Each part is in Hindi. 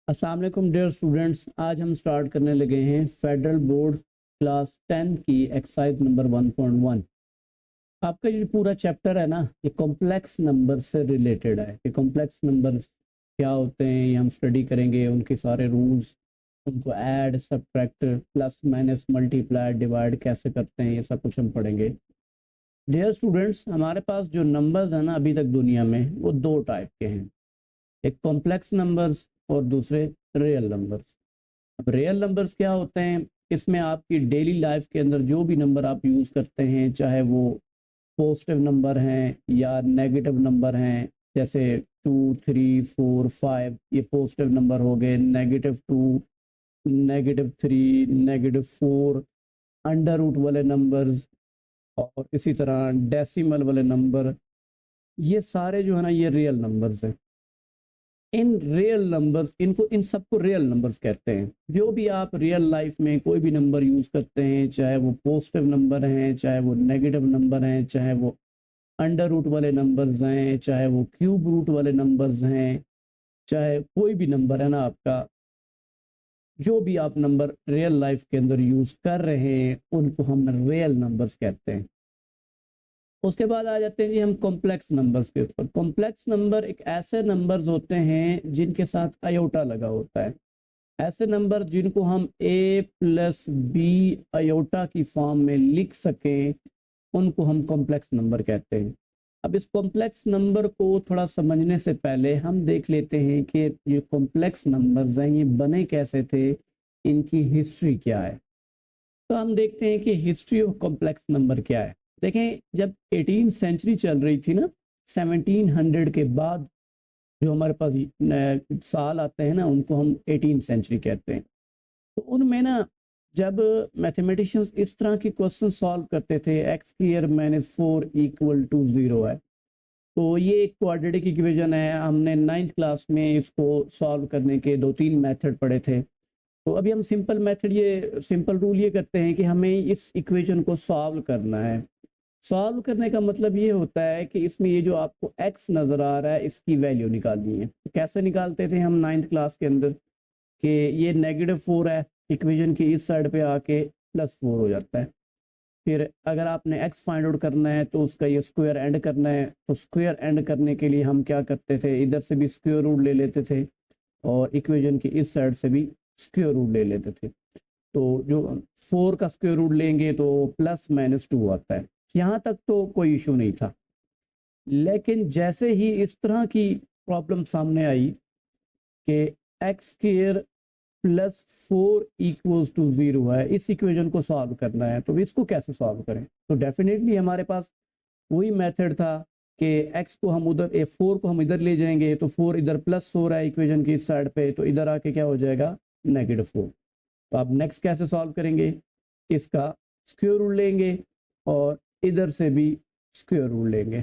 अस्सलाम वालेकुम डियर स्टूडेंट्स, आज हम स्टार्ट करने लगे हैं फेडरल बोर्ड क्लास 10 की एक्सरसाइज नंबर 1.1। आपका ये पूरा चैप्टर है ना, ये कॉम्प्लेक्स नंबर से रिलेटेड है। ये कॉम्प्लेक्स नंबर क्या होते हैं ये हम स्टडी करेंगे, उनके सारे रूल्स, उनको add, subtract, plus minus, multiply, divide कैसे करते हैं, ये सब कुछ हम पढ़ेंगे। डियर स्टूडेंट्स, हमारे पास जो नंबर्स हैं ना अभी तक दुनिया में, वो दो टाइप के हैं, एक कॉम्प्लेक्स नंबर्स और दूसरे रियल नंबर्स। अब रियल नंबर्स क्या होते हैं? इसमें आपकी डेली लाइफ के अंदर जो भी नंबर आप यूज़ करते हैं, चाहे वो पॉजिटिव नंबर हैं या नेगेटिव नंबर हैं, जैसे 2, 3, 4, 5 ये पॉजिटिव नंबर हो गए, -2, -3, -4, अंडर रूट वाले नंबर्स और इसी तरह डेसिमल वाले नंबर, ये सारे जो है ना ये रियल नंबर्स हैं। इन रियल नंबर्स, इन सबको रियल नंबर्स कहते हैं। जो भी आप रियल लाइफ में कोई भी नंबर यूज़ करते हैं, चाहे वो पॉजिटिव नंबर हैं, चाहे वो नेगेटिव नंबर हैं, चाहे वो अंडर रूट वाले नंबर्स हैं, चाहे वो क्यूब रूट वाले नंबर्स हैं, चाहे कोई भी नंबर है ना आपका, जो भी आप नंबर रियल लाइफ के अंदर यूज़ कर रहे हैं उनको हम रियल नंबर्स कहते हैं। उसके बाद आ जाते हैं जी हम कॉम्प्लेक्स नंबर्स के ऊपर। कॉम्प्लेक्स नंबर एक ऐसे नंबर्स होते हैं जिनके साथ आयोटा लगा होता है। ऐसे नंबर जिनको हम a+b आयोटा की फॉर्म में लिख सकें, उनको हम कॉम्प्लेक्स नंबर कहते हैं। अब इस कॉम्प्लेक्स नंबर को थोड़ा समझने से पहले हम देख लेते हैं कि ये कॉम्प्लेक्स नंबर्स हैं ये बने कैसे थे, इनकी हिस्ट्री क्या है। तो हम देखते हैं कि हिस्ट्री ऑफ कॉम्प्लेक्स नंबर क्या है। देखें, जब 18th सेंचुरी चल रही थी ना, 1700 के बाद जो हमारे पास साल आते हैं ना, उनको हम 18th सेंचुरी कहते हैं। तो उनमें ना जब मैथमेटिशियंस इस तरह के क्वेश्चन सॉल्व करते थे, x² - 4 = 0 है, तो ये एक क्वाड्रेटिक इक्वेशन है। हमने 9th क्लास में इसको सॉल्व करने के 2-3 मेथड पढ़े थे। तो अभी हम सिंपल मेथड, ये सिंपल रूल ये करते हैं कि हमें इस इक्वेशन को सॉल्व करना है। सॉल्व करने का मतलब ये होता है कि इसमें ये जो आपको x नज़र आ रहा है इसकी वैल्यू निकालनी है। तो कैसे निकालते थे हम 9th क्लास के अंदर कि ये -4 है, इक्वेशन की इस साइड पे आके +4 हो जाता है। फिर अगर आपने x फाइंड आउट करना है तो उसका ये स्क्वायर एंड करना है। तो स्क्वायर एंड करने के लिए हम क्या करते थे, इधर से भी स्क्वायर रूट ले लेते थे और इक्वेशन की इस साइड से भी स्क्वायर रूट ले लेते थे। तो जो 4 का स्क्वायर रूट लेंगे तो +-2 आता है। यहाँ तक तो कोई इशू नहीं था। लेकिन जैसे ही इस तरह की प्रॉब्लम सामने आई कि x² + 4 = 0 है, इस इक्वेशन को सॉल्व करना है, तो इसको कैसे सॉल्व करें? तो डेफिनेटली हमारे पास वही मेथड था कि x को हम उधर, 4 को हम इधर ले जाएंगे, तो 4 इधर +4 है इक्वेशन की इस साइड पे, तो इधर आके क्या हो जाएगा, -4। तो आप नेक्स्ट कैसे सॉल्व करेंगे, इसका स्क्वायर रूट लेंगे और इधर से भी स्क्वायर रूट लेंगे।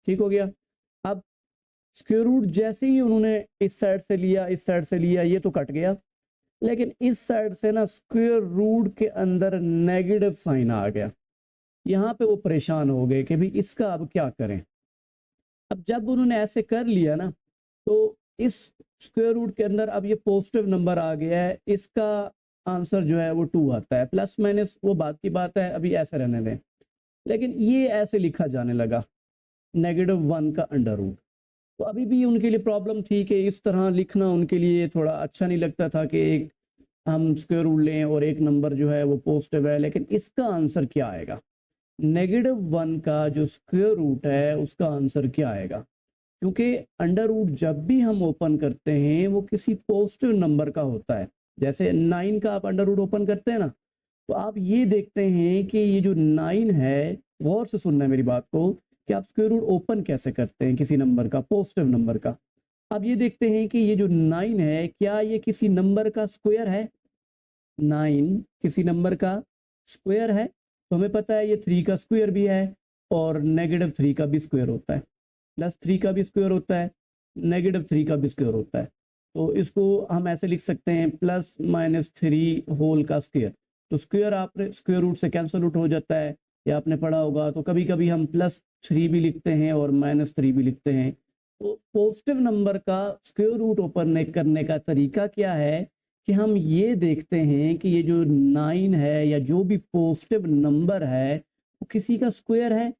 ठीक हो गया। अब स्क्वायर रूट जैसे ही उन्होंने इस साइड से लिया, इस साइड से लिया, ये तो कट गया, लेकिन इस साइड से ना स्क्वायर रूट के अंदर नेगेटिव साइन आ गया। यहाँ पे वो परेशान हो गए कि भाई इसका अब क्या करें। अब जब उन्होंने ऐसे कर लिया ना, तो इस स्क्वायर रूट के अंदर अब ये पॉजिटिव नंबर आ गया है, इसका आंसर जो है वो 2 आता है। प्लस माइनस वो बात की बात है, अभी ऐसे रहने दें। लेकिन ये ऐसे लिखा जाने लगा, -1 का अंडर रूट। तो अभी भी उनके लिए प्रॉब्लम थी कि इस तरह लिखना उनके लिए थोड़ा अच्छा नहीं लगता था कि एक हम स्क्वायर रूट लें और एक नंबर जो है वो पॉजिटिव है, लेकिन इसका आंसर क्या आएगा, -1 का जो स्क्वायर रूट है उसका आंसर क्या आएगा। क्योंकि अंडर रूट जब भी हम ओपन करते हैं वो किसी पॉजिटिव नंबर का होता है। जैसे 9 का आप अंडर रूट ओपन करते हैं ना, तो आप ये देखते हैं कि ये जो 9 है, गौर से सुनना है मेरी बात को, कि आप स्क्वायर रूट ओपन कैसे करते हैं किसी नंबर का, पॉजिटिव नंबर का। आप ये देखते हैं कि ये जो 9 है, क्या ये किसी नंबर का स्क्वायर है? 9 किसी नंबर का स्क्वायर है? तो हमें पता है ये 3 का स्क्वायर भी है और -3 का भी स्क्वायर होता है, +3 का भी स्क्वायर होता है, -3 का भी स्क्वायर होता है। तो इसको हम ऐसे लिख सकते हैं +-3 होल का स्क्वायर। तो स्क्वायर आपने स्क्वायर रूट से कैंसल आउट हो जाता है, या आपने पढ़ा होगा, तो कभी कभी हम +3 भी लिखते हैं और -3 भी लिखते हैं। तो पॉजिटिव नंबर का स्क्वायर रूट ओपन करने का तरीका क्या है कि हम ये देखते हैं कि ये जो 9 है या जो भी पॉजिटिव नंबर है वो किसी का स्क्वायर है,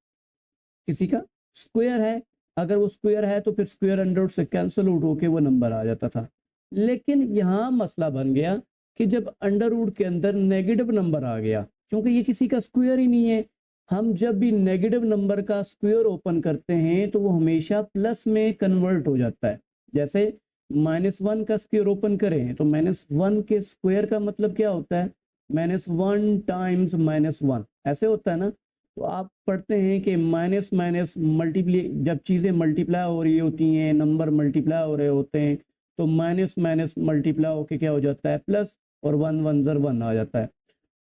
किसी का स्क्वायर है। अगर वो स्क्वायर है तो फिर स्क्वायर अंडर रूट से कैंसिल आउट होके वो नंबर आ जाता था। लेकिन यहाँ मसला बन गया कि जब अंडर रूट के अंदर नेगेटिव नंबर आ गया, क्योंकि ये किसी का स्क्वायर ही नहीं है, हम जब भी नेगेटिव नंबर का स्क्वायर ओपन करते हैं तो वो हमेशा प्लस में कन्वर्ट हो जाता है। जैसे -1 का स्क्वायर ओपन करें तो -1 के स्क्वायर का मतलब क्या होता है, -1 टाइम्स -1 ऐसे होता है ना। तो आप पढ़ते हैं कि माइनस माइनस मल्टीप्ली, जब चीज़ें मल्टीप्लाई हो रही होती हैं, नंबर मल्टीप्लाई हो रहे होते हैं, तो माइनस माइनस मल्टीप्लाई होके क्या हो जाता है, प्लस, और 1 1 ज़र 1 आ जाता है।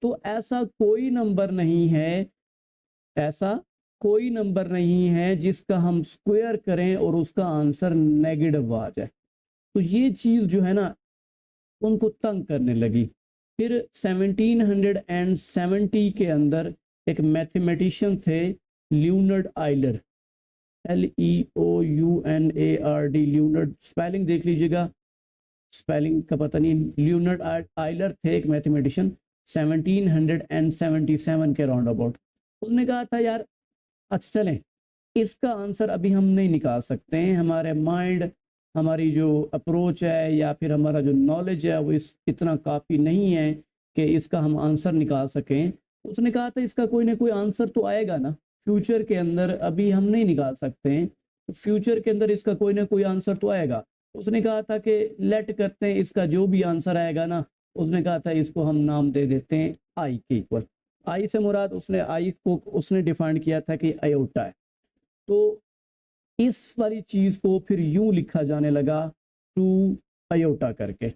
तो ऐसा कोई नंबर नहीं है, ऐसा कोई नंबर नहीं है जिसका हम स्क्वायर करें और उसका आंसर नेगेटिव आ जाए। तो ये चीज़ जो है ना उनको तंग करने लगी। फिर 1770 के अंदर एक मैथमेटिशियन थे, Leonard Euler, LEOUNARD, Leonard, spelling देख लीजिएगा, स्पेलिंग का पता नहीं। लियोनार्ड आयलर थे एक मैथमेटिशियन 1777 के राउंड अबाउट। उसने कहा था यार अच्छा चलें, इसका आंसर अभी हम नहीं निकाल सकते हैं, हमारे माइंड, हमारी जो अप्रोच है या फिर हमारा जो नॉलेज है वो इस इतना काफ़ी नहीं है कि इसका हम आंसर निकाल सकें। उसने कहा था इसका कोई ना कोई आंसर तो आएगा ना फ्यूचर के अंदर, अभी हम नहीं निकाल सकते हैं, तो फ्यूचर के अंदर इसका कोई ना कोई आंसर तो आएगा। उसने कहा था कि लेट करते हैं, इसका जो भी आंसर आएगा ना, उसने कहा था इसको हम नाम दे देते हैं आई के इक्वल। आई से मुराद उसने आई को उसने डिफाइन किया था कि आयोटा है। तो इस वाली चीज़ को फिर यूं लिखा जाने लगा, टू आयोटा करके।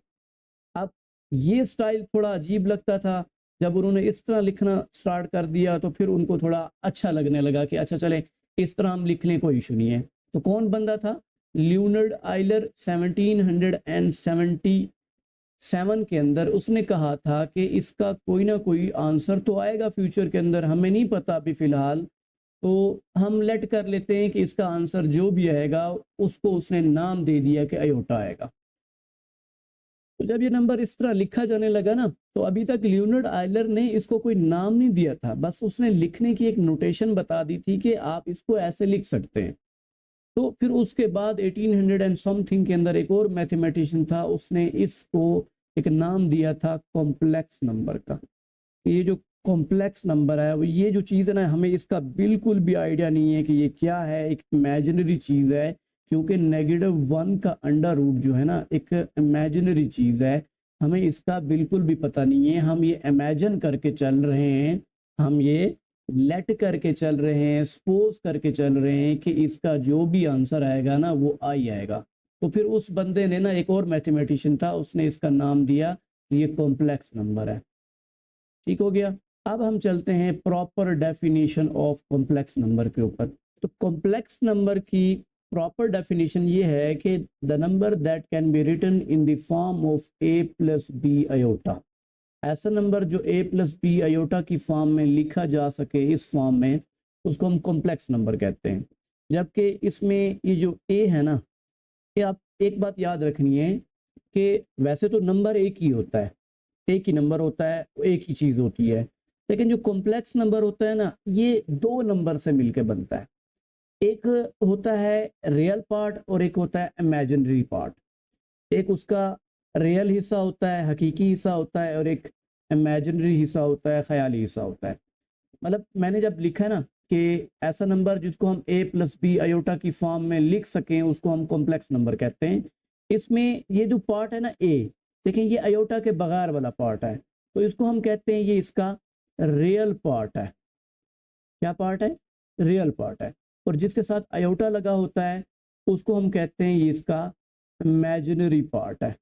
अब ये स्टाइल थोड़ा अजीब लगता था, जब उन्होंने इस तरह लिखना स्टार्ट कर दिया तो फिर उनको थोड़ा अच्छा लगने लगा कि अच्छा चले इस तरह हम लिख लें, कोई इशू नहीं है। तो कौन बंदा था, लियोनार्ड आयलर 1777 के अंदर उसने कहा था कि इसका कोई ना कोई आंसर तो आएगा फ्यूचर के अंदर, हमें नहीं पता अभी फ़िलहाल, तो हम लेट कर लेते हैं कि इसका आंसर जो भी आएगा उसको उसने नाम दे दिया कि अयोटा आएगा। तो जब ये नंबर इस तरह लिखा जाने लगा ना, तो अभी तक लियोनार्ड आयलर ने इसको कोई नाम नहीं दिया था, बस उसने लिखने की एक नोटेशन बता दी थी कि आप इसको ऐसे लिख सकते हैं। तो फिर उसके बाद 1800 एंड समथिंग के अंदर एक और मैथमेटिशियन था, उसने इसको एक नाम दिया था कॉम्प्लेक्स नंबर का। ये जो कॉम्प्लेक्स नंबर है, वो ये जो चीज़ है ना, हमें इसका बिल्कुल भी आइडिया नहीं है कि ये क्या है, एक इमेजिनरी चीज़ है, क्योंकि -1 का अंडर रूट जो है ना एक इमेजिनरी चीज़ है, हमें इसका बिल्कुल भी पता नहीं है, हम ये इमेजिन करके चल रहे हैं, हम ये लेट करके चल रहे हैं, सपोज करके चल रहे हैं कि इसका जो भी आंसर आएगा ना वो आई आएगा। तो फिर उस बंदे ने ना, एक और मैथमेटिशियन था, उसने इसका नाम दिया, ये कॉम्प्लेक्स नंबर है। ठीक हो गया। अब हम चलते हैं proper definition of complex number के ऊपर। तो कॉम्प्लेक्स नंबर की प्रॉपर डेफिनेशन ये है कि the number that can be written in the form of a plus b iota. ऐसा नंबर जो a प्लस बी आयोटा की फॉर्म में लिखा जा सके, इस फॉर्म में, उसको हम कॉम्प्लेक्स नंबर कहते हैं। जबकि इसमें ये जो a है ना, ये आप एक बात याद रखनी है कि वैसे तो नंबर एक ही होता है, एक ही नंबर होता है, एक ही चीज़ होती है, लेकिन जो कॉम्प्लेक्स नंबर होता है ना, ये दो नंबर से मिलकर बनता है। एक होता है रियल पार्ट और एक होता है इमेजिनरी पार्ट। एक उसका रियल हिस्सा होता है, हकीकी हिस्सा होता है, और एक इमेजिनरी हिस्सा होता है, ख्याली हिस्सा होता है। मतलब मैंने जब लिखा है ना कि ऐसा नंबर जिसको हम a प्लस बी आयोटा की फॉर्म में लिख सकें, उसको हम कॉम्प्लेक्स नंबर कहते हैं। इसमें ये जो पार्ट है ना a, देखिए ये आयोटा के बगैर वाला पार्ट है, तो इसको हम कहते हैं ये इसका रियल पार्ट है। क्या पार्ट है, रियल पार्ट है। और जिसके साथ आयोटा लगा होता है उसको हम कहते हैं ये इसका इमेजिनरी पार्ट है,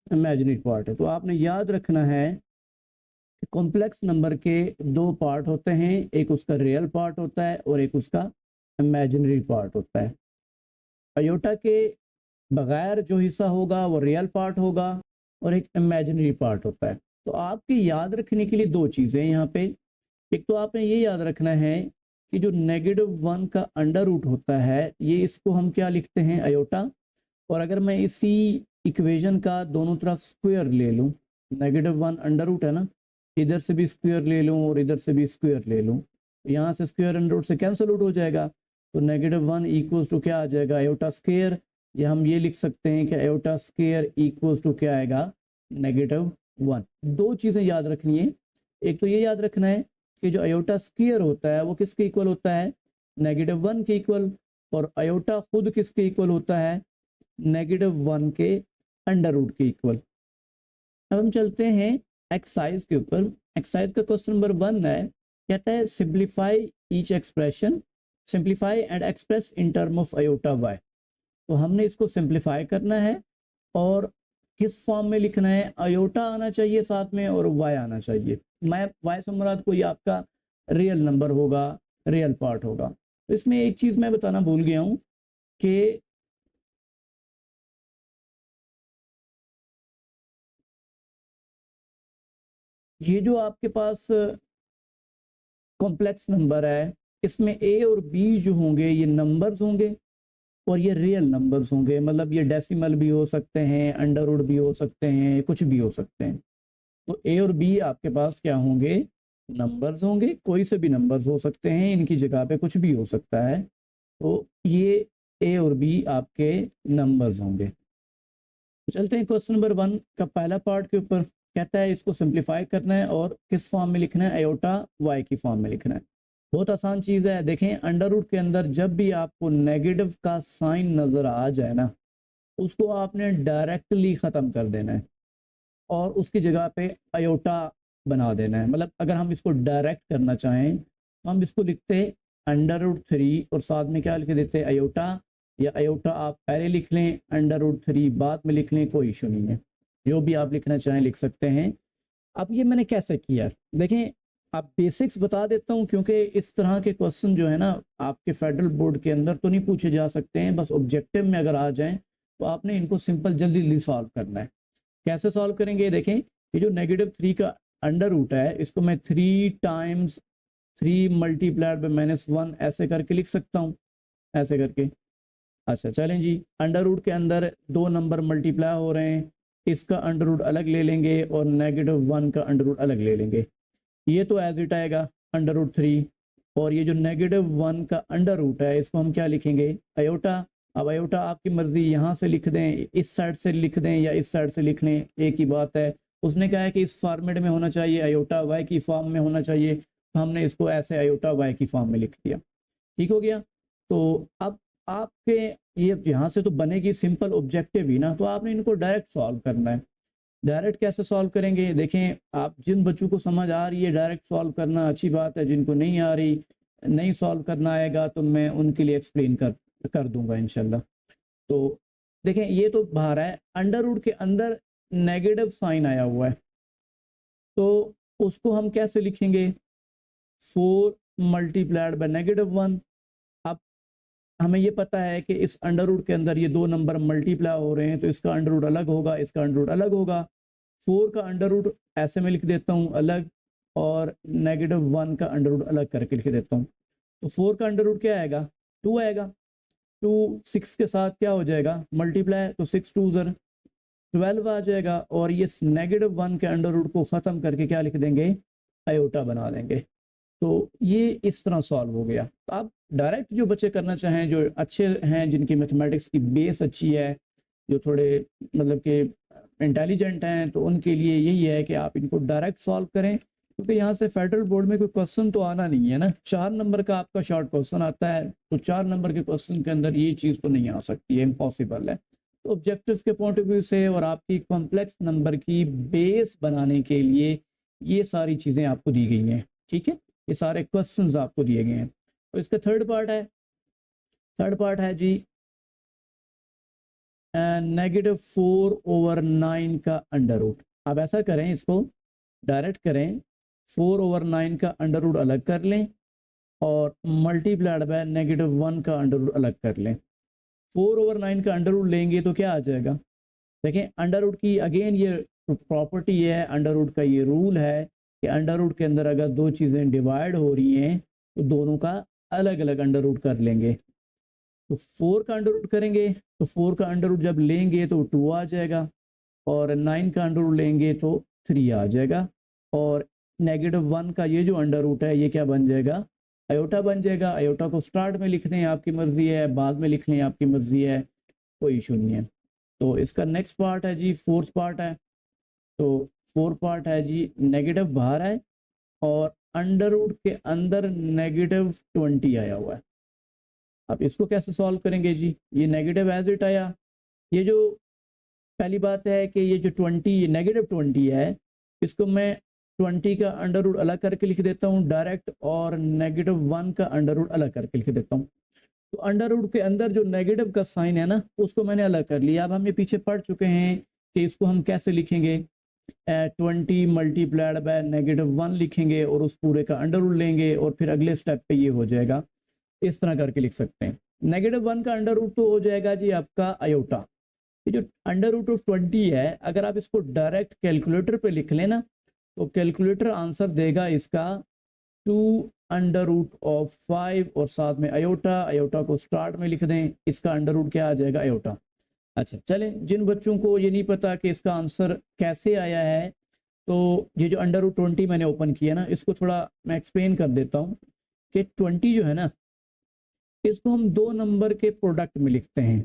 इमेजिनरी पार्ट है। तो आपने याद रखना है कॉम्प्लेक्स नंबर के दो पार्ट होते हैं, एक उसका रियल पार्ट होता है और एक उसका इमेजिनरी पार्ट होता है। आयोटा के बगैर जो हिस्सा होगा वो रियल पार्ट होगा और एक इमेजिनरी पार्ट होता है। तो आपके याद रखने के लिए दो चीज़ें यहाँ पे, एक तो आपने ये याद रखना है कि जो -1 का अंडर रूट होता है ये इसको हम क्या लिखते हैं, अयोटा। और अगर मैं इसी इक्वेशन का दोनों तरफ स्क्वायर ले लूँ, -1 अंडर रूट है ना, इधर से भी स्क्वायर ले लूँ और इधर से भी स्क्वायर ले लूँ, यहाँ से स्क्वायर अंडर रूट से कैंसिल आउट हो जाएगा, तो -1 इक्वल्स टू क्या आ जाएगा, अयोटा स्क्वायर। या हम ये लिख सकते हैं कि अयोटा स्क्वायर इक्वल्स टू क्या आएगा, -1। दो चीज़ें याद रखनी है, एक तो ये याद रखना है कि जो अयोटा स्क्वायर होता है वो किसके इक्वल होता है, -1 के इक्वल, और अयोटा खुद किसके इक्वल होता है, -1 के अंडर रूट के इक्वल। अब हम चलते हैं एक्सरसाइज के ऊपर। एक्सरसाइज का क्वेश्चन नंबर 1 है, कहता है simplify each expression, simplify and express in term of iota y. तो हमने इसको सिंप्लीफाई करना है और किस फॉर्म में लिखना है, अयोटा आना चाहिए साथ में और वाई आना चाहिए। मैं वाई से मुराद कोई आपका रियल नंबर होगा, रियल पार्ट होगा। तो इसमें एक चीज़ मैं बताना भूल गया हूँ कि ये जो आपके पास कॉम्प्लेक्स नंबर है, इसमें ए और बी जो होंगे ये नंबर्स होंगे और ये रियल नंबर्स होंगे, मतलब ये डेसिमल भी हो सकते हैं, अंडर रूट भी हो सकते हैं, कुछ भी हो सकते हैं। तो ए और बी आपके पास क्या होंगे, नंबर्स होंगे, कोई से भी नंबर्स हो सकते हैं, इनकी जगह पे कुछ भी हो सकता है। तो ये ए और बी आपके नंबर्स होंगे। चलते हैं क्वेश्चन नंबर 1 का पहला पार्ट के ऊपर। कहता है इसको सिंप्लीफाई करना है और किस फॉर्म में लिखना है, अयोटा वाई की फॉर्म में लिखना है। बहुत आसान चीज़ है, देखें अंडर रूट के अंदर जब भी आपको नेगेटिव का साइन नज़र आ जाए ना, उसको आपने डायरेक्टली ख़त्म कर देना है और उसकी जगह पे अयोटा बना देना है। मतलब अगर हम इसको डायरेक्ट करना चाहें तो हम इसको लिखते √3 और साथ में क्या लिख देते अयोटा, या अयोटा आप पहले लिख लें, √3 बाद में लिख लें, कोई इशू नहीं है, जो भी आप लिखना चाहें लिख सकते हैं। अब ये मैंने कैसे किया, देखें आप बेसिक्स बता देता हूँ, क्योंकि इस तरह के क्वेश्चन जो है ना आपके फेडरल बोर्ड के अंदर तो नहीं पूछे जा सकते हैं, बस ऑब्जेक्टिव में अगर आ जाएं तो आपने इनको सिंपल जल्दी सॉल्व करना है। कैसे सॉल्व करेंगे, देखें ये जो -3 का अंडर रूट है इसको मैं 3 टाइम्स 3 मल्टीप्लाइड बाय -1 ऐसे करके लिख सकता हूँ, ऐसे करके। अच्छा चलें जी, अंडर रूट के अंदर दो नंबर मल्टीप्लाई हो रहे हैं, इसका अंडर रूट अलग ले लेंगे और -1 का अंडर रूट अलग ले लेंगे। ये तो एज इट आएगा √3, और ये जो -1 का अंडर रूट है इसको हम क्या लिखेंगे, अयोटा। अब अयोटा आपकी मर्जी, यहाँ से लिख दें, इस साइड से लिख दें या इस साइड से लिख लें, एक ही बात है। उसने कहा है कि इस फॉर्मेट में होना चाहिए, अयोटा वाई की फॉर्म में होना चाहिए, तो हमने इसको ऐसे अयोटा वाई की फॉर्म में लिख दिया। ठीक हो गया। तो अब आपके ये यहाँ से तो बनेगी सिंपल ऑब्जेक्टिव ही ना, तो आपने इनको डायरेक्ट सॉल्व करना है। डायरेक्ट कैसे सॉल्व करेंगे, देखें आप जिन बच्चों को समझ आ रही है डायरेक्ट सॉल्व करना अच्छी बात है, जिनको नहीं आ रही, नहीं सॉल्व करना आएगा तो मैं उनके लिए एक्सप्लेन कर दूंगा इंशाल्लाह। तो देखें ये तो बाहर है, अंडर रूट के अंदर नेगेटिव साइन आया हुआ है, तो उसको हम कैसे लिखेंगे, 4 मल्टीप्लाइड बाय -1। अब हमें ये पता है कि इस अंडर रूट के अंदर ये दो नंबर मल्टीप्लाई हो रहे हैं, तो इसका अंडर रूट अलग होगा, इसका अंडर रूट अलग होगा। 4 का अंडर रूट ऐसे में लिख देता हूँ अलग, और -1 का अंडर रूट अलग करके लिख देता हूँ। तो 4 का अंडर रूट क्या आएगा, 2 आएगा। 2 6 के साथ क्या हो जाएगा, मल्टीप्लाई, तो 6 2 ज़र 12 आ जाएगा, और ये -1 के अंडर रूट को ख़त्म करके क्या लिख देंगे, अयोटा बना देंगे। तो ये इस तरह सॉल्व हो गया। तो आप डायरेक्ट जो बच्चे करना चाहें, जो अच्छे हैं, जिनकी मैथमेटिक्स की बेस अच्छी है, जो थोड़े मतलब कि इंटेलिजेंट हैं, तो उनके लिए यही है कि आप इनको डायरेक्ट सॉल्व करें, क्योंकि यहाँ से फेडरल बोर्ड में कोई क्वेश्चन तो आना नहीं है ना। 4 नंबर का आपका शॉर्ट क्वेश्चन आता है, तो 4 नंबर के क्वेश्चन के अंदर ये चीज़ तो नहीं आ सकती है, इम्पॉसिबल है। तो ऑब्जेक्टिव के पॉइंट ऑफ व्यू से और आपकी कॉम्प्लेक्स नंबर की बेस बनाने के लिए ये सारी चीज़ें आपको दी गई हैं। ठीक है, ये सारे क्वेश्चंस आपको दिए गए हैं। तो इसका थर्ड पार्ट है जी -4/9 का अंडर रूट। अब ऐसा करें, इसको डायरेक्ट करें, 4/9 का अंडर रूट अलग कर लें और मल्टीप्लाइड बाय -1 का अंडर रूट अलग कर लें। 4/9 का अंडर रूट लेंगे तो क्या आ जाएगा, देखें अंडर रूट की अगेन ये प्रॉपर्टी है, अंडर रूट का ये रूल है कि अंडर रूट के अंदर अगर दो चीज़ें डिवाइड हो रही हैं तो दोनों का अलग अलग अंडर रूट कर लेंगे। तो 4 का अंडर रूट करेंगे तो 4 का अंडर रूट जब लेंगे तो 2 आ जाएगा, और 9 का अंडर रूट लेंगे तो 3 आ जाएगा, और -1 का ये जो अंडर रूट है ये क्या बन जाएगा, आयोटा बन जाएगा। आयोटा को स्टार्ट में लिखने हैं आपकी मर्जी है, बाद में लिखने हैं आपकी मर्जी है, कोई इशू नहीं है। तो इसका नेक्स्ट पार्ट है जी, फोर्थ पार्ट है। तो फोर्थ पार्ट है जी, नेगेटिव बाहर है और अंडर रूट के अंदर -20 आया हुआ है। अब इसको कैसे सॉल्व करेंगे जी, ये नेगेटिव एज इट आया। ये जो पहली बात है कि ये जो -20 है, इसको मैं 20 का अंडर रूट अलग करके लिख देता हूँ डायरेक्ट, और -1 का अंडर रूट अलग करके लिख देता हूँ। तो अंडर रूट के अंदर जो नेगेटिव का साइन है ना, उसको मैंने अलग कर लिया। अब हम ये पीछे पढ़ चुके हैं कि इसको हम कैसे लिखेंगे, 20 मल्टीप्लाइड बाय -1 लिखेंगे और उस पूरे का अंडर रूट लेंगे, और फिर अगले स्टेप पे ये हो जाएगा, इस तरह करके लिख सकते हैं। -1 का अंडर रूट तो हो जाएगा जी आपका आयोटा। ये जो अंडर रूट ऑफ 20 है, अगर आप इसको डायरेक्ट कैलकुलेटर पे लिख लेना तो कैलकुलेटर आंसर देगा इसका 2 अंडर रूट ऑफ 5 और साथ में आयोटा। आयोटा को स्टार्ट में लिख दें, इसका अंडर रूट क्या आ जाएगा, आयोटा। अच्छा चलें, जिन बच्चों को ये नहीं पता कि इसका आंसर कैसे आया है, तो ये जो अंडर रूट 20 मैंने ओपन किया ना, इसको थोड़ा मैं एक्सप्लेन कर देता हूँ कि 20 जो है ना, इसको हम दो नंबर के प्रोडक्ट में लिखते हैं।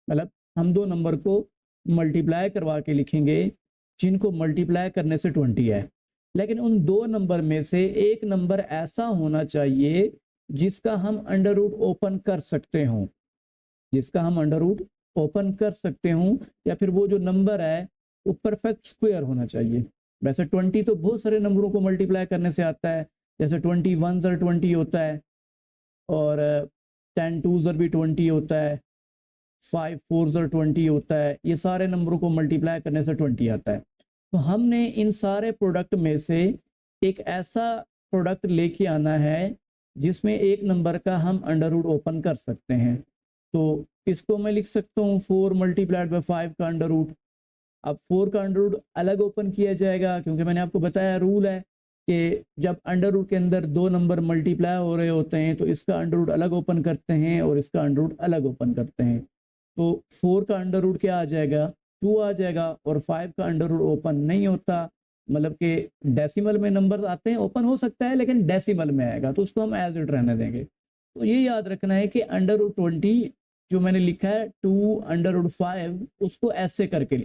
मतलब हम दो नंबर को मल्टीप्लाई करवा के लिखेंगे जिनको मल्टीप्लाई करने से 20 है, लेकिन उन दो नंबर में से एक नंबर ऐसा होना चाहिए जिसका हम अंडर रूट ओपन कर सकते हों, जिसका हम अंडर रूट ओपन कर सकते हों, या फिर वो जो नंबर है वो परफेक्ट स्क्वायर होना चाहिए। वैसे 20 तो बहुत सारे नंबरों को मल्टीप्लाई करने से आता है, जैसे 21 ज़र 20 होता है, और 10 2 ज़र भी 20 होता है, 5 4 ज़र 20 होता है। ये सारे नंबरों को मल्टीप्लाई करने से 20 आता है। तो हमने इन सारे प्रोडक्ट में से एक ऐसा प्रोडक्ट लेके आना है जिसमें एक नंबर का हम अंडर रूट ओपन कर सकते हैं। तो इसको मैं लिख सकता हूँ 4 मल्टीप्लाइड बाय 5 का अंडर रूट। अब 4 का अंडर रूट अलग ओपन किया जाएगा, क्योंकि मैंने आपको बताया रूल है कि जब अंडर रूट के अंदर दो नंबर मल्टीप्लाई हो रहे होते हैं तो इसका अंडर रूट अलग ओपन करते हैं और इसका अंडर रूट अलग ओपन करते हैं। तो 4 का अंडर रूट क्या आ जाएगा, 2 आ जाएगा, और 5 का अंडर रूट ओपन नहीं होता, मतलब कि डेसिमल में नंबर आते हैं, ओपन हो सकता है लेकिन डेसिमल में आएगा, तो उसको हम एज इट रहने देंगे। तो ये याद रखना है कि अंडर रूट 20 जो मैंने लिखा है 2 अंडर रूट 5, उसको ऐसे करके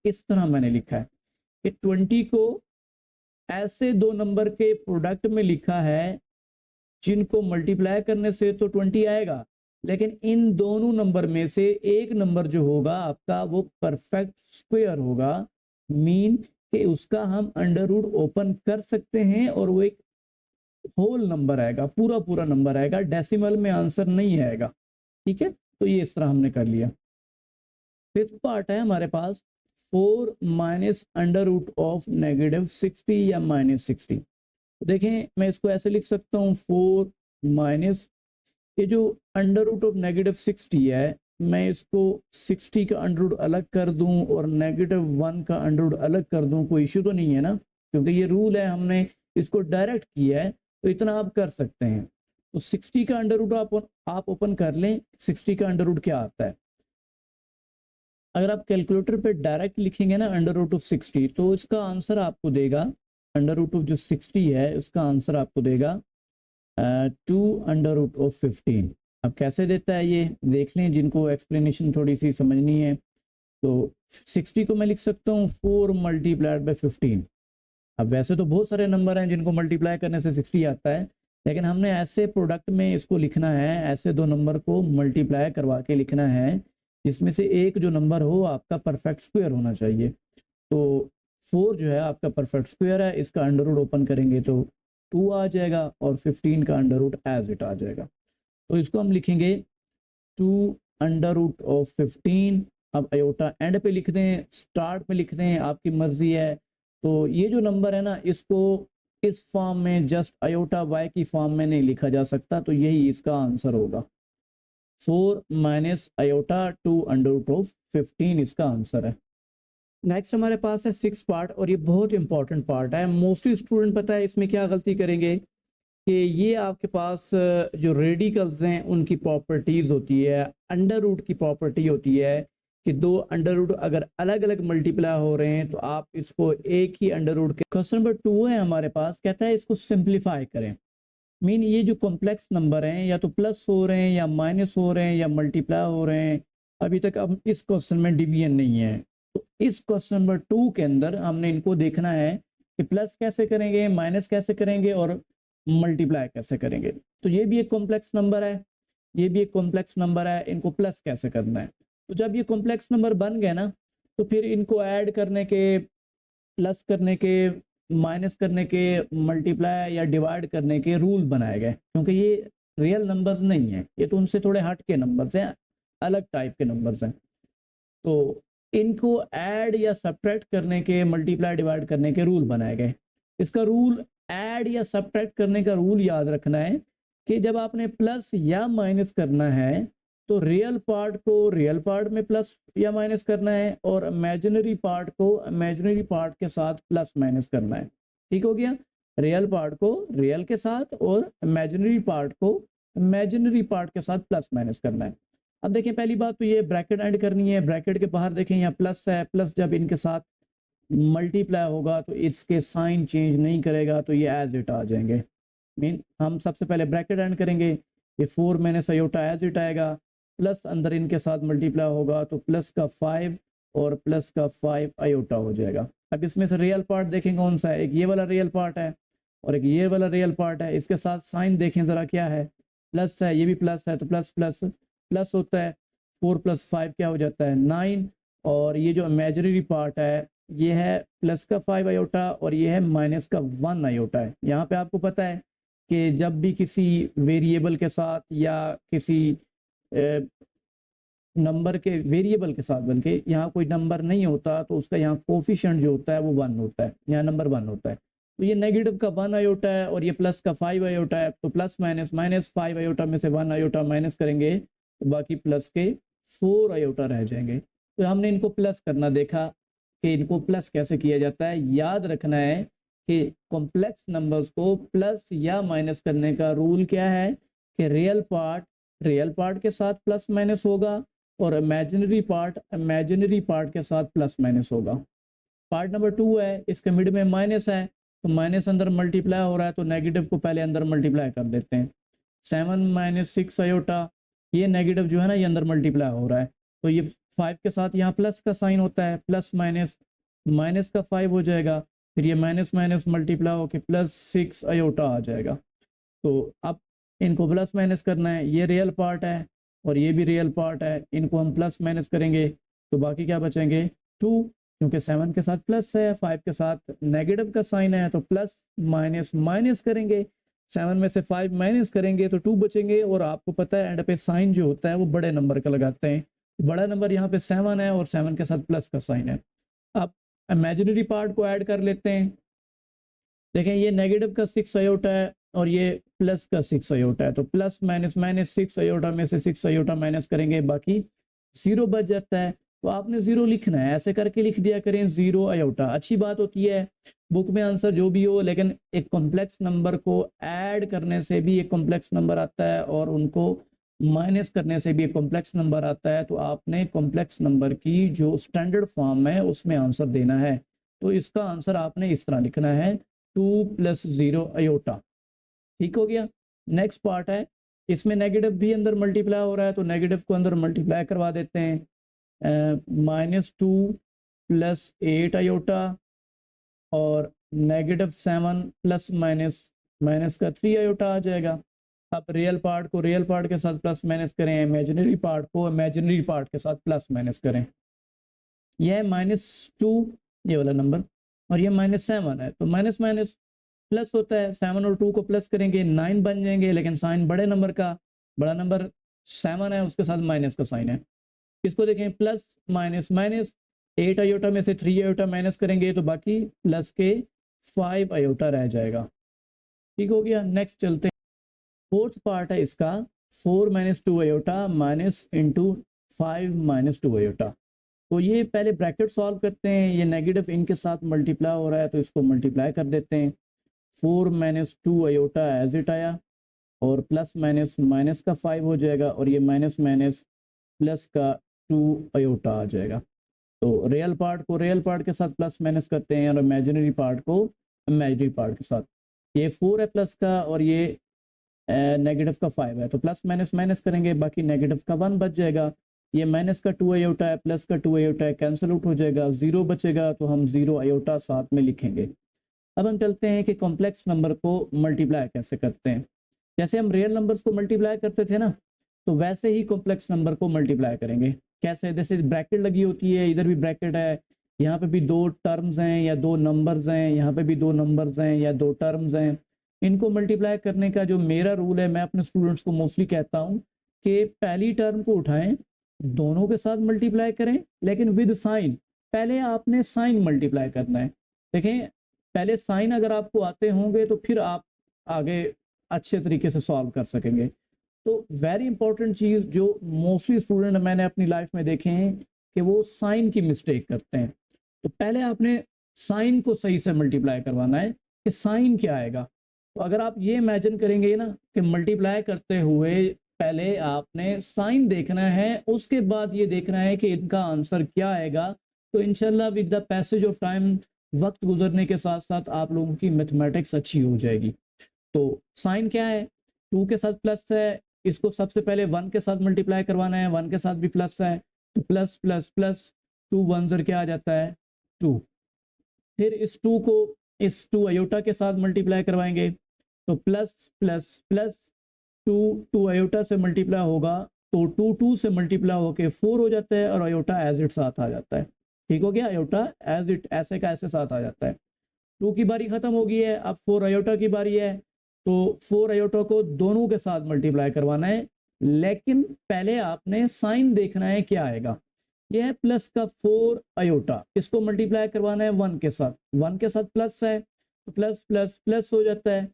इस तरह मैंने लिखा है कि 20 को ऐसे दो नंबर के प्रोडक्ट में लिखा है जिनको मल्टीप्लाई करने से तो 20 आएगा, लेकिन इन दोनों नंबर में से एक नंबर जो होगा आपका वो परफेक्ट स्क्वायर होगा, मीन कि उसका हम अंडर रूट ओपन कर सकते हैं और वो एक होल नंबर आएगा, पूरा पूरा नंबर आएगा, डेसिमल में आंसर नहीं आएगा। ठीक है, तो ये इस तरह हमने कर लिया। फिफ्थ पार्ट है हमारे पास 4 माइनस अंडर रूट ऑफ -60 या -60। देखें मैं इसको ऐसे लिख सकता हूँ 4 माइनस, ये जो अंडर रूट ऑफ -60 है, मैं इसको 60 का अंडर रूट अलग कर दूं और -1 का अंडर रूट अलग कर दूं, कोई इशू तो नहीं है ना, क्योंकि ये रूल है, हमने इसको डायरेक्ट किया है, तो इतना आप कर सकते हैं। तो 60 का अंडर रूट आप ओपन कर लें। 60 का अंडर रूट क्या आता है, अगर आप कैलकुलेटर पे डायरेक्ट लिखेंगे ना अंडर रूट ऑफ 60, तो इसका आंसर आपको देगा, अंडर रूट ऑफ जो 60 है उसका आंसर आपको देगा 2 अंडर रूट ऑफ 15। अब कैसे देता है ये देख लें, जिनको एक्सप्लेनेशन थोड़ी सी समझनी है। तो 60 को मैं लिख सकता हूँ 4 मल्टीप्लाइड बाय 15। अब वैसे तो बहुत सारे नंबर हैं जिनको मल्टीप्लाई करने से 60 आता है, लेकिन हमने ऐसे प्रोडक्ट में इसको लिखना है, ऐसे दो नंबर को मल्टीप्लाई करवा के लिखना है जिसमें से एक जो नंबर हो आपका परफेक्ट स्क्वायर होना चाहिए। तो 4 जो है आपका परफेक्ट स्क्वायर है, इसका अंडर रूट ओपन करेंगे तो 2 आ जाएगा और 15 का अंडर रूट एज इट आ जाएगा। तो इसको हम लिखेंगे 2 अंडर रूट ऑफ 15। अब अयोटा एंड पे लिख दें, स्टार्ट में लिख दें, आपकी मर्जी है। तो ये जो नंबर है ना, इसको इस फॉर्म में जस्ट अयोटा वाई की फॉर्म में नहीं लिखा जा सकता, तो यही इसका आंसर होगा। 4 minus iota 2 under root of 15 इसका आंसर है। नेक्स्ट हमारे पास है 6 पार्ट, और ये बहुत इंपॉर्टेंट पार्ट है। मोस्टली स्टूडेंट पता है इसमें क्या गलती करेंगे कि ये आपके पास जो रेडिकल्स हैं उनकी प्रॉपर्टीज होती है, अंडर रूट की प्रॉपर्टी होती है कि दो अंडर रूट अगर अलग अलग मल्टीप्लाई हो रहे हैं तो आप इसको एक ही अंडर रूट के। क्वेश्चन नंबर 2 है हमारे पास, कहता है इसको सिंप्लीफाई करें। मीन ये जो कॉम्प्लेक्स नंबर हैं या तो प्लस हो रहे हैं या माइनस हो रहे हैं या मल्टीप्लाई हो रहे हैं, अभी तक अब इस क्वेश्चन में डिवीजन नहीं है। तो इस क्वेश्चन नंबर 2 के अंदर हमने इनको देखना है कि प्लस कैसे करेंगे, माइनस कैसे करेंगे और मल्टीप्लाई कैसे करेंगे। तो ये भी एक कॉम्प्लेक्स नंबर है, ये भी एक कॉम्प्लेक्स नंबर है, इनको प्लस कैसे करना है। तो जब ये कॉम्प्लेक्स नंबर बन गए ना, तो फिर इनको ऐड करने के, प्लस करने के, माइनस करने के, मल्टीप्लाई या डिवाइड करने के रूल बनाए गए, क्योंकि ये रियल नंबर्स नहीं है, ये तो उनसे थोड़े हट के नंबर्स हैं, अलग टाइप के नंबर्स हैं। तो इनको ऐड या सब्ट्रैक्ट करने के, मल्टीप्लाई डिवाइड करने के रूल बनाए गए। इसका रूल, ऐड या सब्ट्रैक्ट करने का रूल याद रखना है कि जब आपने प्लस या माइनस करना है तो रियल पार्ट को रियल पार्ट में प्लस या माइनस करना है और इमेजिनरी पार्ट को इमेजिनरी पार्ट के साथ प्लस माइनस करना है। ठीक हो गया, रियल पार्ट को रियल के साथ और इमेजिनरी पार्ट को इमेजिनरी पार्ट के साथ प्लस माइनस करना है। अब देखिए पहली बात तो ये ब्रैकेट ऐड करनी है, ब्रैकेट के बाहर देखें यहाँ प्लस है, प्लस जब इनके साथ मल्टीप्लाई होगा तो इसके साइन चेंज नहीं करेगा, तो ये एज इट आ जाएंगे। मीन हम सबसे पहले ब्रैकेट ऐड करेंगे, ये 4 माइनस आयोटा एज इट आएगा, प्लस अंदर इनके साथ मल्टीप्लाई होगा तो प्लस का 5 और प्लस का 5 आयोटा हो जाएगा। अब इसमें से रियल पार्ट देखें कौन सा है, एक ये वाला रियल पार्ट है और एक ये वाला रियल पार्ट है। इसके साथ साइन देखें ज़रा क्या है, प्लस है, ये भी प्लस है तो प्लस प्लस प्लस होता है, 4 + 5 क्या हो जाता है 9, और ये जो इमेजिनरी पार्ट है ये है प्लस का 5 आयोटा और ये है माइनस का 1 आयोटा है। यहाँ पे आपको पता है कि जब भी किसी वेरिएबल के साथ या किसी नंबर के वेरिएबल के साथ, बल्कि यहाँ कोई नंबर नहीं होता तो उसका यहाँ कोफिशिएंट जो होता है वो 1 होता है, यहाँ नंबर 1 होता है। तो ये नेगेटिव का 1 आयोटा है और ये प्लस का 5 आयोटा है, तो प्लस माइनस, माइनस 5 आयोटा में से 1 आयोटा माइनस करेंगे तो बाकी प्लस के 4 आयोटा रह जाएंगे। तो हमने इनको प्लस करना देखा कि इनको प्लस कैसे किया जाता है। याद रखना है कि कॉम्प्लेक्स नंबर्स को प्लस या माइनस करने का रूल क्या है कि रियल पार्ट के साथ प्लस माइनस होगा और इमेजिनरी पार्ट के साथ प्लस माइनस होगा। पार्ट नंबर 2 है, इसके मिड में माइनस है तो माइनस अंदर मल्टीप्लाई हो रहा है तो नेगेटिव को पहले अंदर मल्टीप्लाई कर देते हैं। 7 - 6 आयोटा, ये नेगेटिव जो है ना ये अंदर मल्टीप्लाई हो रहा है तो ये 5 के साथ यहाँ प्लस का साइन होता है, प्लस माइनस, माइनस का 5 हो जाएगा, फिर ये माइनस माइनस मल्टीप्लाई होकर +6 आयोटा आ जाएगा। तो अब इनको प्लस माइनस करना है, ये रियल पार्ट है और ये भी रियल पार्ट है, इनको हम प्लस माइनस करेंगे तो बाकी क्या बचेंगे 2, क्योंकि 7 के साथ प्लस है, 5 के साथ नेगेटिव का साइन है तो प्लस माइनस माइनस करेंगे, 7 में से 5 माइनस करेंगे तो 2 बचेंगे। और आपको पता है एंड पे साइन जो होता है वो बड़े नंबर का लगाते हैं, बड़ा नंबर यहाँ पे 7 है और 7 के साथ प्लस का साइन है। अब इमेजिनरी पार्ट को ऐड कर लेते हैं, देखें ये नेगेटिव का 6 आयोटा है और ये प्लस का 6 आयोटा है, तो प्लस माइनस माइनस 6 आयोटा में से 6 आयोटा माइनस करेंगे, बाकी 0 बच जाता है। तो आपने 0 लिखना है, ऐसे करके लिख दिया करें 0 आयोटा। अच्छी बात होती है बुक में आंसर जो भी हो, लेकिन एक कॉम्प्लेक्स नंबर को ऐड करने से भी एक कॉम्प्लेक्स नंबर आता है और उनको माइनस करने से भी एक कॉम्प्लेक्स नंबर आता है। तो आपने कॉम्प्लेक्स नंबर की जो स्टैंडर्ड फॉर्म है उसमें आंसर देना है। तो इसका आंसर आपने इस तरह लिखना है 2 + 0 आयोटा। ठीक हो गया। नेक्स्ट पार्ट है, इसमें नेगेटिव भी अंदर मल्टीप्लाई हो रहा है तो नेगेटिव को अंदर मल्टीप्लाई करवा देते हैं, -2 + 8 आयोटा और -7 प्लस माइनस माइनस का 3 आयोटा आ जाएगा। अब रियल पार्ट को रियल पार्ट के साथ प्लस माइनस करें, इमेजिनरी पार्ट को इमेजिनरी पार्ट के साथ प्लस माइनस करें। यह है -2 ये वाला नंबर और ये -7 है, तो माइनस माइनस प्लस होता है, 7 और 2 को प्लस करेंगे 9 बन जाएंगे, लेकिन साइन बड़े नंबर का, बड़ा नंबर 7 है उसके साथ माइनस का साइन है। इसको देखें प्लस माइनस माइनस, 8 आयोटा में से 3 आयोटा माइनस करेंगे तो बाकी प्लस के 5 आयोटा रह जाएगा। ठीक हो गया। नेक्स्ट चलते हैं, फोर्थ पार्ट है इसका 4 - 2 आयोटा माइनस इंटू 5 - 2 आयोटा। तो ये पहले ब्रैकेट सॉल्व करते हैं, ये नेगेटिव इनके साथ मल्टीप्लाई हो रहा है तो इसको मल्टीप्लाई कर देते हैं। 4 माइनस 2 अयोटा एज इट आया, और प्लस माइनस माइनस का 5 हो जाएगा, और ये माइनस माइनस प्लस का 2 अयोटा आ जाएगा। तो रियल पार्ट को रियल पार्ट के साथ प्लस माइनस करते हैं और इमेजिनरी पार्ट को इमेजिनरी पार्ट के साथ। ये 4 है प्लस का, और ये नेगेटिव का 5 है, तो प्लस माइनस माइनस करेंगे, बाकी नेगेटिव का 1 बच जाएगा। ये माइनस का 2 अयोटा है, प्लस का 2 अयोटा है, कैंसिल आउट हो जाएगा, 0 बचेगा, तो हम 0 अयोटा साथ में लिखेंगे। अब हम चलते हैं कि कॉम्प्लेक्स नंबर को मल्टीप्लाई कैसे करते हैं। जैसे हम रियल नंबर्स को मल्टीप्लाई करते थे ना, तो वैसे ही कॉम्प्लेक्स नंबर को मल्टीप्लाई करेंगे। कैसे? जैसे ब्रैकेट लगी होती है, इधर भी ब्रैकेट है, यहाँ पे भी 2 टर्म्स हैं या 2 नंबर्स हैं, यहाँ पे भी 2 नंबर्स हैं या 2 टर्म्स हैं। इनको मल्टीप्लाई करने का जो मेरा रूल है, मैं अपने स्टूडेंट्स को मोस्टली कहता हूँ कि पहली टर्म को उठाएं, दोनों के साथ मल्टीप्लाई करें, लेकिन विद साइन। पहले आपने साइन मल्टीप्लाई करना है। देखें, पहले साइन अगर आपको आते होंगे तो फिर आप आगे अच्छे तरीके से सॉल्व कर सकेंगे। तो वेरी इंपॉर्टेंट चीज़ जो मोस्टली स्टूडेंट मैंने अपनी लाइफ में देखे हैं कि वो साइन की मिस्टेक करते हैं। तो पहले आपने साइन को सही से मल्टीप्लाई करवाना है कि साइन क्या आएगा। तो अगर आप ये इमेजिन करेंगे ना कि मल्टीप्लाई करते हुए पहले आपने साइन देखना है, उसके बाद ये देखना है कि इनका आंसर क्या आएगा, तो इंशाल्लाह with the passage of time, वक्त गुजरने के साथ साथ आप लोगों की मैथमेटिक्स अच्छी हो जाएगी। तो साइन क्या है? 2 के साथ प्लस है, इसको सबसे पहले 1 के साथ मल्टीप्लाई करवाना है, 1 के साथ भी प्लस है, तो प्लस प्लस प्लस 2 1 ज़र क्या आ जाता है 2। फिर इस 2 को इस 2 अयोटा के साथ मल्टीप्लाई करवाएंगे, तो प्लस प्लस प्लस 2 2 अयोटा से मल्टीप्लाई होगा, तो 2 2 से मल्टीप्लाई होके 4 हो जाता है, और अयोटा एज इट साथ आ जाता है। ठीक हो गया, अयोटा एज इट ऐसे का ऐसे साथ आ जाता है। 2 की बारी खत्म हो गई है, अब 4 अयोटा की बारी है, तो 4 अयोटा को दोनों के साथ मल्टीप्लाई करवाना है, लेकिन पहले आपने साइन देखना है क्या आएगा। यह है प्लस का 4 अयोटा, इसको मल्टीप्लाई करवाना है 1 के साथ, 1 के साथ प्लस है तो प्लस प्लस प्लस हो जाता है,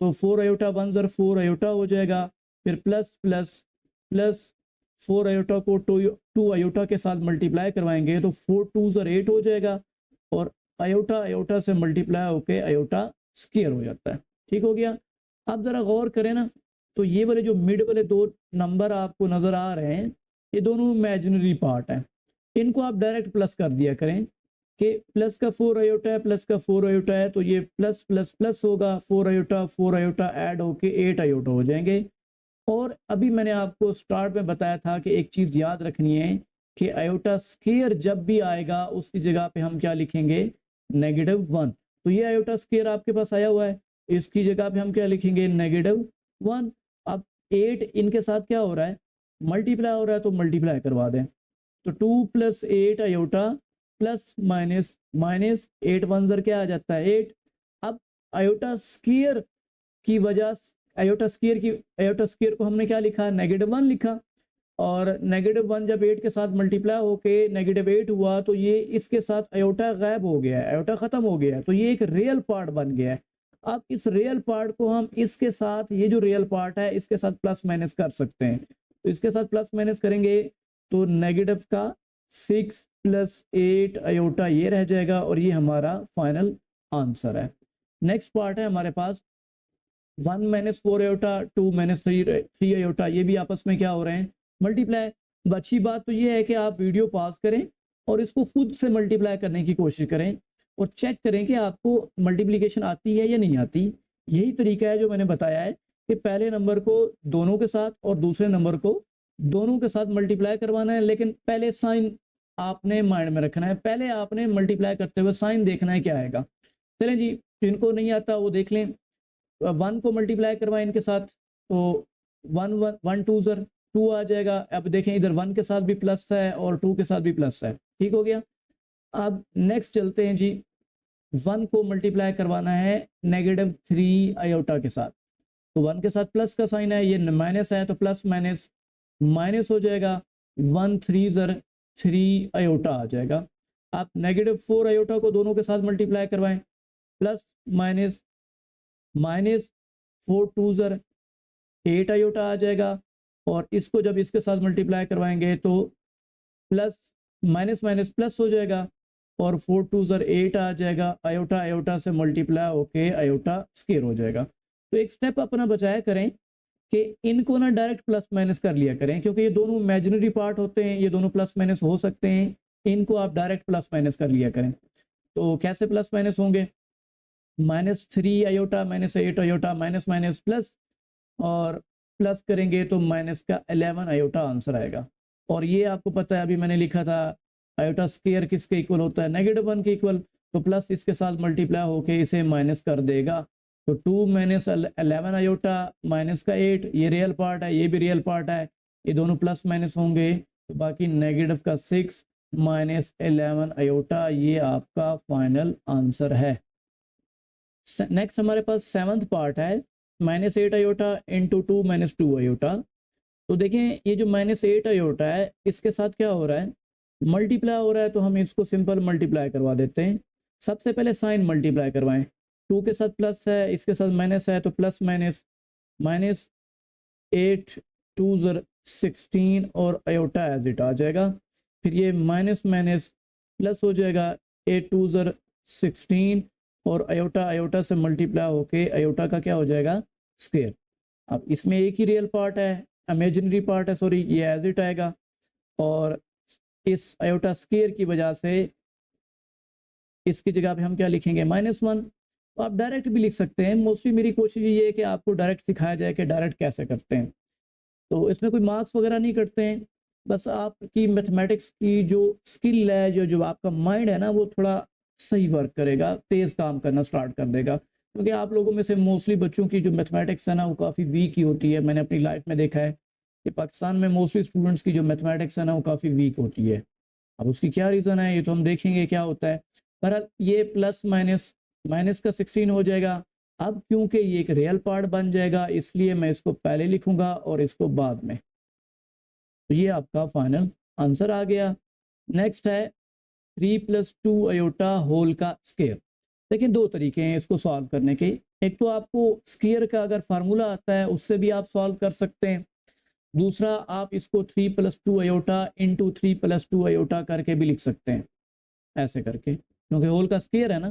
तो 4 अयोटा 1 ज़र 4 अयोटा हो जाएगा। फिर प्लस प्लस प्लस 4 अयोटा को 2 अयोटा के साथ मल्टीप्लाई करवाएंगे, तो 4 2 ज़र 8 हो जाएगा, और अयोटा अयोटा से मल्टीप्लाई होके अयोटा स्क्वायर हो जाता है। ठीक हो गया। अब ज़रा गौर करें ना, तो ये वाले जो मिड वाले 2 नंबर आपको नज़र आ रहे हैं, ये दोनों इमेजिनरी पार्ट हैं। इनको आप डायरेक्ट प्लस कर दिया करें कि प्लस का 4 अयोटा है, प्लस का 4 अयोटा है, तो ये प्लस प्लस प्लस होगा, 4 अयोटा ऐड होके 8 अयोटा हो जाएंगे। और अभी मैंने आपको स्टार्ट में बताया था कि एक चीज़ याद रखनी है कि अयोटा स्क्वायर जब भी आएगा उसकी जगह पे हम क्या लिखेंगे, -1। तो ये अयोटा स्क्वायर आपके पास आया हुआ है, इसकी जगह पे हम क्या लिखेंगे, -1। अब 8 इनके साथ क्या हो रहा है, मल्टीप्लाई हो रहा है, तो मल्टीप्लाई करवा दें, तो 2 + 8 अयोटा प्लस माइनस माइनस 8 1 ज़र क्या आ जाता है 8। अब अयोटा स्क्वायर की वजह, अयोटा स्क्वायर को हमने क्या लिखा, -1 लिखा, और -1 जब 8 के साथ मल्टीप्लाई होके -8 हुआ, तो ये इसके साथ अयोटा गायब हो गया है, अयोटा ख़त्म हो गया है, तो ये एक रियल पार्ट बन गया है। अब इस रियल पार्ट को हम इसके साथ, ये जो रियल पार्ट है इसके साथ प्लस माइनस कर सकते हैं, तो इसके साथ प्लस माइनस करेंगे तो नेगेटिव का 6 + 8 अयोटा ये रह जाएगा, और ये हमारा फाइनल आंसर है। नेक्स्ट पार्ट है हमारे पास 1 - 4 अयोटा, 2 - 3 अयोटा, ये भी आपस में क्या हो रहे हैं, मल्टीप्लाई। अच्छी बात तो ये है कि आप वीडियो पॉज करें और इसको खुद से मल्टीप्लाई करने की कोशिश करें, और चेक करें कि आपको मल्टीप्लिकेशन आती है या नहीं आती। यही तरीका है जो मैंने बताया है कि पहले नंबर को दोनों के साथ और दूसरे नंबर को दोनों के साथ मल्टीप्लाई करवाना है, लेकिन पहले साइन आपने माइंड में रखना है, पहले आपने मल्टीप्लाई करते हुए साइन देखना है क्या आएगा। चलें जी, जिनको नहीं आता वो देख लें। 1 को मल्टीप्लाई करवाएं इनके साथ, तो 1 2 ज़र 2 आ जाएगा। अब देखें इधर 1 के साथ भी प्लस है और 2 के साथ भी प्लस है, ठीक हो गया। अब नेक्स्ट चलते हैं जी, 1 को मल्टीप्लाई करवाना है -3 अयोटा के साथ, तो 1 के साथ प्लस का साइन है, ये माइनस है, तो प्लस माइनस माइनस हो जाएगा, 1 3 ज़र 3 अयोटा आ जाएगा। आप -4 अयोटा को दोनों के साथ मल्टीप्लाई करवाएं, प्लस माइनस माइनस 4 2 ज़र 8 अयोटा आ जाएगा, और इसको जब इसके साथ मल्टीप्लाई करवाएंगे तो प्लस माइनस माइनस प्लस हो जाएगा और 4 टू ज़र 8 आ जाएगा, आयोटा आयोटा से मल्टीप्लाई होके आयोटा स्क्वायर हो जाएगा। तो एक स्टेप अपना बचाया करें कि इनको ना डायरेक्ट प्लस माइनस कर लिया करें, क्योंकि ये दोनों इमेजिनरी पार्ट होते हैं, ये दोनों प्लस माइनस हो सकते हैं, इनको आप डायरेक्ट प्लस माइनस कर लिया करें। तो कैसे प्लस माइनस होंगे, -3 iota -8 iota minus minus plus, और प्लस करेंगे तो माइनस का 11 आयोटा आंसर आएगा। और ये आपको पता है, अभी मैंने लिखा था आयोटा स्क्वायर किसके इक्वल होता है, -1 के इक्वल, तो प्लस इसके साथ मल्टीप्लाई होके इसे माइनस कर देगा। तो 2 - 11 आयोटा माइनस का 8, ये रियल पार्ट है, ये भी रियल पार्ट है, ये दोनों प्लस माइनस होंगे, तो बाकी नेगेटिव का 6 - 11 आयोटा, ये आपका फाइनल आंसर है। नेक्स्ट हमारे पास 7th पार्ट है, -8 आयोटा इंटू 2 - 2 आयोटा। तो देखें ये जो -8 आयोटा है इसके साथ क्या हो रहा है, मल्टीप्लाई हो रहा है, तो हम इसको सिंपल मल्टीप्लाई करवा देते हैं। सबसे पहले साइन मल्टीप्लाई करवाएं, 2 के साथ प्लस है, इसके साथ माइनस है, तो प्लस माइनस, -8 2 ज़र 16 और आयोटा एज इट आ जाएगा। फिर ये माइनस माइनस प्लस हो जाएगा, 8 2 ज़र 16 और आयोटा आयोटा से मल्टीप्लाई होके आयोटा का क्या हो जाएगा, स्क्वायर। अब इसमें एक ही रियल पार्ट है, इमेजिनरी पार्ट है, सॉरी, ये एज इट आएगा, और इस आयोटा स्क्वायर की वजह से इसकी जगह पे हम क्या लिखेंगे, -1। तो आप डायरेक्ट भी लिख सकते हैं, मोस्टली मेरी कोशिश ये है कि आपको डायरेक्ट सिखाया जाए कि डायरेक्ट कैसे करते हैं। तो इसमें कोई मार्क्स वगैरह नहीं करते हैं, बस आपकी मैथमेटिक्स की जो स्किल है, जो जो आपका माइंड है ना, वो थोड़ा सही वर्क करेगा, तेज़ काम करना स्टार्ट कर देगा। क्योंकि आप लोगों में से मोस्टली बच्चों की जो मैथमेटिक्स है ना, वो काफ़ी वीक ही होती है। मैंने अपनी लाइफ में देखा है कि पाकिस्तान में मोस्टली स्टूडेंट्स की जो मैथमेटिक्स है ना, वो काफ़ी वीक होती है। अब उसकी क्या रीज़न है, ये तो हम देखेंगे क्या होता है। पर ये प्लस माइनस, माइनस का 16 हो जाएगा। अब क्योंकि ये एक रियल पार्ट बन जाएगा, इसलिए मैं इसको पहले लिखूंगा और इसको बाद में। तो ये आपका फाइनल आंसर आ गया। नेक्स्ट है 3 + 2 आयोटा होल का स्क्वायर। देखिए दो तरीके हैं इसको सॉल्व करने के। एक तो आपको स्क्वायर का अगर फार्मूला आता है उससे भी आप सॉल्व कर सकते हैं। दूसरा आप इसको 3 + 2 आयोटा इंटू 3 + 2 आयोटा करके भी लिख सकते हैं, ऐसे करके, क्योंकि होल का स्क्वायर है ना।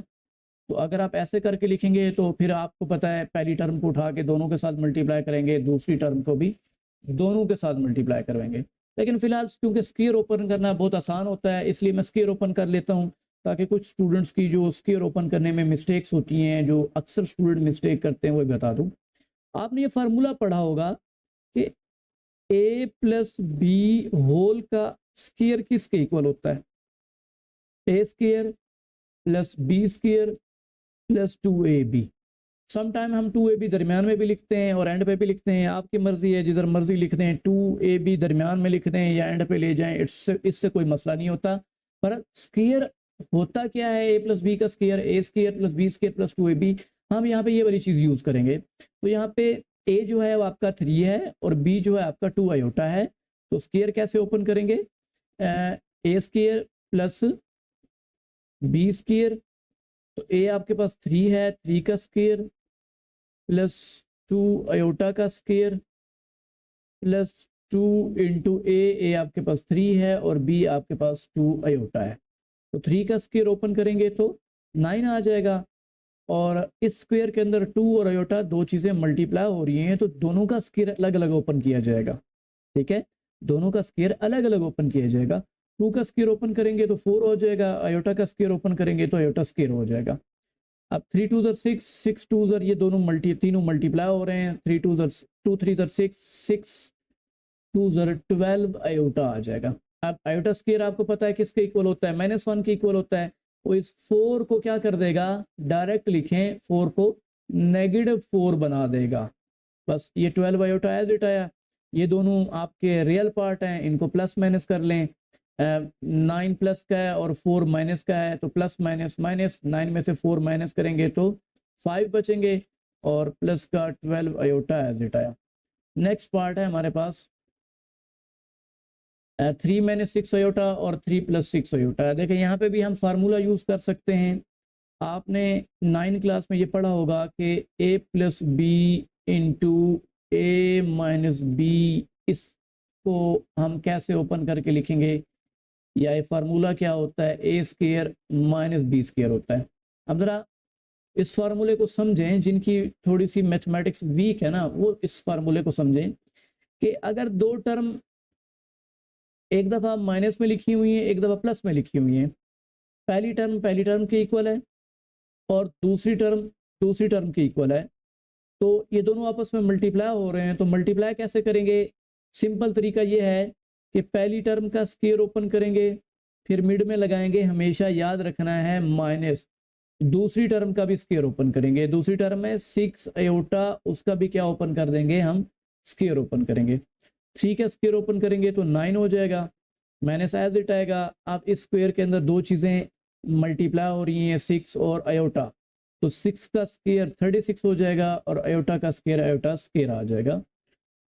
तो अगर आप ऐसे करके लिखेंगे तो फिर आपको पता है पहली टर्म को उठा के दोनों के साथ मल्टीप्लाई करेंगे, दूसरी टर्म को भी दोनों के साथ मल्टीप्लाई करवाएंगे। लेकिन फिलहाल क्योंकि स्क्वायर ओपन करना बहुत आसान होता है, इसलिए मैं स्क्वायर ओपन कर लेता हूँ, ताकि कुछ स्टूडेंट्स की जो स्क्वायर ओपन करने में मिस्टेक्स होती हैं, जो अक्सर स्टूडेंट मिस्टेक करते हैं, वो बता दूँ। आपने ये फार्मूला पढ़ा होगा कि a+b होल का स्क्वायर किसके इक्वल होता है, a² + b² + 2ab। समटाइम हम 2ab दरमियान में भी लिखते हैं और एंड पे भी लिखते हैं, आपकी मर्जी है, जिधर मर्जी लिख दें, 2ab दरमियान में लिख दें या एंड पे ले जाएं, इससे कोई मसला नहीं होता। पर स्क्वायर होता क्या है, a+b का स्क्वायर, a² + b² + 2ab। हम यहाँ पे ये वाली चीज़ यूज़ करेंगे। तो यहाँ पे a जो है वो आपका 3 है और b जो है आपका 2 आयोटा है। तो स्क्वायर कैसे ओपन करेंगे, a² + b²। तो a आपके पास 3 है, 3 का स्क्वायर प्लस 2 आयोटा का स्क्वायर प्लस 2 इंटू ए आपके पास 3 है और बी आपके पास 2 आयोटा है। तो 3 का स्क्वायर ओपन करेंगे तो 9 आ जाएगा, और इस स्क्वायर के अंदर 2 और आयोटा दो चीज़ें मल्टीप्लाई हो रही हैं, तो दोनों का स्क्वायर अलग अलग ओपन किया जाएगा। ठीक है, दोनों का स्क्वायर अलग अलग ओपन किया जाएगा। 2 का स्क्वायर ओपन करेंगे तो 4 हो जाएगा, आयोटा का स्क्वायर ओपन करेंगे तो आयोटा स्क्वायर हो जाएगा। अब 3 2 ज़र 6, 6 2 ज़र, ये दोनों तीनों मल्टीप्लाई हो रहे हैं, 3 2 ज़र 2 3 ज़र 6, 6 2 ज़र 12 आयोटा आ जाएगा। अब आयोटा स्क्वायर आपको पता है किसके इक्वल होता है, -1 के इक्वल होता है। वो इस 4 को क्या कर देगा, डायरेक्ट लिखें, 4 को -4 बना देगा। बस ये 12 आयोटा एज इट आया। ये दोनों आपके रियल पार्ट हैं, इनको प्लस माइनस कर लें। 9 प्लस का है और 4 माइनस का है, तो प्लस माइनस माइनस, 9 में से 4 माइनस करेंगे तो 5 बचेंगे, और प्लस का 12 आयोटा एज इट आया। नेक्स्ट पार्ट है हमारे पास 3 - 6 आयोटा और 3 + 6 आयोटा। देखिए यहाँ पे भी हम फार्मूला यूज़ कर सकते हैं। आपने 9 क्लास में ये पढ़ा होगा कि a + b into a - b, इसको हम कैसे ओपन करके लिखेंगे, या ये फार्मूला क्या होता है, ए स्क्वायर माइनस बी स्क्वायर होता है। अब ज़रा इस फार्मूले को समझें, जिनकी थोड़ी सी मैथमेटिक्स वीक है ना, वो इस फार्मूले को समझें कि अगर दो टर्म एक दफ़ा माइनस में लिखी हुई है, एक दफ़ा प्लस में लिखी हुई है, पहली टर्म के इक्वल है और दूसरी टर्म के इक्वल है, तो ये दोनों आपस में मल्टीप्लाई हो रहे हैं। तो मल्टीप्लाई कैसे करेंगे? सिंपल तरीका ये है कि पहली टर्म का स्क्वायर ओपन करेंगे, फिर मिड में लगाएंगे, हमेशा याद रखना है माइनस, दूसरी टर्म का भी स्क्वायर ओपन करेंगे। दूसरी टर्म है 6 अयोटा, उसका भी क्या ओपन कर देंगे हम, स्क्वायर ओपन करेंगे। 3 का स्क्वायर ओपन करेंगे तो 9 हो जाएगा, माइनस एज इट आएगा। अब इस स्क्वायर के अंदर दो चीज़ें मल्टीप्लाई हो रही हैं, 6 और अयोटा, तो 6 का स्क्वायर 36 हो जाएगा और अयोटा का स्क्वायर अयोटा स्क्वायर आ जाएगा।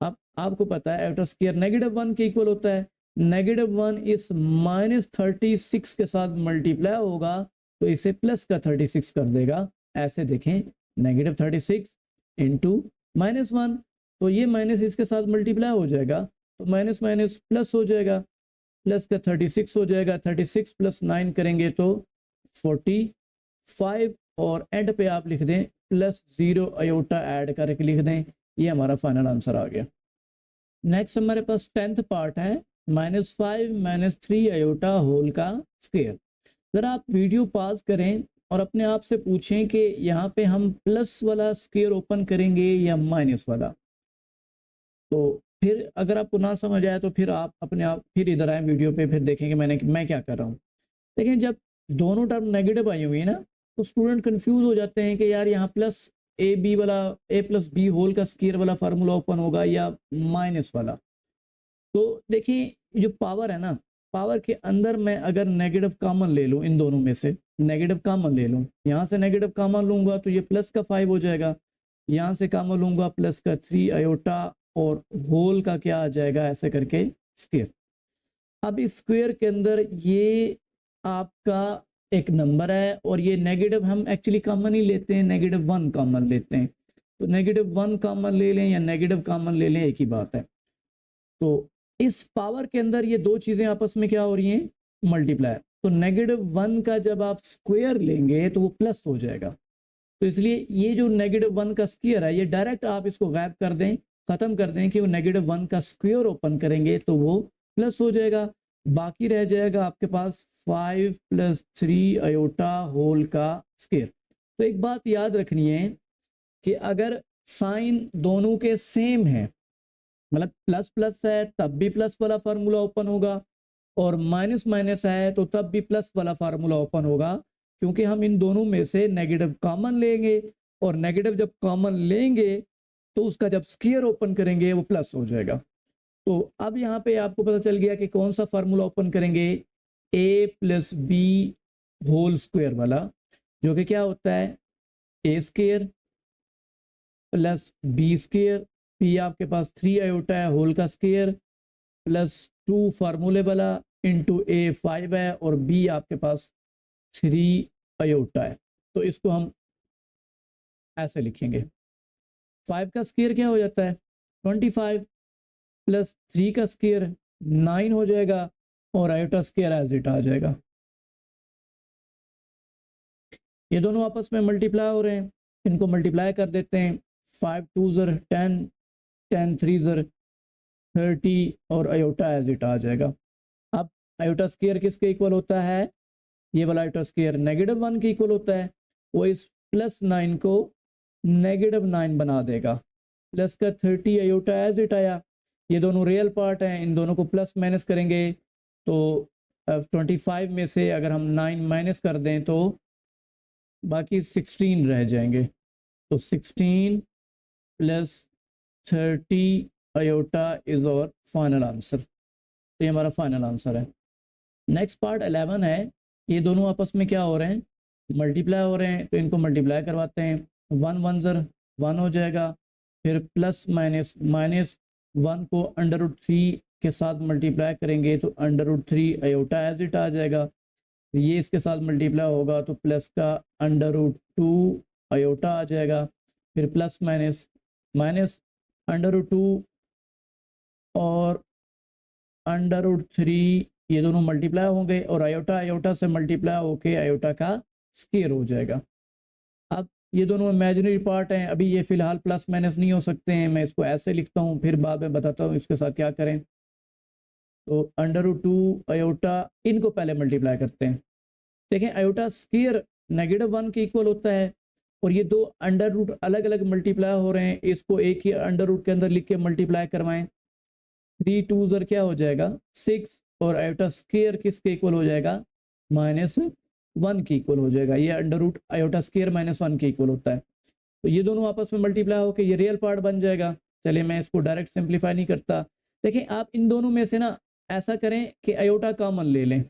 अब आपको पता है अयोटा स्क्वायर -1 के इक्वल होता है, -1 इस -36 के साथ मल्टीप्लाई होगा तो इसे प्लस का 36 कर देगा। ऐसे देखें, -36 इंटू -1, तो ये माइनस इसके साथ मल्टीप्लाई हो जाएगा तो माइनस माइनस प्लस हो जाएगा, प्लस का 36 हो जाएगा, 36 + 9 करेंगे तो 45 और एंड पे आप लिख दें +0 अयोटा ऐड करके लिख दें। ये हमारा फाइनल आंसर आ गया। नेक्स्ट हमारे पास 10th पार्ट है, -5 - 3 अयोटा होल का स्क्वायर। ज़रा आप वीडियो पॉज करें और अपने आप से पूछें कि यहाँ पे हम प्लस वाला स्क्वायर ओपन करेंगे या माइनस वाला। तो फिर अगर आपको ना समझ आया तो फिर आप अपने आप फिर इधर आए वीडियो पे, फिर देखेंगे मैं क्या कर रहा हूँ। लेकिन जब दोनों टर्म नेगेटिव आई हुई है ना, तो स्टूडेंट कंफ्यूज हो जाते हैं कि यार यहाँ प्लस ए बी वाला a + b होल का स्क्वायर वाला फार्मूला ओपन होगा या माइनस वाला। तो देखिए जो पावर है ना, पावर के अंदर मैं अगर नेगेटिव कॉमन ले लूँ, इन दोनों में से नेगेटिव कॉमन ले लूँ, यहाँ से नेगेटिव कॉमन लूँगा तो ये प्लस का 5 हो जाएगा, यहाँ से कॉमन लूँगा प्लस का 3 अयोटा और होल का क्या आ जाएगा, ऐसे करके स्क्वायर। अब इस स्क्वायर के अंदर ये आपका एक नंबर है और ये नेगेटिव हम एक्चुअली कॉमन ही लेते हैं, -1 कॉमन लेते हैं। तो -1 कॉमन ले लें या नेगेटिव कॉमन ले लें, एक ही बात है। तो इस पावर के अंदर ये दो चीज़ें आपस में क्या हो रही हैं, मल्टीप्लाई। तो -1 का जब आप स्क्वायर लेंगे तो वो प्लस हो जाएगा। तो इसलिए ये जो -1 का स्क्वायर है, ये डायरेक्ट आप इसको गायब कर दें, ख़त्म कर दें कि वो -1 का स्क्वायर ओपन करेंगे तो वो प्लस हो जाएगा। बाकी रह जाएगा आपके पास 5 + 3 अयोटा होल का स्क्वायर। तो एक बात याद रखनी है कि अगर साइन दोनों के सेम है, मतलब प्लस प्लस है तब भी प्लस वाला फार्मूला ओपन होगा और माइनस माइनस है तो तब भी प्लस वाला फार्मूला ओपन होगा, क्योंकि हम इन दोनों में से नेगेटिव कॉमन लेंगे और नेगेटिव जब कॉमन लेंगे तो उसका जब स्क्वायर ओपन करेंगे वो प्लस हो जाएगा। तो अब यहाँ पे आपको पता चल गया कि कौन सा फार्मूला ओपन करेंगे, a + b होल स्क्वायर वाला, जो कि क्या होता है a square + b square, p आपके पास 3 अयोटा है होल का स्क्वायर +2 फार्मूले वाला इंटू a 5 है और b आपके पास 3 अयोटा है। तो इसको हम ऐसे लिखेंगे, 5 का स्क्वायर क्या हो जाता है 25 + 3 का स्क्वायर 9 हो जाएगा और अयोटा स्क्वायर एज इट आ जाएगा। ये दोनों आपस में मल्टीप्लाई हो रहे हैं, इनको मल्टीप्लाई कर देते हैं, 5 2 ज़र 10, 10 3 ज़र 30 और अयोटा एज इट आ जाएगा। अब अयोटा स्क्वायर किसके इक्वल होता है, ये वाला अयोटा स्क्वायर -1 के इक्वल होता है। वो इस +9 को -9 बना देगा, प्लस का 30 अयोटा एज इट आया। ये दोनों रियल पार्ट हैं, इन दोनों को प्लस माइनस करेंगे तो 25 में से अगर हम 9 माइनस कर दें तो बाकी 16 रह जाएंगे। तो 16 + 30 iota is our final answer. तो ये हमारा फाइनल आंसर है। नेक्स्ट पार्ट 11 है, ये दोनों आपस में क्या हो रहे हैं, मल्टीप्लाई हो रहे हैं, तो इनको मल्टीप्लाई करवाते हैं। 1 1 ज़र 1 हो जाएगा, फिर प्लस माइनस -1 को √3 के साथ मल्टीप्लाई करेंगे तो √3 अयोटा एज इट आ जाएगा। ये इसके साथ मल्टीप्लाई होगा तो प्लस का √2 अयोटा आ जाएगा, फिर प्लस माइनस -√2 और √3 ये दोनों मल्टीप्लाई होंगे और आयोटा आयोटा से मल्टीप्लाई होके आयोटा का स्क्वायर हो जाएगा। अब ये दोनों इमेजिनरी पार्ट हैं, अभी ये फिलहाल प्लस माइनस नहीं हो सकते हैं, मैं इसको ऐसे लिखता हूँ, फिर बाद में बताता हूँ इसके साथ क्या करें। तो √2 आयोटा, इनको पहले मल्टीप्लाई करते हैं। देखें आयोटा स्क्वायर -1 के इक्वल होता है और ये दो अंडर रूट अलग अलग मल्टीप्लाई हो रहे हैं, इसको एक ही अंडर रूट के अंदर लिख के मल्टीप्लाई करवाएं। 3 2 ज़र क्या हो जाएगा 6 और आयोटा स्क्वायर किसके इक्वल हो जाएगा -1 के इक्वल हो जाएगा। ये अंडर रूट आयोटा स्क्वायर -1 के इक्वल होता है। तो ये दोनों आपस में मल्टीप्लाई होकर ये रियल पार्ट बन जाएगा। चलिए मैं इसको डायरेक्ट सिंप्लीफाई नहीं करता। देखिए आप इन दोनों में से ना ऐसा करें कि आयोटा कॉमन ले लें।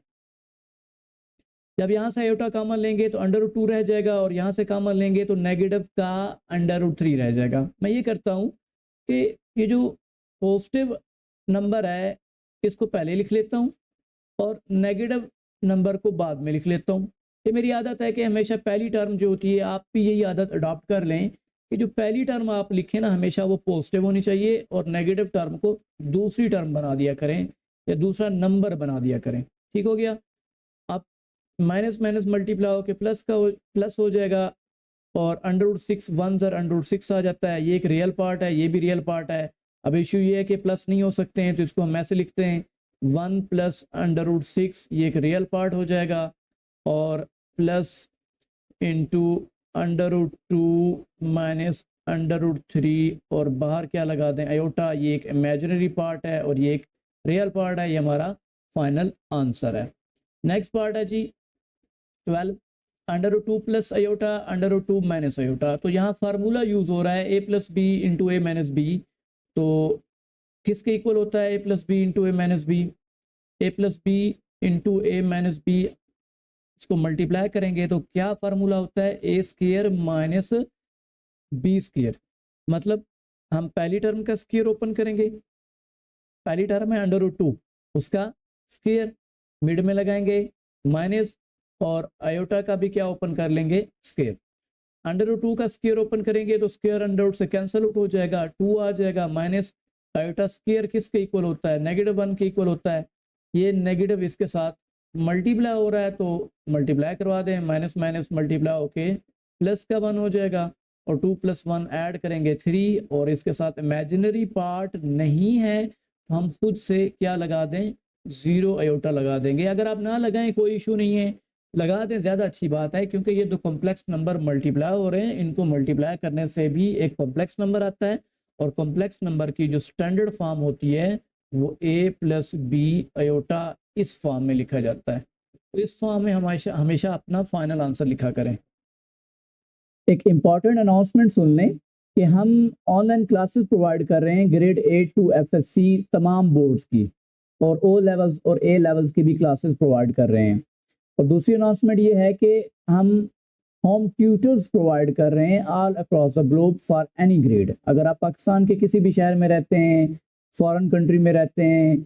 जब यहाँ से आयोटा कॉमन लेंगे तो √2 रह जाएगा और यहाँ से कॉमन लेंगे तो नेगेटिव का √3 रह जाएगा। मैं ये करता हूँ कि ये जो पॉजिटिव नंबर है इसको पहले लिख लेता हूँ और नेगेटिव नंबर को बाद में लिख लेता हूँ। ये मेरी आदत है कि हमेशा पहली टर्म जो होती है, आप भी यही आदत अडॉप्ट कर लें कि जो पहली टर्म आप लिखें ना हमेशा वो पॉजिटिव होनी चाहिए और नेगेटिव टर्म को दूसरी टर्म बना दिया करें या दूसरा नंबर बना दिया करें। ठीक हो गया। आप माइनस माइनस मल्टीप्लाई होकर प्लस हो जाएगा और √6 1 ज़र √6 आ जाता है। ये एक रियल पार्ट है, ये भी रियल पार्ट है। अब इशू ये है कि प्लस नहीं हो सकते हैं तो इसको हम ऐसे लिखते हैं 1 + √6, ये एक रियल पार्ट हो जाएगा और प्लस इंटू √2 माइनस √3 और बाहर क्या लगा दें आयोटा, ये एक इमेजिनरी पार्ट है और ये एक रियल पार्ट है। ये हमारा फाइनल आंसर है। नेक्स्ट पार्ट है जी 12 √2 + आयोटा √2 माइनस आयोटा। तो यहाँ फार्मूला यूज हो रहा है a + b × a - b। तो किसके इक्वल होता है a + b × a - b? a + b × a - b, इसको मल्टीप्लाई करेंगे तो क्या फार्मूला होता है a² - b²। मतलब हम पहली टर्म का स्क्वायर ओपन करेंगे, पहली टर्म है √2 उसका स्क्वायर, मिड में लगाएंगे माइनस और आयोटा का भी क्या ओपन कर लेंगे स्क्वायर। √2 का स्क्वायर ओपन करेंगे तो स्क्वायर अंडर से कैंसिल आउट हो जाएगा, 2 आ जाएगा माइनस आयोटा स्क्वायर किसके इक्वल होता है -1 के इक्वल होता है। ये नेगेटिव इसके साथ मल्टीप्लाई हो रहा है तो मल्टीप्लाई करवा दें, माइनस माइनस मल्टीप्लाई होके प्लस का 1 हो जाएगा और 2 + 1 ऐड करेंगे 3 और इसके साथ इमेजिनरी पार्ट नहीं है तो हम खुद से क्या लगा दें 0 आयोटा लगा देंगे। अगर आप ना लगाएं कोई इशू नहीं है, लगा दें ज़्यादा अच्छी बात है क्योंकि ये दो कॉम्प्लेक्स नंबर मल्टीप्लाई हो रहे हैं, इनको मल्टीप्लाई करने से भी एक कॉम्प्लेक्स नंबर आता है और कॉम्प्लेक्स नंबर की जो स्टैंडर्ड फॉर्म होती है वो a + b आयोटा इस फॉर्म में लिखा जाता है। तो इस फॉर्म में हमेशा अपना फाइनल आंसर लिखा करें। एक इम्पॉर्टेंट अनाउंसमेंट सुन लें कि हम ऑनलाइन क्लासेस प्रोवाइड कर रहे हैं ग्रेड 8 to FSC तमाम बोर्ड्स की और O लेवल्स और A लेवल्स की भी क्लासेस प्रोवाइड कर रहे हैं। और दूसरी अनाउंसमेंट ये है कि हम होम ट्यूटर्स प्रोवाइड कर रहे हैं all across the globe for any grade. अगर आप पाकिस्तान के किसी भी शहर में रहते हैं, फॉरेन कंट्री में रहते हैं,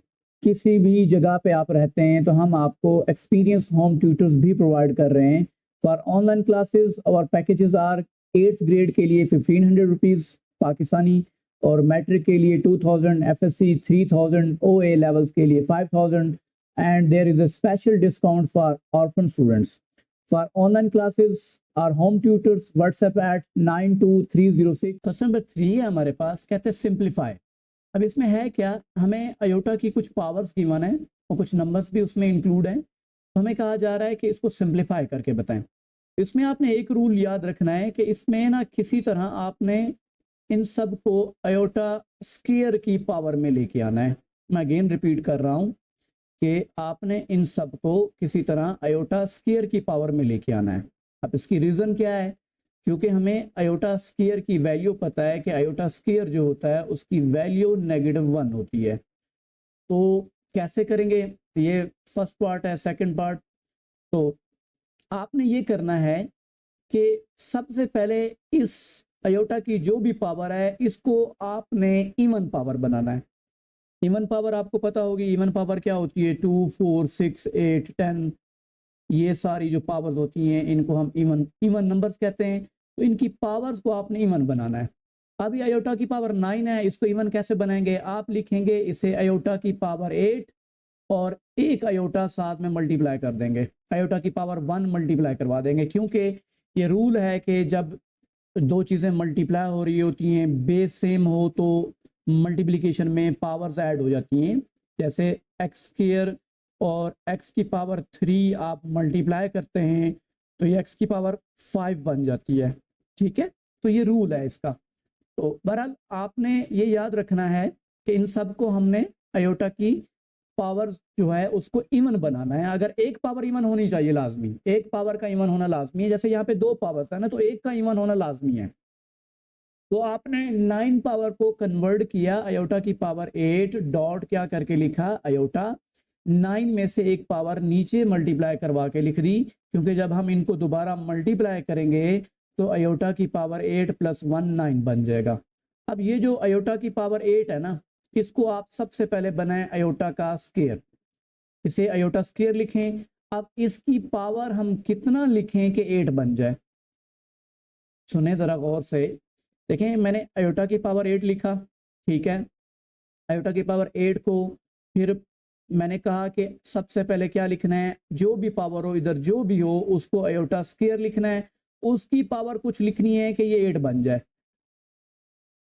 किसी भी जगह पे आप रहते हैं तो हम आपको एक्सपीरियंस होम ट्यूटर्स भी प्रोवाइड कर रहे हैं फॉर ऑनलाइन क्लासेस। और पैकेजेस आर 8th ग्रेड के लिए 1500 रुपीज़ पाकिस्तानी और मैट्रिक के लिए 2000, FSC 3000, OA लेवल्स के लिए 5000 and there is a special discount for orphan students. For online classes, our home tutors WhatsApp at 92306। Question number 3 है हमारे पास, कहते हैं सिंप्लीफाई। अब इसमें है क्या, हमें आयोटा की कुछ पावर्स गिवन है और कुछ नंबर्स भी उसमें इंक्लूड हैं, तो हमें कहा जा रहा है कि इसको सिंप्लीफाई करके बताएं। इसमें आपने एक रूल याद रखना है कि इसमें ना किसी तरह आपने इन सब को आयोटा स्क्वायर की पावर में लेके आना है। मैं अगेन रिपीट कर रहा हूँ कि आपने इन सब को किसी तरह आयोटा स्क्वायर की पावर में लेके आना है। अब इसकी रीज़न क्या है, क्योंकि हमें आयोटा स्क्वायर की वैल्यू पता है कि आयोटा स्क्वायर जो होता है उसकी वैल्यू -1 होती है। तो कैसे करेंगे, ये फर्स्ट पार्ट है। सेकंड पार्ट, तो आपने ये करना है कि सबसे पहले इस आयोटा की जो भी पावर है इसको आपने इवन पावर बनाना है। इवन पावर आपको पता होगी, इवन पावर क्या होती है 2 4 6 8 10, ये सारी जो पावर्स होती हैं इनको हम इवन नंबर्स कहते हैं। तो इनकी पावर्स को आपने इवन बनाना है। अभी आयोटा की पावर 9 है, इसको इवन कैसे बनाएंगे, आप लिखेंगे इसे आयोटा की पावर 8 और एक अयोटा साथ में मल्टीप्लाई कर देंगे, अयोटा की पावर 1 मल्टीप्लाई करवा देंगे, क्योंकि ये रूल है कि जब दो चीज़ें मल्टीप्लाई हो रही होती हैं, बेस सेम हो तो मल्टीप्लिकेशन में पावर्स ऐड हो जाती हैं। जैसे एक्स स्क्वायर और एक्स की पावर 3 आप मल्टीप्लाई करते हैं तो ये एक्स की पावर 5 बन जाती है, ठीक है। तो ये रूल है इसका। तो बहरहाल आपने ये याद रखना है कि इन सब को हमने अयोटा की पावर जो है उसको इवन बनाना है। अगर एक पावर इवन होनी चाहिए, लाजमी एक पावर का इवन होना लाजमी है। जैसे यहाँ पे 2 पावर्स है ना, तो एक का इवन होना लाजमी है। तो आपने 9 पावर को कन्वर्ट किया अयोटा की पावर 8 डॉट क्या करके लिखा, अयोटा 9 में से एक पावर नीचे मल्टीप्लाई करवा के लिख दी, क्योंकि जब हम इनको दोबारा मल्टीप्लाई करेंगे तो अयोटा की पावर 8 + 1 9 बन जाएगा। अब ये जो अयोटा की पावर 8 है ना, इसको आप सबसे पहले बनाएं अयोटा का स्क्वायर, इसे अयोटा स्क्वायर लिखें। अब इसकी पावर हम कितना लिखें कि 8 बन जाए, सुने ज़रा गौर से। देखें, मैंने अयोटा की पावर 8 लिखा, ठीक है। अयोटा की पावर 8 को फिर मैंने कहा कि सबसे पहले क्या लिखना है, जो भी पावर हो इधर जो भी हो उसको अयोटा स्क्वायर लिखना है, उसकी पावर कुछ लिखनी है कि ये 8 बन जाए।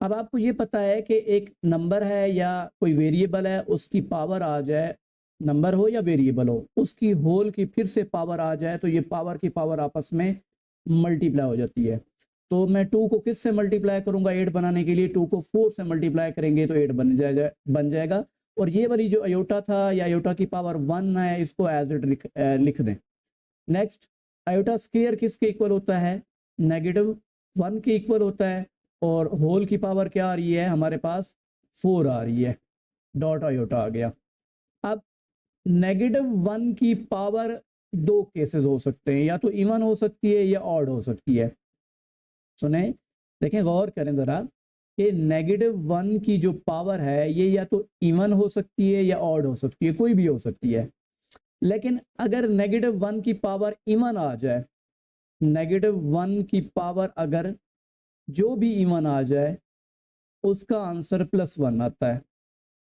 अब आपको ये पता है कि एक नंबर है या कोई वेरिएबल है, उसकी पावर आ जाए, नंबर हो या वेरिएबल हो, उसकी होल की फिर से पावर आ जाए तो ये पावर की पावर आपस में मल्टीप्लाई हो जाती है। तो मैं 2 को किस से मल्टीप्लाई करूंगा 8 बनाने के लिए, 2 को 4 से मल्टीप्लाई करेंगे तो 8 बन जाएगा। और ये वाली जो अयोटा था या अयोटा की पावर 1 है, इसको एज इट लिख दें। नेक्स्ट, अयोटा स्क्वायर किसके इक्वल होता है, -1 के इक्वल होता है, और होल की पावर क्या आ रही है हमारे पास, 4 आ रही है, डॉट अयोटा आ गया। अब -1 की पावर 2 केसेस हो सकते हैं, या तो इवन हो सकती है या ऑड हो सकती है। सुने, देखें गौर करें ज़रा कि -1 की जो पावर है ये या तो इवन हो सकती है या ऑड हो सकती है, कोई भी हो सकती है। लेकिन अगर -1 की पावर इवन आ जाए, -1 की पावर अगर जो भी इवन आ जाए उसका आंसर +1 आता है।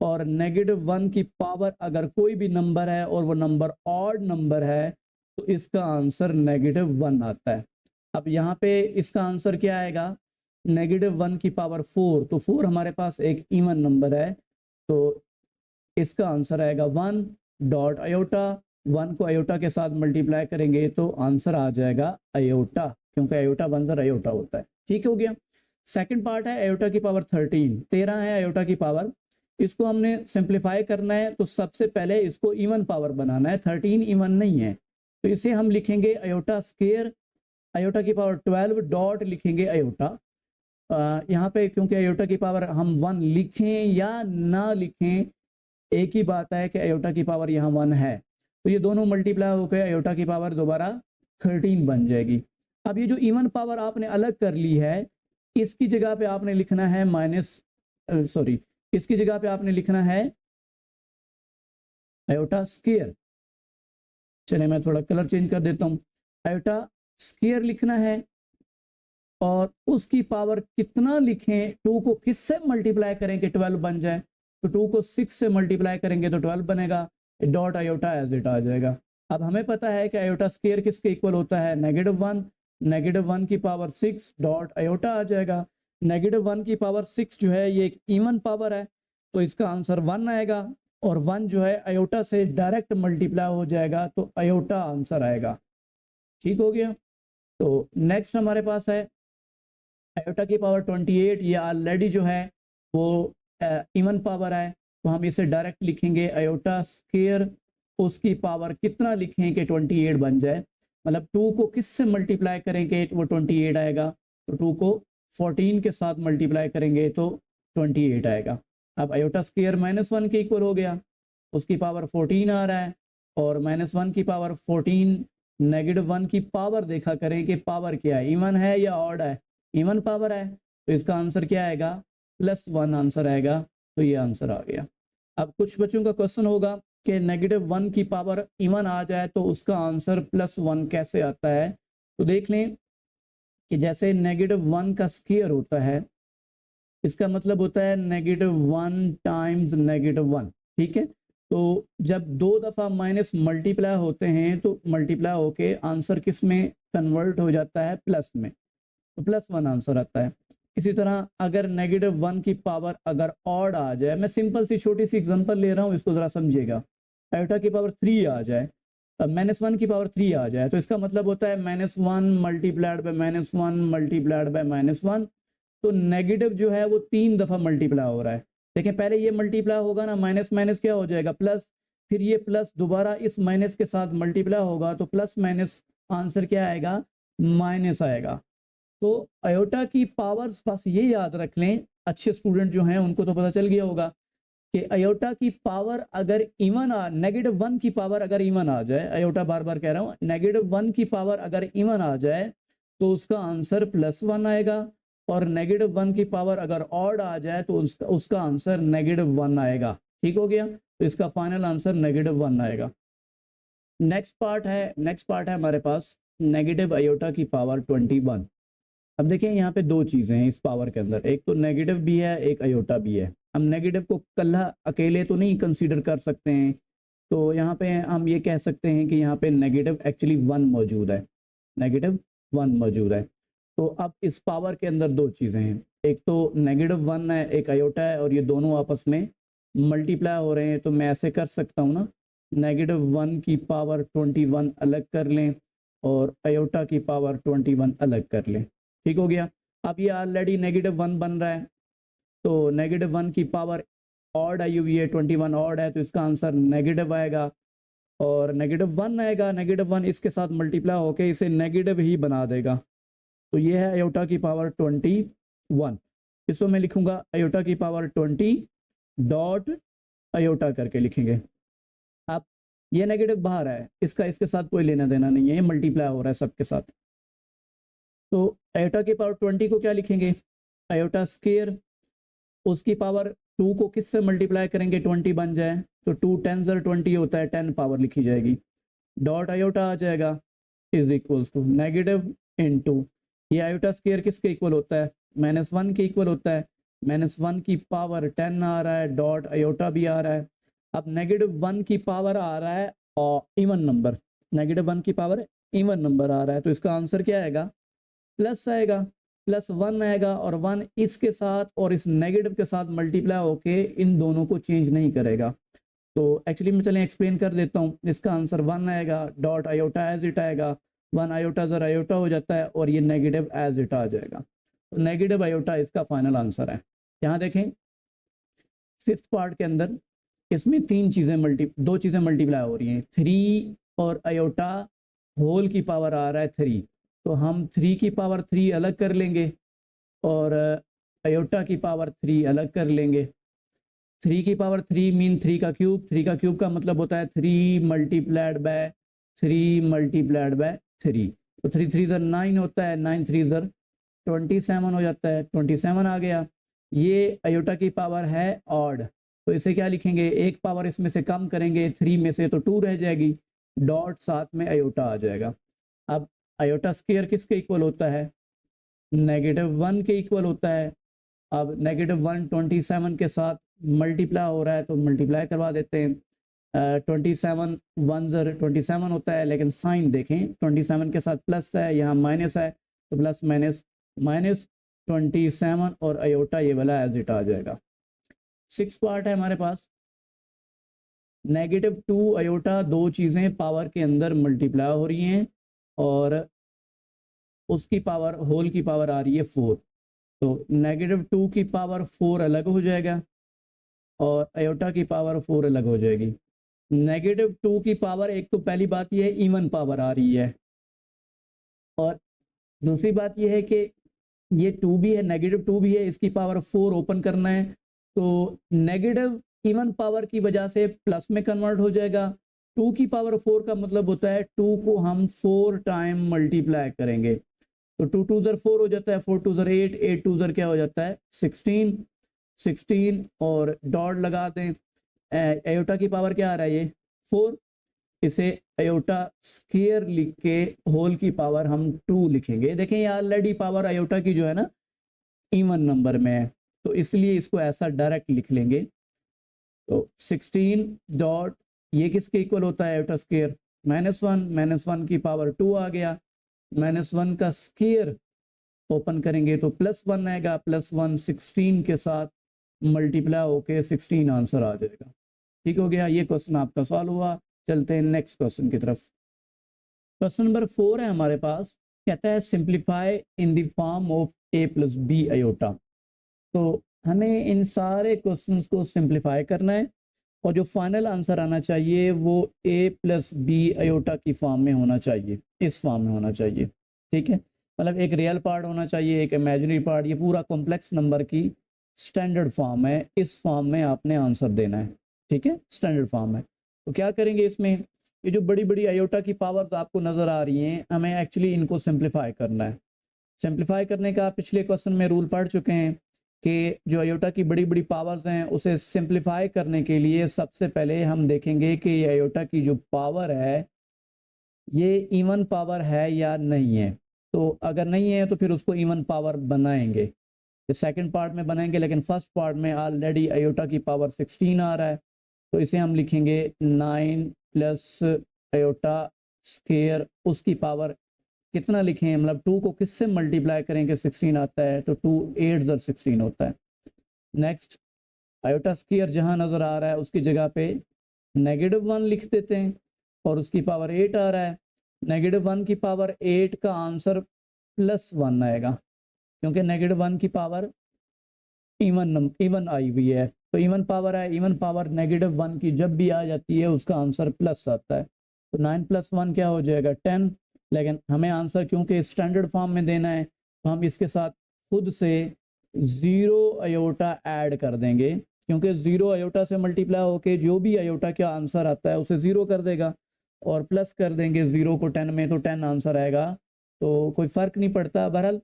और -1 की पावर अगर कोई भी नंबर है और वो नंबर ऑड नंबर है तो इसका आंसर -1 आता है। अब यहाँ पे इसका आंसर क्या आएगा, -1 की पावर 4, तो 4 हमारे पास एक इवन नंबर है, तो इसका आंसर आएगा 1 डॉट अयोटा। 1 को अयोटा के साथ मल्टीप्लाई करेंगे तो आंसर आ जाएगा अयोटा, क्योंकि अयोटा बंजर अयोटा होता है। ठीक हो गया। सेकंड पार्ट है अयोटा की पावर 13 है अयोटा की पावर। इसको हमने सिंप्लीफाई करना है, तो सबसे पहले इसको इवन पावर बनाना है। 13 इवन नहीं है, तो इसे हम लिखेंगे अयोटा स्क्वायर, अयोटा की पावर 12 डॉट लिखेंगे अयोटा। यहाँ पे क्योंकि अयोटा की पावर हम 1 लिखें या ना लिखें एक ही बात है कि अयोटा की पावर यहाँ 1 है, तो ये दोनों मल्टीप्लाई होकर अयोटा की पावर दोबारा 13 बन जाएगी। अब ये जो इवन पावर आपने अलग कर ली है, इसकी जगह पे आपने लिखना है इसकी जगह पे आपने लिखना है अयोटा स्क्वायर। चलिए मैं थोड़ा कलर चेंज कर देता हूँ, अयोटा स्क्वायर लिखना है। और उसकी पावर कितना लिखें, 2 को किससे मल्टीप्लाई करें कि 12 बन जाए, तो 2 को 6 से मल्टीप्लाई करेंगे तो 12 बनेगा, डॉट अयोटा एज इट आ जाएगा। अब हमें पता है कि अयोटा स्क्वायर किसके इक्वल होता है, -1, -1 की पावर 6 डॉट अयोटा आ जाएगा। -1 की पावर 6 जो है ये एक इवन पावर है, तो इसका आंसर 1 आएगा, और 1 जो है अयोटा से डायरेक्ट मल्टीप्लाई हो जाएगा तो अयोटा आंसर आएगा। ठीक हो गया। तो नेक्स्ट हमारे पास है अयोटा की पावर 28, ये ऑलरेडी जो है वो इवन पावर है, तो हम इसे डायरेक्ट लिखेंगे अयोटा स्क्वायर, उसकी पावर कितना लिखें कि 28 बन जाए, मतलब 2 को किस से मल्टीप्लाई करेंगे वो 28 आएगा, तो 2 को 14 के साथ मल्टीप्लाई करेंगे तो 28 आएगा। अब अयोटा स्क्वायर -1 के इक्वल हो गया, उसकी पावर 14 आ रहा है, और -1 की पावर 14, -1 की पावर देखा करें कि पावर क्या है, इवन है या ऑड है, इवन पावर है, तो इसका आंसर क्या आएगा, +1 आंसर आएगा। तो ये आंसर आ गया। अब कुछ बच्चों का क्वेश्चन होगा कि -1 की पावर इवन आ जाए तो उसका आंसर +1 कैसे आता है। तो देख लें कि जैसे -1 का स्क्वायर होता है, इसका मतलब होता है -1 टाइम्स -1, ठीक है। तो जब 2 दफ़ा माइनस मल्टीप्लाई होते हैं तो मल्टीप्लाई होके आंसर किस में कन्वर्ट हो जाता है, प्लस में, तो +1 आंसर आता है। इसी तरह अगर -1 की पावर अगर ऑड आ जाए, मैं सिंपल सी छोटी सी एग्जांपल ले रहा हूँ, इसको ज़रा समझिएगा। आयोटा की पावर 3 आ जाए, अब -1 की पावर 3 आ जाए, तो इसका मतलब होता है -1 मल्टीप्लाइड बाय -1 मल्टीप्लाइड बाय -1। तो नेगेटिव जो है वो 3 दफ़ा मल्टीप्लाई हो रहा है। देखिए पहले ये मल्टीप्लाई होगा ना, माइनस माइनस क्या हो जाएगा, प्लस, फिर ये प्लस दोबारा इस माइनस के साथ मल्टीप्लाई होगा, तो प्लस माइनस आंसर क्या आएगा, माइनस आएगा। तो अयोटा की पावर्स बस ये याद रख लें, अच्छे स्टूडेंट जो हैं उनको तो पता चल गया होगा कि अयोटा की पावर अगर इवन आ, -1 की पावर अगर इवन आ जाए, अयोटा बार बार कह रहा हूँ, -1 की पावर अगर इवन आ जाए तो उसका आंसर +1 आएगा, और -1 की पावर अगर ऑड आ जाए तो उसका आंसर -1 आएगा। ठीक हो गया, तो इसका फाइनल आंसर -1 आएगा। नेक्स्ट पार्ट है हमारे पास नेगेटिव अयोटा की पावर 21। अब देखिए यहाँ पे दो चीज़ें हैं इस पावर के अंदर, एक तो नेगेटिव भी है, एक अयोटा भी है। हम नेगेटिव को कल्ला अकेले तो नहीं कंसीडर कर सकते हैं, तो यहाँ पे हम ये कह सकते हैं कि यहाँ पे नेगेटिव एक्चुअली 1 मौजूद है, -1 मौजूद है। तो अब इस पावर के अंदर दो चीज़ें हैं, एक तो -1 है, एक अयोटा है, और ये दोनों आपस में मल्टीप्लाई हो रहे हैं। तो मैं ऐसे कर सकता हूँ ना, -1 की पावर 21 अलग कर लें और अयोटा की पावर 21 अलग कर लें। ठीक हो गया। अब ये ऑलरेडी -1 बन रहा है, तो -1 की पावर ऑड आई हुई है, 21 ऑड है, तो इसका आंसर नेगेटिव आएगा, और -1 आएगा, -1 इसके साथ मल्टीप्लाई होके इसे नेगेटिव ही बना देगा। तो ये है अयोटा की पावर 21। इसको मैं लिखूंगा अयोटा की पावर 20 डॉट अयोटा करके लिखेंगे। अब ये नेगेटिव बाहर है, इसका इसके साथ कोई लेना देना नहीं है, ये मल्टीप्लाई हो रहा है सबके साथ। तो अयोटा की पावर 20 को क्या लिखेंगे, अयोटा स्केयर, उसकी पावर 2 को किससे मल्टीप्लाई करेंगे, 20 बन जाए, तो 2 10 20 होता है, 10 पावर लिखी जाएगी, डॉट अयोटा आ जाएगा, is equals to negative into, ये अयोटा स्केयर किसके इक्वल होता है, -1 के इक्वल होता है, -1 की पावर 10 आ रहा है, डॉट अयोटा भी आ रहा है। अब -1 की पावर आ रहा है और इवन नंबर, -1 की पावर इवन नंबर आ रहा है, तो इसका आंसर क्या आएगा, प्लस आएगा, +1 आएगा, और 1 इसके साथ और इस नेगेटिव के साथ मल्टीप्लाई होके इन दोनों को चेंज नहीं करेगा। तो एक्चुअली मैं चलें एक्सप्लेन कर देता हूँ, इसका आंसर 1 आएगा, डॉट अयोटा एज इट आएगा, 1 अयोटा जर अयोटा हो जाता है, और ये नेगेटिव एज इट आ जाएगा, तो नेगेटिव अयोटा इसका फाइनल आंसर है। यहाँ देखें 5th पार्ट के अंदर इसमें दो चीज़ें मल्टीप्लाई हो रही हैं, 3 और अयोटा होल की पावर आ रहा है 3, तो हम 3 की पावर 3 अलग कर लेंगे और अयोटा की पावर 3 अलग कर लेंगे। 3 की पावर 3 मीन 3 का क्यूब, 3 का क्यूब का मतलब होता है 3 मल्टीप्लाइड बाय 3 मल्टीप्लाइड बाय 3, तो 3 3 ज़र 9 होता है, 9 3 ज़र 27 हो जाता है, 27 आ गया। ये अयोटा की पावर है ऑड, तो इसे क्या लिखेंगे, एक पावर इसमें से कम करेंगे 3 में से, तो 2 रह जाएगी, डॉट साथ में अयोटा आ जाएगा। अब अयोटा स्क्वायर किसके इक्वल होता है, -1 के इक्वल होता है। अब -1 27 के साथ मल्टीप्लाई हो रहा है, तो मल्टीप्लाई करवा देते हैं, 27 1 ज़र 27 होता है, लेकिन साइन देखें 27 के साथ प्लस है, यहाँ माइनस है, तो प्लस माइनस -27 और अयोटा ये वाला एज इट आ जाएगा। 6 पार्ट है हमारे पास, -2 अयोटा, दो चीज़ें पावर के अंदर मल्टीप्लाई हो रही हैं और उसकी पावर होल की पावर आ रही है 4, तो -2 की पावर 4 अलग हो जाएगा और अयोटा की पावर 4 अलग हो जाएगी। -2 की पावर, एक तो पहली बात यह है इवन पावर आ रही है, और दूसरी बात यह है कि ये 2 भी है, -2 भी है, इसकी पावर 4 ओपन करना है, तो नेगेटिव इवन पावर की वजह से प्लस में कन्वर्ट हो जाएगा। 2 की पावर 4 का मतलब होता है 2 को हम 4 टाइम मल्टीप्लाई करेंगे, तो 2 2 ज़र 4 हो जाता है, 4 2 ज़र 8, 8 2 ज़र क्या हो जाता है 16 और डॉट लगा दें। अयोटा की पावर क्या आ रहा है ये 4, इसे अयोटा स्क्वायर लिख के होल की पावर हम 2 लिखेंगे। देखें ये ऑलरेडी पावर अयोटा की जो है ना इवन नंबर में है, तो इसलिए इसको ऐसा डायरेक्ट लिख लेंगे। तो 16 डॉट ये किसके इक्वल होता है आयोटा स्क्वायर -1 की पावर 2 आ गया, -1 का स्क्वायर ओपन करेंगे तो +1 आएगा, +1 16 के साथ मल्टीप्लाई होके 16 आंसर आ जाएगा। ठीक हो गया, ये क्वेश्चन आपका सॉल्व हुआ। चलते हैं नेक्स्ट क्वेश्चन की तरफ। क्वेश्चन नंबर 4 है हमारे पास, कहता है simplify in the form of a + b iota. तो हमें इन सारे क्वेश्चंस को सिंप्लीफाई करना है और जो फाइनल आंसर आना चाहिए वो a + b आयोटा की फॉर्म में होना चाहिए, इस फॉर्म में होना चाहिए। ठीक है, मतलब एक रियल पार्ट होना चाहिए, एक इमेजिनरी पार्ट, ये पूरा कॉम्प्लेक्स नंबर की स्टैंडर्ड फॉर्म है, इस फॉर्म में आपने आंसर देना है। ठीक है, स्टैंडर्ड फॉर्म है। तो क्या करेंगे इसमें, ये जो बड़ी बड़ी आयोटा की पावर्स आपको नज़र आ रही हैं, हमें एक्चुअली इनको सिंप्लीफाई करना है। सिंप्लीफाई करने का पिछले क्वेश्चन में रूल पढ़ चुके हैं कि जो आयोटा की बड़ी बड़ी पावर्स हैं उसे सिंप्लीफाई करने के लिए सबसे पहले हम देखेंगे कि ये आयोटा की जो पावर है ये इवन पावर है या नहीं है। तो अगर नहीं है तो फिर उसको इवन पावर बनाएंगे, ये सेकंड पार्ट में बनाएंगे, लेकिन फर्स्ट पार्ट में ऑलरेडी आयोटा की पावर 16 आ रहा है, तो इसे हम लिखेंगे 9 + आयोटा स्क्वायर, उसकी पावर कितना लिखें, मतलब 2 को किससे मल्टीप्लाई करेंगे 16 आता है, तो 2 8 + 16 होता है। नेक्स्ट आयोटा स्क्वायर जहाँ नज़र आ रहा है उसकी जगह पे -1 लिख देते हैं और उसकी पावर 8 आ रहा है। -1 की पावर 8 का आंसर +1 आएगा, क्योंकि -1 की पावर इवन आई हुई है, तो इवन पावर है, इवन पावर -1 की जब भी आ जाती है उसका आंसर प्लस आता है। तो 9 + 1 क्या हो जाएगा 10, लेकिन हमें आंसर क्योंकि स्टैंडर्ड फॉर्म में देना है तो हम इसके साथ खुद से 0 आयोटा ऐड कर देंगे, क्योंकि 0 आयोटा से मल्टीप्लाई होके जो भी आयोटा का आंसर आता है उसे 0 कर देगा, और प्लस कर देंगे 0 को 10 में तो 10 आंसर आएगा। तो कोई फ़र्क नहीं पड़ता। बहरहाल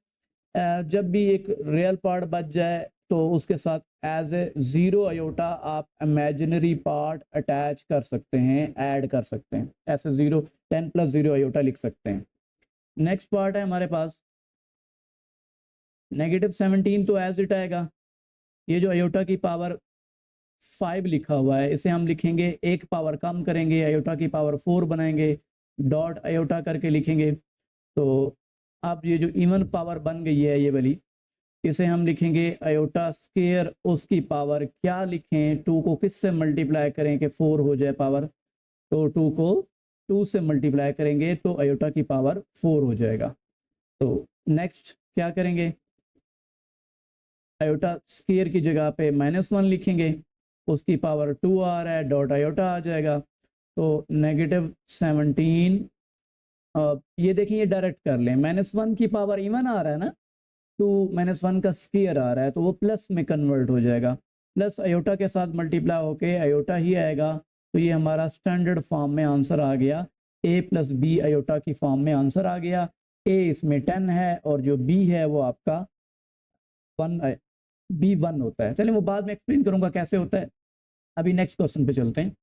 जब भी एक रियल पार्ट बच जाए तो उसके साथ एज ए 0 आयोटा आप इमेजिनरी पार्ट अटैच कर सकते हैं, ऐड कर सकते हैं, ऐसे 10 + 0 आयोटा लिख सकते हैं। नेक्स्ट पार्ट है हमारे पास -17, तो एज इट आएगा। ये जो आयोटा की पावर 5 लिखा हुआ है इसे हम लिखेंगे, एक पावर कम करेंगे, आयोटा की पावर 4 बनाएंगे, डॉट आयोटा करके लिखेंगे। तो अब ये जो इवन पावर बन गई है ये वाली, इसे हम लिखेंगे आयोटा स्क्वायर, उसकी पावर क्या लिखें, 2 को किससे मल्टीप्लाई करें कि 4 हो जाए पावर, तो 2 को 2 से मल्टीप्लाई करेंगे तो आयोटा की पावर 4 हो जाएगा। तो नेक्स्ट क्या करेंगे, आयोटा स्क्वायर की जगह पे -1 लिखेंगे, उसकी पावर 2 आ रहा है, डॉट आयोटा आ जाएगा। तो -17, ये देखिए ये डायरेक्ट कर लें, -1 की पावर इवन आ रहा है ना, 2 -1 का स्क्वायर आ रहा है तो वो प्लस में कन्वर्ट हो जाएगा, प्लस आयोटा के साथ मल्टीप्लाई होके आयोटा ही आएगा। तो ये हमारा स्टैंडर्ड फॉर्म में आंसर आ गया, a + b आयोटा की फॉर्म में आंसर आ गया। a इसमें 10 है और जो b है वो आपका 1 है, b1 होता है। चलिए वो बाद में एक्सप्लेन करूंगा कैसे होता है। अभी नेक्स्ट क्वेश्चन पे चलते हैं।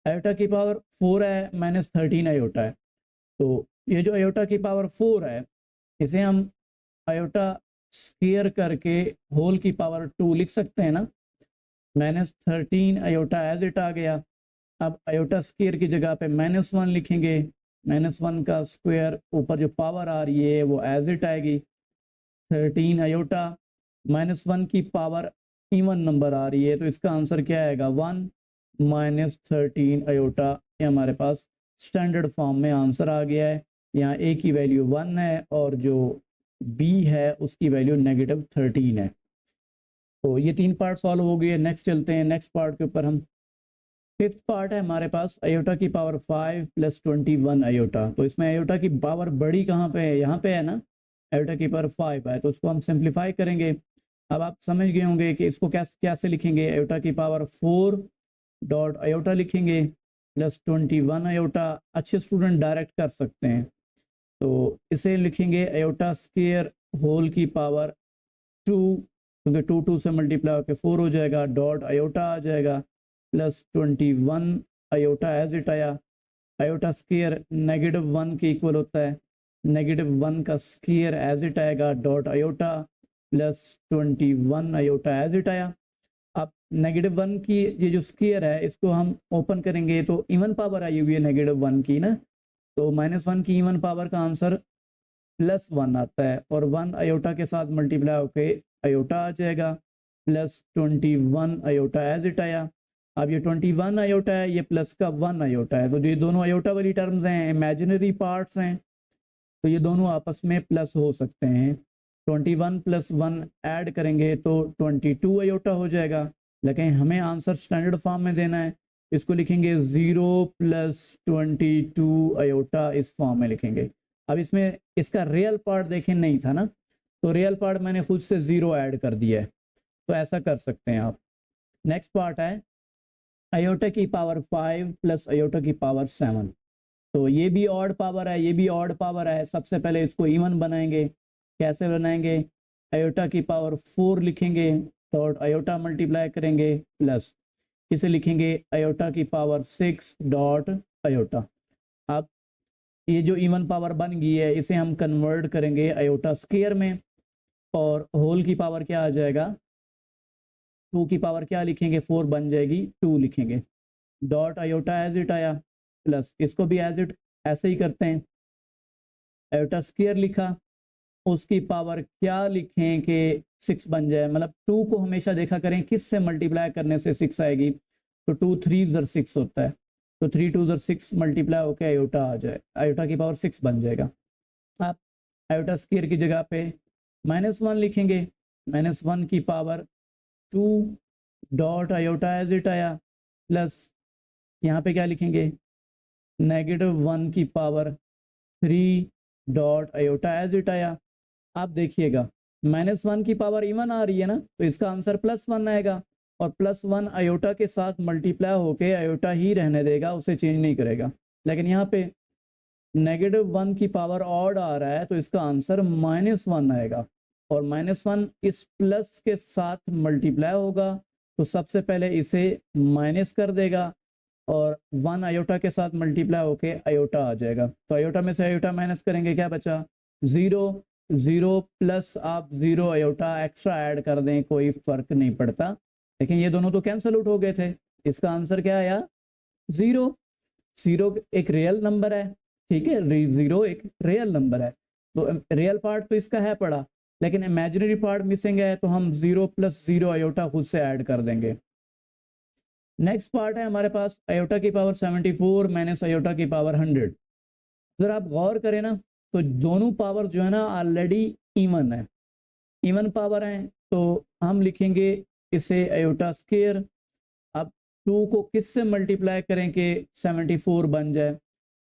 आयोटा की पावर 4 है, -13 आयोटा है। तो ये जो आयोटा की पावर 4 है इसे हम आयोटा स्क्वायर करके होल की पावर 2 लिख सकते हैं ना, -13 आयोटा एज इट आ गया। अब आयोटा स्क्वायर की जगह पे -1 लिखेंगे, -1 का स्क्वायर, ऊपर जो पावर आ रही है वो एज इट आएगी, 13 आयोटा, -1 की पावर इवन नंबर आ रही है तो इसका आंसर क्या आएगा 1 -13 आयोटा। ये हमारे पास स्टैंडर्ड फॉर्म में आंसर आ गया है। यहाँ a की वैल्यू 1 है और जो b है उसकी वैल्यू -13 है। तो ये 3 पार्ट सॉल्व हो गए। नेक्स्ट चलते हैं, नेक्स्ट पार्ट के ऊपर हम, फिफ्थ पार्ट है हमारे पास, आयोटा की पावर 5 + 21 आयोटा। तो इसमें आयोटा की पावर बड़ी कहाँ पे है, यहाँ पे है ना, आयोटा की पावर 5 है तो उसको हम सिंप्लीफाई करेंगे। अब आप समझ गए होंगे कि इसको कैसे लिखेंगे, आयोटा की पावर 4 डॉट आयोटा लिखेंगे +21 आयोटा। अच्छे स्टूडेंट डायरेक्ट कर सकते हैं, तो इसे लिखेंगे आयोटा स्क्वायर होल की पावर 2, क्योंकि 2 से मल्टीप्लाई होकर 4 हो जाएगा, डॉट आयोटा आ जाएगा +21 आयोटा एज इट आया। आयोटा स्क्वायर -1 के इक्वल होता है, -1 का स्क्वायर एज इट आएगा, dot iota +21 iota as it आया। अब -1 की ये जो स्क्वायर है इसको हम ओपन करेंगे तो इवन पावर आई हुई है -1 की ना, तो -1 की इवन पावर का आंसर +1 आता है और 1 आयोटा के साथ मल्टीप्लाई होके आयोटा आ जाएगा, +21 आयोटा एज इट आया। अब ये 21 आयोटा है, ये प्लस का 1 आयोटा है, तो जो ये दोनों आयोटा वाली टर्म्स हैं इमेजिनरी पार्ट्स हैं, तो ये दोनों आपस में प्लस हो सकते हैं। 21 + 1 ऐड करेंगे तो 22 आयोटा हो जाएगा, लेकिन हमें आंसर स्टैंडर्ड फॉर्म में देना है, इसको लिखेंगे 0 + 22 आयोटा, इस फॉर्म में लिखेंगे। अब इसमें इसका रियल पार्ट देखें नहीं था ना, तो रियल पार्ट मैंने खुद से 0 ऐड कर दिया है, तो ऐसा कर सकते हैं आप। नेक्स्ट पार्ट है आयोटा की पावर 5 + आयोटा की पावर 7, तो ये भी ऑड पावर है, ये भी ऑड पावर है। सबसे पहले इसको इवन बनाएंगे, कैसे बनाएंगे, आयोटा की पावर 4 लिखेंगे, डॉट आयोटा मल्टीप्लाई करेंगे, प्लस इसे लिखेंगे आयोटा की पावर 6 डॉट आयोटा। अब ये जो इवन पावर बन गई है इसे हम कन्वर्ट करेंगे आयोटा स्क्वायर में, और होल की पावर क्या आ जाएगा, 2 की पावर क्या लिखेंगे, 4 बन जाएगी, 2 लिखेंगे, डॉट आयोटा एज इट आया, प्लस इसको भी एज इट ऐसे ही करते हैं, आयोटा स्क्वायर लिखा, उसकी पावर क्या लिखें कि 6 बन जाए, मतलब 2 को हमेशा देखा करें किस से मल्टीप्लाई करने से 6 आएगी, तो 2 3 ज़र 6 होता है, तो 3 2 ज़र 6 मल्टीप्लाई होकर आयोटा आ जाए, आयोटा की पावर 6 बन जाएगा। आप आयोटा स्क्वायर की जगह पे -1 लिखेंगे, -1 की power 2 dot iota as it आया, प्लस यहाँ पे क्या लिखेंगे, -1 की power 3 dot iota as it आया। आप देखिएगा -1 की पावर इवन आ रही है ना, तो इसका आंसर +1 आएगा, और +1 आयोटा के साथ मल्टीप्लाई होके आयोटा ही रहने देगा, उसे चेंज नहीं करेगा। लेकिन यहाँ पे -1 की पावर ऑड आ रहा है, तो इसका आंसर -1 आएगा, और -1 इस प्लस के साथ मल्टीप्लाई होगा, तो सबसे पहले इसे माइनस कर देगा, और 1 आयोटा के साथ मल्टीप्लाई होके आयोटा आ जाएगा, तो आयोटा में से आयोटा माइनस करेंगे, क्या बचा, 0 0 प्लस आप 0 आयोटा एक्स्ट्रा ऐड कर दें, कोई फर्क नहीं पड़ता, लेकिन ये दोनों तो कैंसिल आउट हो गए थे, इसका आंसर क्या आया, 0। 0 एक रियल नंबर है, ठीक है, 0 एक रियल नंबर है, तो रियल पार्ट तो इसका है पड़ा, लेकिन इमेजिनरी पार्ट मिसिंग है, तो हम 0 + 0 आयोटा खुद से ऐड कर देंगे। नेक्स्ट पार्ट है हमारे पास आयोटा की पावर 74 माइनस आयोटा की पावर 100। अगर आप गौर करें ना, तो दोनों पावर जो है ना ऑलरेडी इवन है, इवन पावर है, तो हम लिखेंगे इसे आयोटा स्क्वायर। अब 2 को किस से मल्टीप्लाई करें कि 74 बन जाए,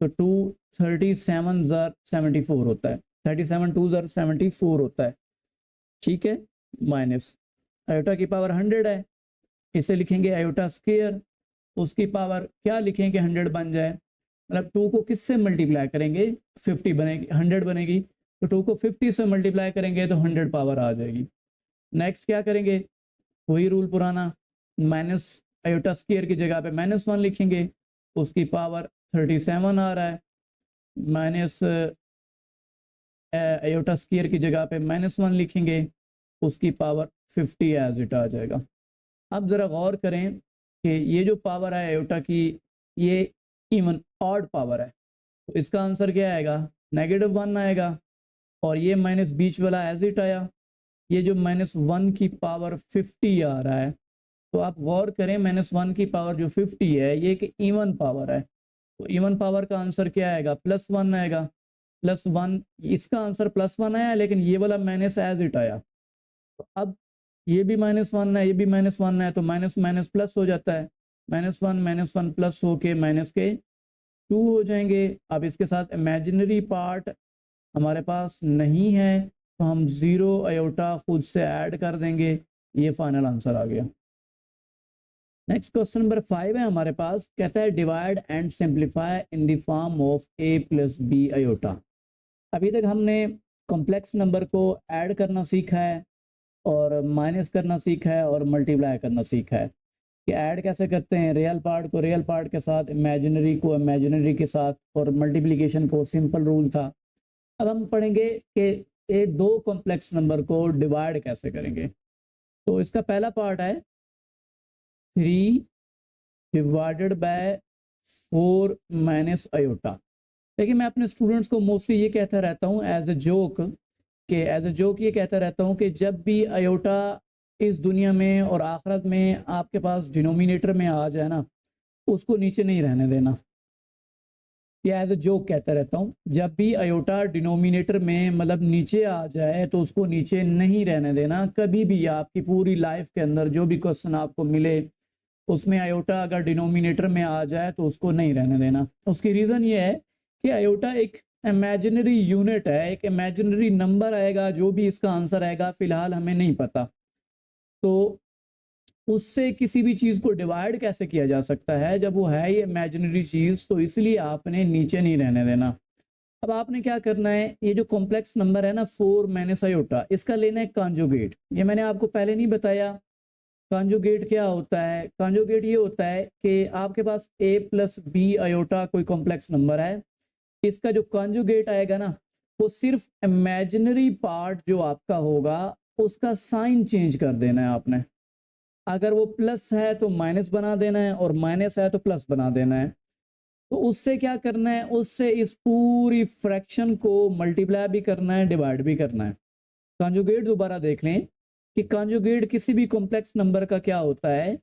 तो 2 37 ज़र 74 होता है, 37 2 ज़र 74 होता है, ठीक है, माइनस आयोटा की पावर 100 है, इसे लिखेंगे आयोटा स्क्वायर, उसकी पावर क्या लिखेंगे, 100 बन जाए, मतलब 2 को किस से मल्टीप्लाई करेंगे, 50 बनेगी, 100 बनेगी, तो 2 को 50 से मल्टीप्लाई करेंगे तो 100 पावर आ जाएगी। नेक्स्ट क्या करेंगे, वही रूल पुराना, माइनस आयोटा स्क्वायर की जगह पे -1 लिखेंगे, उसकी पावर 37 आ रहा है, माइनस आयोटा स्क्वायर की जगह पे -1 लिखेंगे, उसकी पावर 50 एज इट आ जाएगा। अब ज़रा गौर करें कि ये जो पावर है आयोटा की, ये इवन ऑड पावर है, तो इसका आंसर क्या आएगा, -1 आएगा, और ये माइनस बीच वाला एज इट आया, ये जो -1 की पावर 50 आ रहा है, तो आप गौर करें -1 की पावर जो 50 है ये एक इवन पावर है, तो इवन पावर का आंसर क्या आएगा, +1 आएगा, +1, इसका आंसर +1 आया, लेकिन ये वाला माइनस एज इट आया, तो अब ये भी -1 है, ये भी -1 है, तो माइनस माइनस प्लस हो जाता है, -1 प्लस होके माइनस के 2 हो जाएंगे। अब इसके साथ इमेजिनरी पार्ट हमारे पास नहीं है, तो हम 0 आयोटा खुद से ऐड कर देंगे, ये फाइनल आंसर आ गया। नेक्स्ट क्वेश्चन नंबर 5 है हमारे पास, कहता है divide and simplify in the form of a + b iota. अभी तक हमने कॉम्प्लेक्स नंबर को ऐड करना सीखा है, और माइनस करना सीखा है, और मल्टीप्लाई करना सीखा है, कि ऐड कैसे करते हैं, रियल पार्ट को रियल पार्ट के साथ, इमेजिनरी को इमेजिनरी के साथ, और मल्टीप्लिकेशन को सिंपल रूल था। अब हम पढ़ेंगे कि ये दो कॉम्प्लेक्स नंबर को डिवाइड कैसे करेंगे। तो इसका पहला पार्ट है 3 डिवाइडेड बाय 4 माइनस आयोटा। देखिए मैं अपने स्टूडेंट्स को मोस्टली ये कहता रहता हूँ एज ए जोक ये कहता रहता हूँ कि जब भी आयोटा इस दुनिया में और आखिरत में आपके पास डिनोमिनेटर में आ जाए ना, उसको नीचे नहीं रहने देना। ये एज ए जोक कहता रहता हूँ, जब भी आयोटा डिनोमिनेटर में मतलब नीचे आ जाए तो उसको नीचे नहीं रहने देना। कभी भी आपकी पूरी लाइफ के अंदर जो भी क्वेश्चन आपको मिले उसमें आयोटा अगर डिनोमिनेटर में आ जाए तो उसको नहीं रहने देना। उसकी रीज़न ये है कि आयोटा एक इमेजिनरी यूनिट है, एक इमेजिनरी नंबर आएगा, जो भी इसका आंसर आएगा फिलहाल हमें नहीं पता, तो उससे किसी भी चीज़ को डिवाइड कैसे किया जा सकता है जब वो है ये इमेजिनरी चीज़, तो इसलिए आपने नीचे नहीं रहने देना। अब आपने क्या करना है, ये जो कॉम्प्लेक्स नंबर है ना 4 माइनस आयोटा, इसका लेना है कॉन्जुगेट। ये मैंने आपको पहले नहीं बताया कॉन्जुगेट क्या होता है। कॉन्जुगेट ये होता है कि आपके पास a प्लस बी आयोटा कोई कॉम्प्लेक्स नंबर है, इसका जो कॉन्जुगेट आएगा ना वो सिर्फ इमेजिनरी पार्ट जो आपका होगा उसका साइन चेंज कर देना है आपने। अगर वो प्लस है तो माइनस बना देना है और माइनस है तो प्लस बना देना है। तो उससे क्या करना है, उससे इस पूरी फ्रैक्शन को मल्टीप्लाई भी करना है, डिवाइड भी करना है। कॉन्जुगेट दोबारा देख लें कि कॉन्जुगेट किसी भी कॉम्प्लेक्स नंबर का क्या होता है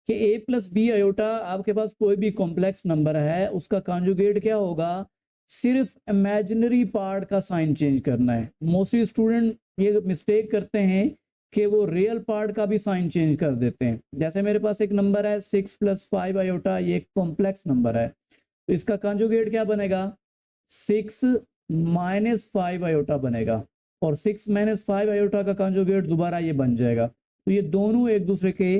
कि a प्लस बी आयोटा आपके पास कोई भी कॉम्प्लेक्स नंबर है उसका कॉन्जुगेट क्या होगा, सिर्फ इमेजिनरी पार्ट का साइन चेंज करना है। मोस्टली स्टूडेंट ये मिस्टेक करते हैं कि वो रियल पार्ट का भी साइन चेंज कर देते हैं। जैसे मेरे पास एक नंबर है 6 प्लस 5 आयोटा, ये एक कॉम्प्लेक्स नंबर है, तो इसका कॉन्जुगेट क्या बनेगा, 6 माइनस 5 आयोटा बनेगा, और 6 माइनस 5 आयोटा का कॉन्जुगेट दोबारा ये बन जाएगा। तो ये दोनों एक दूसरे के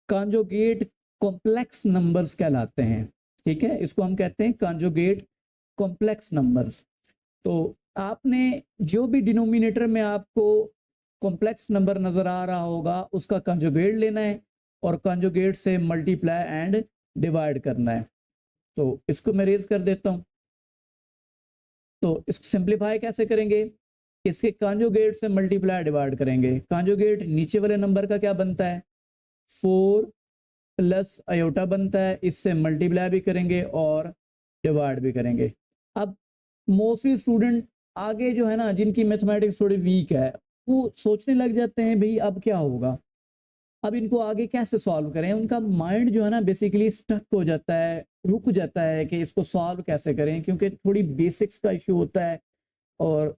कॉन्जुगेट कॉम्प्लेक्स नंबर्स कहलाते हैं। ठीक है, इसको हम कहते हैं कॉन्जुगेट कॉम्प्लेक्स नंबर्स। तो आपने जो भी डिनोमिनेटर में आपको कॉम्प्लेक्स नंबर नजर आ रहा होगा उसका कॉन्जुगेट लेना है और कॉन्जुगेट से मल्टीप्लाई एंड डिवाइड करना है। तो इसको मैं रेज कर देता हूं। तो इसको सिंप्लीफाई कैसे करेंगे, इसके कॉन्जुगेट से मल्टीप्लाई डिवाइड करेंगे। कॉन्जुगेट नीचे वाले नंबर का क्या बनता है, 4 प्लस आयोटा बनता है, इससे मल्टीप्लाई भी करेंगे और डिवाइड भी करेंगे। अब मोस्टली स्टूडेंट आगे जो है ना, जिनकी मैथमेटिक्स थोड़ी वीक है, वो सोचने लग जाते हैं भाई अब क्या होगा, अब इनको आगे कैसे सॉल्व करें। उनका माइंड जो है ना बेसिकली स्टक हो जाता है, रुक जाता है कि इसको सॉल्व कैसे करें, क्योंकि थोड़ी बेसिक्स का इशू होता है और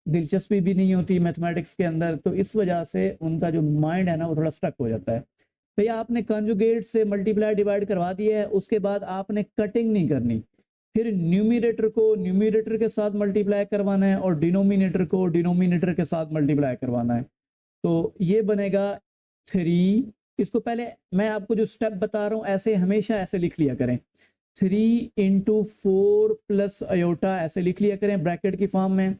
दिलचस्पी भी नहीं होती मैथमेटिक्स के अंदर, तो इस वजह से उनका जो माइंड है ना वो थोड़ा स्टक हो जाता है। भैया आपने कॉन्जुगेट से मल्टीप्लाई डिवाइड करवा दिया है, उसके बाद आपने कटिंग नहीं करनी, फिर न्यूमिनेटर को न्यूमिनेटर के साथ मल्टीप्लाई करवाना है और डिनोमिनेटर को डिनोमिनेटर के साथ मल्टीप्लाई करवाना है। तो ये बनेगा 3, इसको पहले मैं आपको जो स्टेप बता रहा हूँ ऐसे हमेशा ऐसे लिख लिया करें, 3 इंटू 4 प्लस आयोटा ऐसे लिख लिया करें ब्रैकेट की फॉर्म में,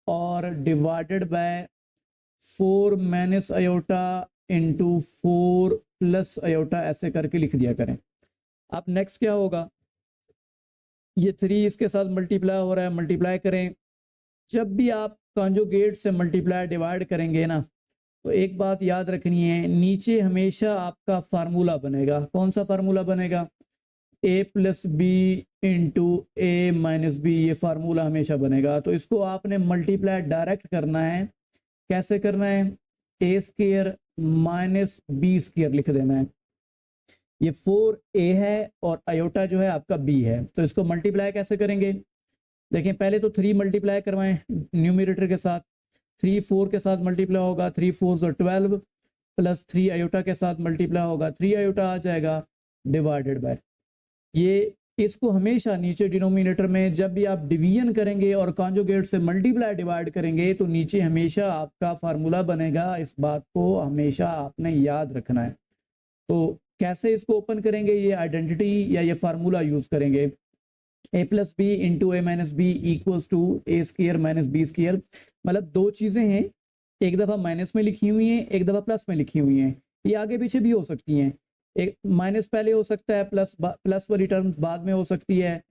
और divided by 4 minus iota into 4 plus iota ऐसे करके लिख दिया करें। अब नेक्स्ट क्या होगा, ये 3 इसके साथ मल्टीप्लाई हो रहा है, मल्टीप्लाई करें। जब भी आप कॉन्जुगेट से मल्टीप्लाई डिवाइड करेंगे ना, तो एक बात याद रखनी है, नीचे हमेशा आपका फार्मूला बनेगा। कौन सा फार्मूला बनेगा, a plus b into a minus b, ये फार्मूला हमेशा बनेगा। तो इसको आपने मल्टीप्लाई डायरेक्ट करना है। कैसे करना है, ए स्क्वायर माइनस बी स्क्वायर लिख देना है। ये 4a है और आयोटा जो है आपका b है, तो इसको मल्टीप्लाई कैसे करेंगे, देखें पहले तो 3 मल्टीप्लाई करवाएं न्यूमिनेटर के साथ, 3 4 के साथ मल्टीप्लाई होगा, 3 4 12 प्लस 3 आयोटा के साथ मल्टीप्लाई होगा, 3 आयोटा आ जाएगा, डिवाइडेड बाय ये। इसको हमेशा नीचे डिनोमिनेटर में जब भी आप डिवीजन करेंगे और कॉन्जुगेट से मल्टीप्लाई डिवाइड करेंगे तो नीचे हमेशा आपका फार्मूला बनेगा। इस बात को हमेशा आपने याद रखना है। तो कैसे इसको ओपन करेंगे, ये आइडेंटिटी या ये फार्मूला यूज करेंगे, a plus b into a minus b equals to a square minus b square. मतलब दो चीज़ें हैं, एक दफ़ा माइनस में लिखी हुई हैं, एक दफ़ा प्लस में लिखी हुई हैं। ये आगे पीछे भी हो सकती हैं, एक माइनस पहले हो सकता है, प्लस वाली टर्म बाद में हो सकती है,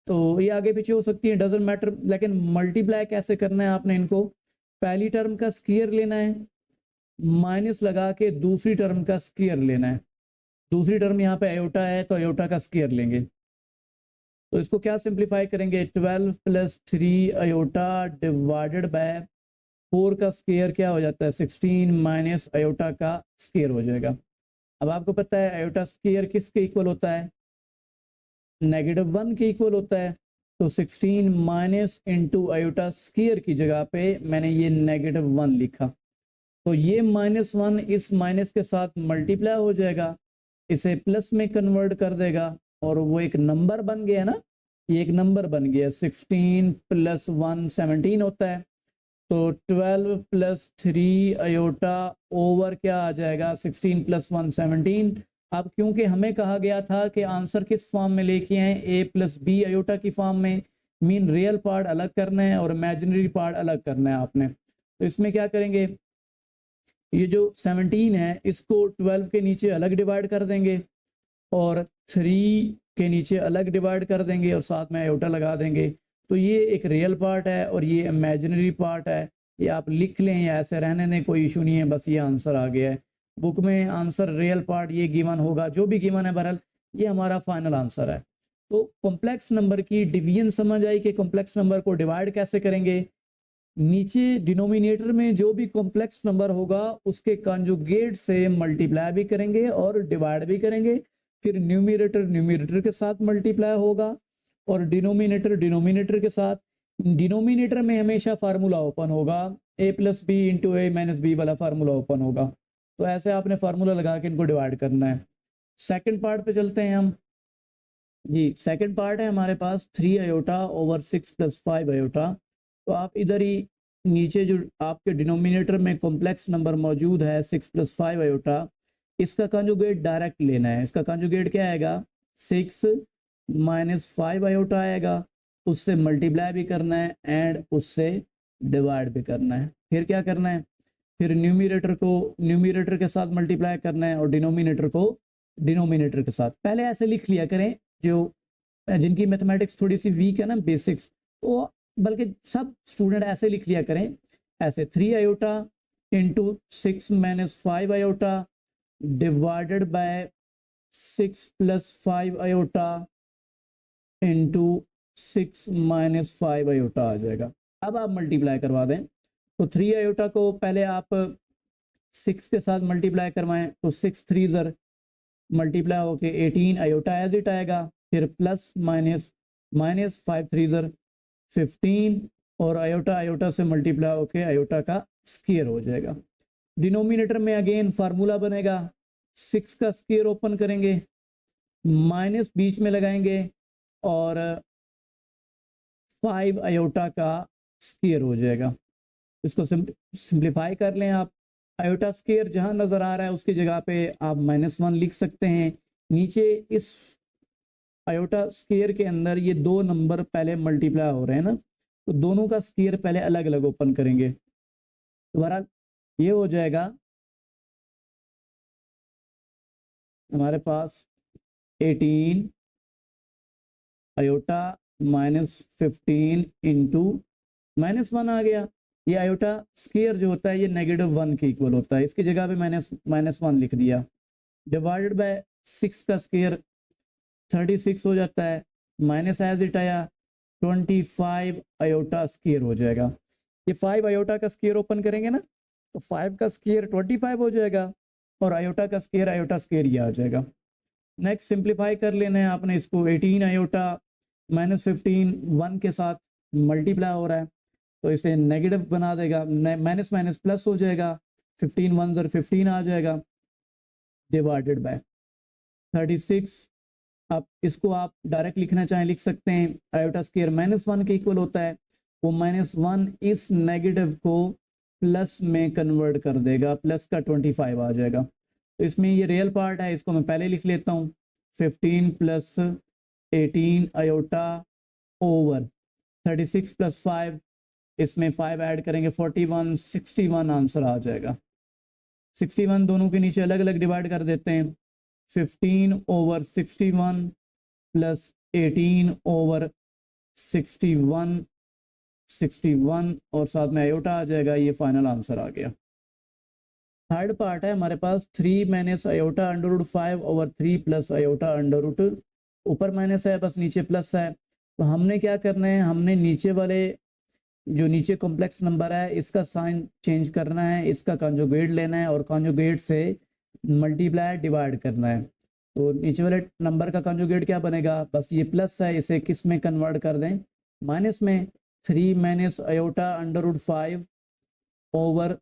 तो ये आगे पीछे हो सकती है, डजेंट मैटर। लेकिन मल्टीप्लाई कैसे करना है आपने, इनको पहली टर्म का स्क्वायर लेना है, माइनस लगा के दूसरी टर्म का स्क्वायर लेना है, दूसरी टर्म यहाँ पे आयोटा है तो आयोटा का स्क्वायर लेंगे। तो इसको क्या सिंप्लीफाई करेंगे, 12 प्लस 3 आयोटा डिवाइडेड बाय 4 का स्क्वायर क्या हो जाता है 16 माइनस आयोटा का स्क्वायर हो जाएगा। अब आपको पता है आयोटा स्क्वायर किसके इक्वल होता है, -1 के इक्वल होता है। तो 16 माइनस इंटू आयोटा स्क्वायर की जगह पे मैंने ये -1 लिखा। तो ये -1 इस माइनस के साथ मल्टीप्लाई हो जाएगा, इसे प्लस में कन्वर्ट कर देगा और वो एक नंबर बन गया ना, ये एक नंबर बन गया। 16 प्लस 1 17 होता है। तो 12 प्लस 3 आयोटा ओवर क्या आ जाएगा 16 प्लस 1 17। अब क्योंकि हमें कहा गया था कि आंसर किस फॉर्म में लेके आए, ए प्लस बी आयोटा की फॉर्म में, मीन रियल पार्ट अलग करना है और इमेजिनरी पार्ट अलग करना है आपने। तो इसमें क्या करेंगे, ये जो 17 है इसको 12 के नीचे अलग डिवाइड कर देंगे और 3 के नीचे अलग डिवाइड कर देंगे और साथ में आयोटा लगा देंगे। तो ये एक रियल पार्ट है और ये इमेजिनरी पार्ट है। ये आप लिख लें या ऐसे रहने दें, कोई इशू नहीं है, बस ये आंसर आ गया है। बुक में आंसर रियल पार्ट ये गिवन होगा, जो भी गिवन है बहरहाल ये हमारा फाइनल आंसर है। तो कॉम्प्लेक्स नंबर की डिवीजन समझ आई कि कॉम्प्लेक्स नंबर को डिवाइड कैसे करेंगे। नीचे डिनोमिनेटर में जो भी कॉम्प्लेक्स नंबर होगा उसके कंजुगेट से मल्टीप्लाई भी करेंगे और डिवाइड भी करेंगे। फिर न्यूमरेटर के साथ मल्टीप्लाई होगा और डिनोमिनेटर के साथ। डिनोमिनेटर में हमेशा फार्मूला ओपन होगा, a plus b into a minus b वाला फार्मूला ओपन होगा। तो ऐसे आपने फार्मूला लगा के इनको डिवाइड करना है। सेकंड पार्ट पे चलते हैं हम जी। सेकंड पार्ट है हमारे पास 3 आयोटा ओवर 6 प्लस 5 आयोटा। तो आप इधर ही नीचे जो आपके डिनोमिनेटर में कॉम्प्लेक्स नंबर मौजूद है 6 प्लस 5 आयोटा, इसका कंजुगेट डायरेक्ट लेना है। इसका कंजुगेट क्या आएगा 6 माइनस 5 आयोटा आएगा, उससे मल्टीप्लाई भी करना है एंड उससे डिवाइड भी करना है। फिर क्या करना है, फिर न्यूमरेटर को न्यूमरेटर के साथ मल्टीप्लाई करना है और डिनोमिनेटर को डिनोमिनेटर के साथ। पहले ऐसे लिख लिया करें, जो जिनकी मैथमेटिक्स थोड़ी सी वीक है ना बेसिक्स, तो बल्कि सब स्टूडेंट ऐसे लिख लिया करें, ऐसे 3 iota into 6 minus 5 iota divided by 6 plus 5 iota into 6 minus 5 iota आ जाएगा। अब आप मल्टीप्लाई करवा दें, तो 3 आयोटा को पहले आप 6 के साथ मल्टीप्लाई करवाएं, तो 6 3 ज़र मल्टीप्लाई होके 18 आयोटा एज इट आएगा। फिर प्लस माइनस माइनस 5 3 ज़र 15 और आयोटा आयोटा से मल्टीप्लाई होके आयोटा का स्क्वायर हो जाएगा। डिनोमिनेटर में अगेन फार्मूला बनेगा, 6 का स्क्वायर ओपन करेंगे, माइनस बीच में लगाएंगे और 5 आयोटा का स्क्वायर हो जाएगा। इसको सिंप्लीफाई कर लें आप। आयोटा स्क्वायर जहां नजर आ रहा है उसकी जगह पे आप -1 लिख सकते हैं। नीचे इस आयोटा स्क्वायर के अंदर ये दो नंबर पहले मल्टीप्लाई हो रहे हैं ना, तो दोनों का स्क्वायर पहले अलग अलग ओपन करेंगे। दोबारा ये हो जाएगा हमारे पास 18 आयोटा माइनस 15 इंटू -1 आ गया। ये आयोटा स्क्वायर जो होता है ये -1 के इक्वल होता है, इसकी जगह पे -1 लिख दिया। डिवाइडेड बाय 6 का स्क्वायर 36 हो जाता है, माइनस एज इट आया 25 आयोटा स्क्वायर हो जाएगा। ये 5 आयोटा का स्क्वायर ओपन करेंगे ना, तो 5 का स्क्वायर 25 हो जाएगा और आयोटा का स्क्वायर आयोटा स्क्वायर ये आ जाएगा। नेक्स्ट सिंप्लीफाई कर लेना है आपने इसको। 18 आयोटा -15 1 के साथ मल्टीप्लाई हो रहा है तो इसे नेगेटिव बना देगा, माइनस माइनस प्लस हो जाएगा, 15 1 ज़र 15 आ जाएगा डिवाइडेड बाय 36। अब इसको आप डायरेक्ट लिखना चाहें लिख सकते हैं, आयोटा स्क्वायर -1 के इक्वल होता है, वो -1 इस नेगेटिव को प्लस में कन्वर्ट कर देगा, प्लस का 25 आ जाएगा। तो इसमें ये रियल पार्ट है, इसको मैं पहले लिख लेता हूँ 15 प्लस 18 आयोटा ओवर 36 प्लस 5, इसमें 5 ऐड करेंगे 41 61 आंसर आ जाएगा। 61 दोनों के नीचे अलग अलग डिवाइड कर देते हैं, 15 ओवर 61 प्लस 18 ओवर 61 और साथ में आयोटा आ जाएगा। ये फाइनल आंसर आ गया। थर्ड पार्ट है हमारे पास 3 minus iota under root 5 over 3 plus iota under root, ऊपर माइनस है बस नीचे प्लस है। तो हमने क्या करना है, हमने नीचे वाले जो नीचे कॉम्प्लेक्स नंबर है इसका साइन चेंज करना है, इसका कॉन्जुगेट लेना है और कॉन्जुगेट से मल्टीप्लाई डिवाइड करना है। तो नीचे वाले नंबर का कॉन्जुगेट क्या बनेगा, बस ये प्लस है, इसे किस में कन्वर्ट कर दें, माइनस में। 3 minus iota under root 5 over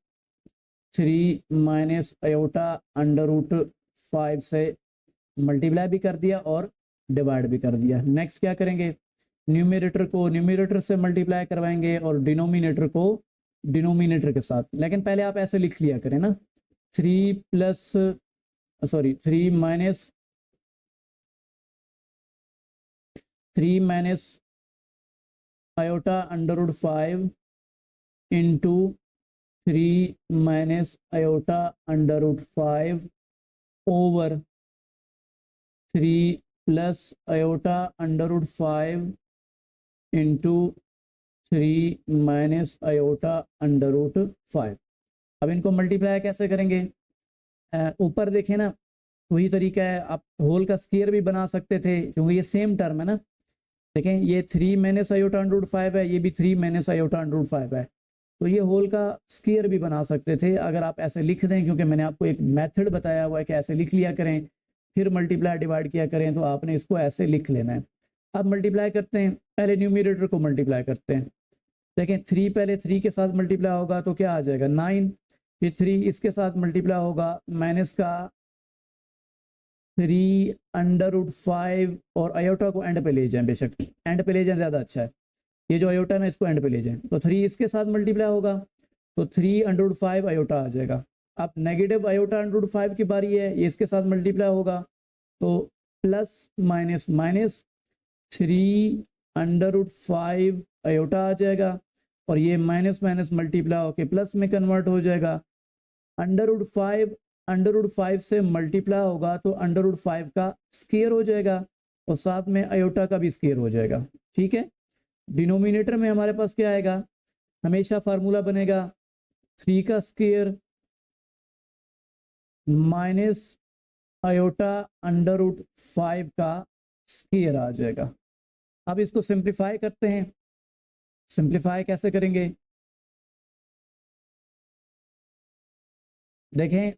3 minus iota under root 5 से मल्टीप्लाई भी कर दिया और डिवाइड भी कर दिया। नेक्स्ट क्या करेंगे, न्यूमरेटर को न्यूमरेटर से मल्टीप्लाई करवाएंगे और डिनोमिनेटर को डिनोमिनेटर के साथ। लेकिन पहले आप ऐसे लिख लिया करें ना, 3 minus 3 iota under root 5 into 3 minus iota under root 5 over 3 plus iota under root 5 into 3 minus iota under root 5। अब इनको मल्टीप्लाई कैसे करेंगे, ऊपर देखें ना, वही तरीका है, आप होल का स्क्वायर भी बना सकते थे क्योंकि ये सेम टर्म है ना। देखें ये 3 माइनस आयोटा अंडर रूट 5 है, ये भी 3 माइनस आयोटा अंडर रूट 5 है, तो ये होल का स्क्वायर भी बना सकते थे अगर आप ऐसे लिख दें, क्योंकि मैंने आपको एक मेथड बताया हुआ है कि ऐसे लिख लिया करें फिर मल्टीप्लाई डिवाइड किया करें, तो आपने इसको ऐसे लिख लेना है। अब मल्टीप्लाई करते हैं, पहले न्यूमरेटर को मल्टीप्लाई करते हैं। देखें 3 पहले 3 के साथ मल्टीप्लाई होगा तो क्या आ जाएगा 9, फिर 3 इसके साथ मल्टीप्लाई होगा माइनस का 3 अंडर रूट 5 और आयोटा को एंड पे ले जाएं, बेशक एंड पे ले जाएं ज़्यादा अच्छा है, ये जो आयोटा ना इसको एंड पे ले जाएं। तो 3 इसके साथ मल्टीप्लाई होगा तो 3 अंडर रूट 5 आयोटा आ जाएगा। अब नेगेटिव आयोटा अंडर रूट 5 की बारी है, ये इसके साथ मल्टीप्लाई होगा तो plus minus minus 3 under root 5 iota आ जाएगा और ये माइनस माइनस मल्टीप्लाई होके प्लस में कन्वर्ट हो जाएगा। अंडर रूट 5 से मल्टीप्लाई होगा तो अंडर रूट 5 का स्क्वायर हो जाएगा और साथ में आयोटा का भी स्क्वायर हो जाएगा। ठीक है, डिनोमिनेटर में हमारे पास क्या आएगा, हमेशा फार्मूला बनेगा 3 का square minus iota under root 5 का स्क्वायर आ जाएगा। अब इसको सिंप्लीफाई करते हैं, सिंप्लीफाई कैसे करेंगे, देखें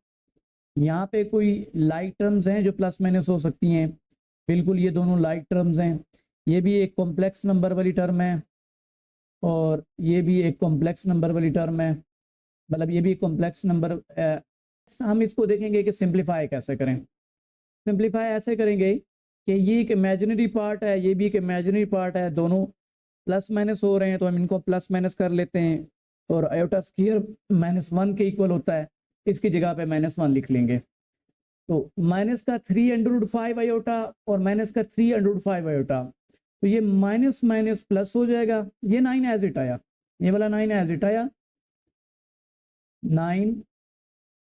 यहाँ पे कोई लाइक टर्म्स हैं जो प्लस माइनस हो सकती हैं, बिल्कुल ये दोनों लाइक टर्म्स हैं। ये भी एक कॉम्प्लेक्स नंबर वाली टर्म है और ये भी एक कॉम्प्लेक्स नंबर वाली टर्म है, मतलब ये भी कॉम्प्लेक्स नंबर। हम इसको देखेंगे कि सिंप्लीफाई कैसे करें। सिंप्लीफाई ऐसे करेंगे कि ये एक इमेजिनरी पार्ट है, ये भी एक इमेजिनरी पार्ट है, दोनों प्लस माइनस हो रहे हैं तो हम इनको प्लस माइनस कर लेते हैं और आयोटा स्क्वायर -1 के इक्वल होता है, इसकी जगह पे -1 लिख लेंगे। तो माइनस का 3 अंडर रूट 5 आयोटा और माइनस का 3 अंडर रूट 5 आयोटा, तो ये माइनस माइनस प्लस हो जाएगा, ये 9 एज इट आया, ये वाला 9 एज इट आया, 9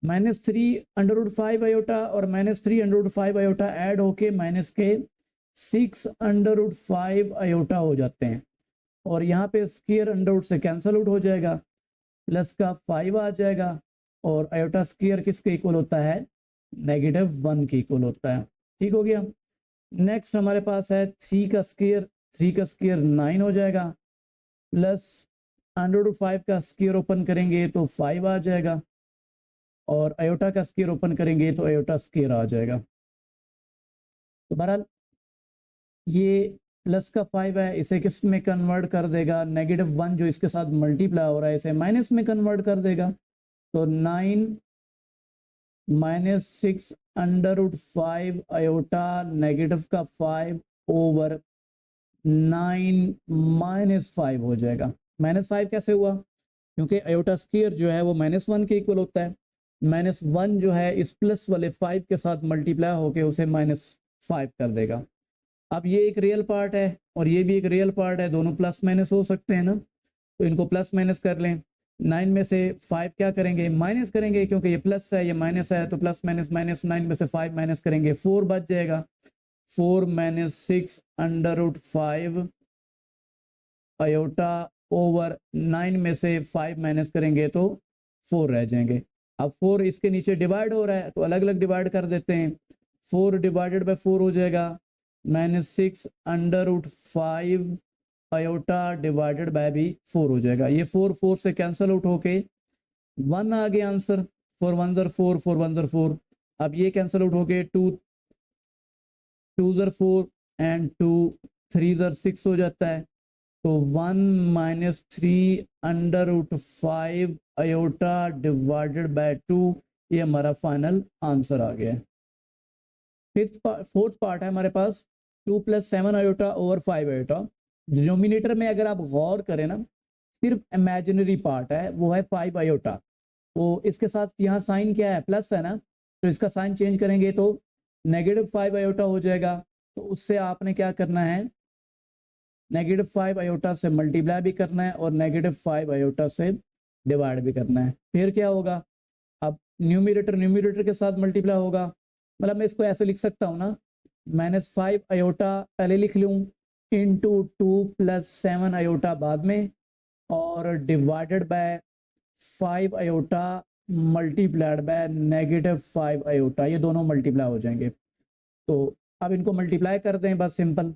-3 अंडर रूट 5 आयोटा और -3 अंडर रूट 5 आयोटा ऐड होके माइनस के 6 अंडर रूट 5 आयोटा हो जाते हैं और यहाँ पे स्क्वायर अंडर रूट से कैंसल आउट हो जाएगा, प्लस का 5 आ जाएगा और आयोटा स्क्वायर किसके इक्वल होता है, -1 के इक्वल होता है। ठीक हो गया। नेक्स्ट हमारे पास है 3 का स्क्वायर 9 हो जाएगा, प्लस अंडर रूट 5 का स्क्वायर ओपन करेंगे तो 5 आ जाएगा और आयोटा का स्क्वायर ओपन करेंगे तो आयोटा स्क्वायर आ जाएगा। तो बहरहाल ये प्लस का 5 है, इसे किस में कन्वर्ट कर देगा, -1 जो इसके साथ मल्टीप्लाई हो रहा है इसे माइनस में कन्वर्ट कर देगा। तो 9 -6 अंडर रूट 5 आयोटा नेगेटिव का 5 ओवर 9 -5 हो जाएगा। -5 कैसे हुआ, क्योंकि आयोटा स्क्वायर जो है वो -1 के इक्वल होता है, -1 जो है इस प्लस वाले 5 के साथ मल्टीप्लाई होके उसे -5 कर देगा। अब ये एक रियल पार्ट है और ये भी एक रियल पार्ट है, दोनों प्लस माइनस हो सकते हैं ना, तो इनको प्लस माइनस कर लें। 9 में से 5 क्या करेंगे, माइनस करेंगे, क्योंकि ये प्लस है ये माइनस है, तो प्लस माइनस माइनस, 9 में से 5 माइनस करेंगे 4 बच जाएगा, 4 -6 अंडर रूट 5 आयोटा ओवर 9 में से 5 माइनस करेंगे तो 4 रह जाएंगे। अब 4 इसके नीचे डिवाइड हो रहा है तो अलग अलग डिवाइड कर देते हैं। 4 डिवाइडेड बाय 4 हो जाएगा -6 √5 आयोटा डिवाइडेड बाय भी 4 हो जाएगा। ये 4 4 से कैंसिल आउट होके 1 आ गया आंसर। 4 1 ज़र 4 4 1 ज़र 4। अब ये कैंसिल आउट होके 2 2 ज़र 4 एंड 2 3 ज़र 6 हो जाता है। तो 1 -3 √5 आयोटा डिवाइडेड बाय 2, ये हमारा फाइनल आंसर आ गया है। फोर्थ पार्ट है हमारे पास 2 + 7 आयोटा ओवर 5 आयोटा। डिनोमिनेटर में अगर आप गौर करें ना, सिर्फ इमेजिनरी पार्ट है, वो है 5 आयोटा। तो इसके साथ यहाँ साइन क्या है, प्लस है ना, तो इसका साइन चेंज करेंगे तो -5 आयोटा हो जाएगा। तो उससे आपने क्या करना है, -5 आयोटा से मल्टीप्लाई भी करना है और -5 आयोटा से डिवाइड भी करना है। फिर क्या होगा, अब न्यूमरेटर के साथ मल्टीप्लाई होगा। मतलब मैं इसको ऐसे लिख सकता हूँ ना, -5 आयोटा पहले लिख लूँ इंटू 2 + 7 आयोटा बाद में, और divided by 5 iota multiplied by -5 iota, ये दोनों मल्टीप्लाई हो जाएंगे। तो अब इनको मल्टीप्लाई कर दें बस सिंपल।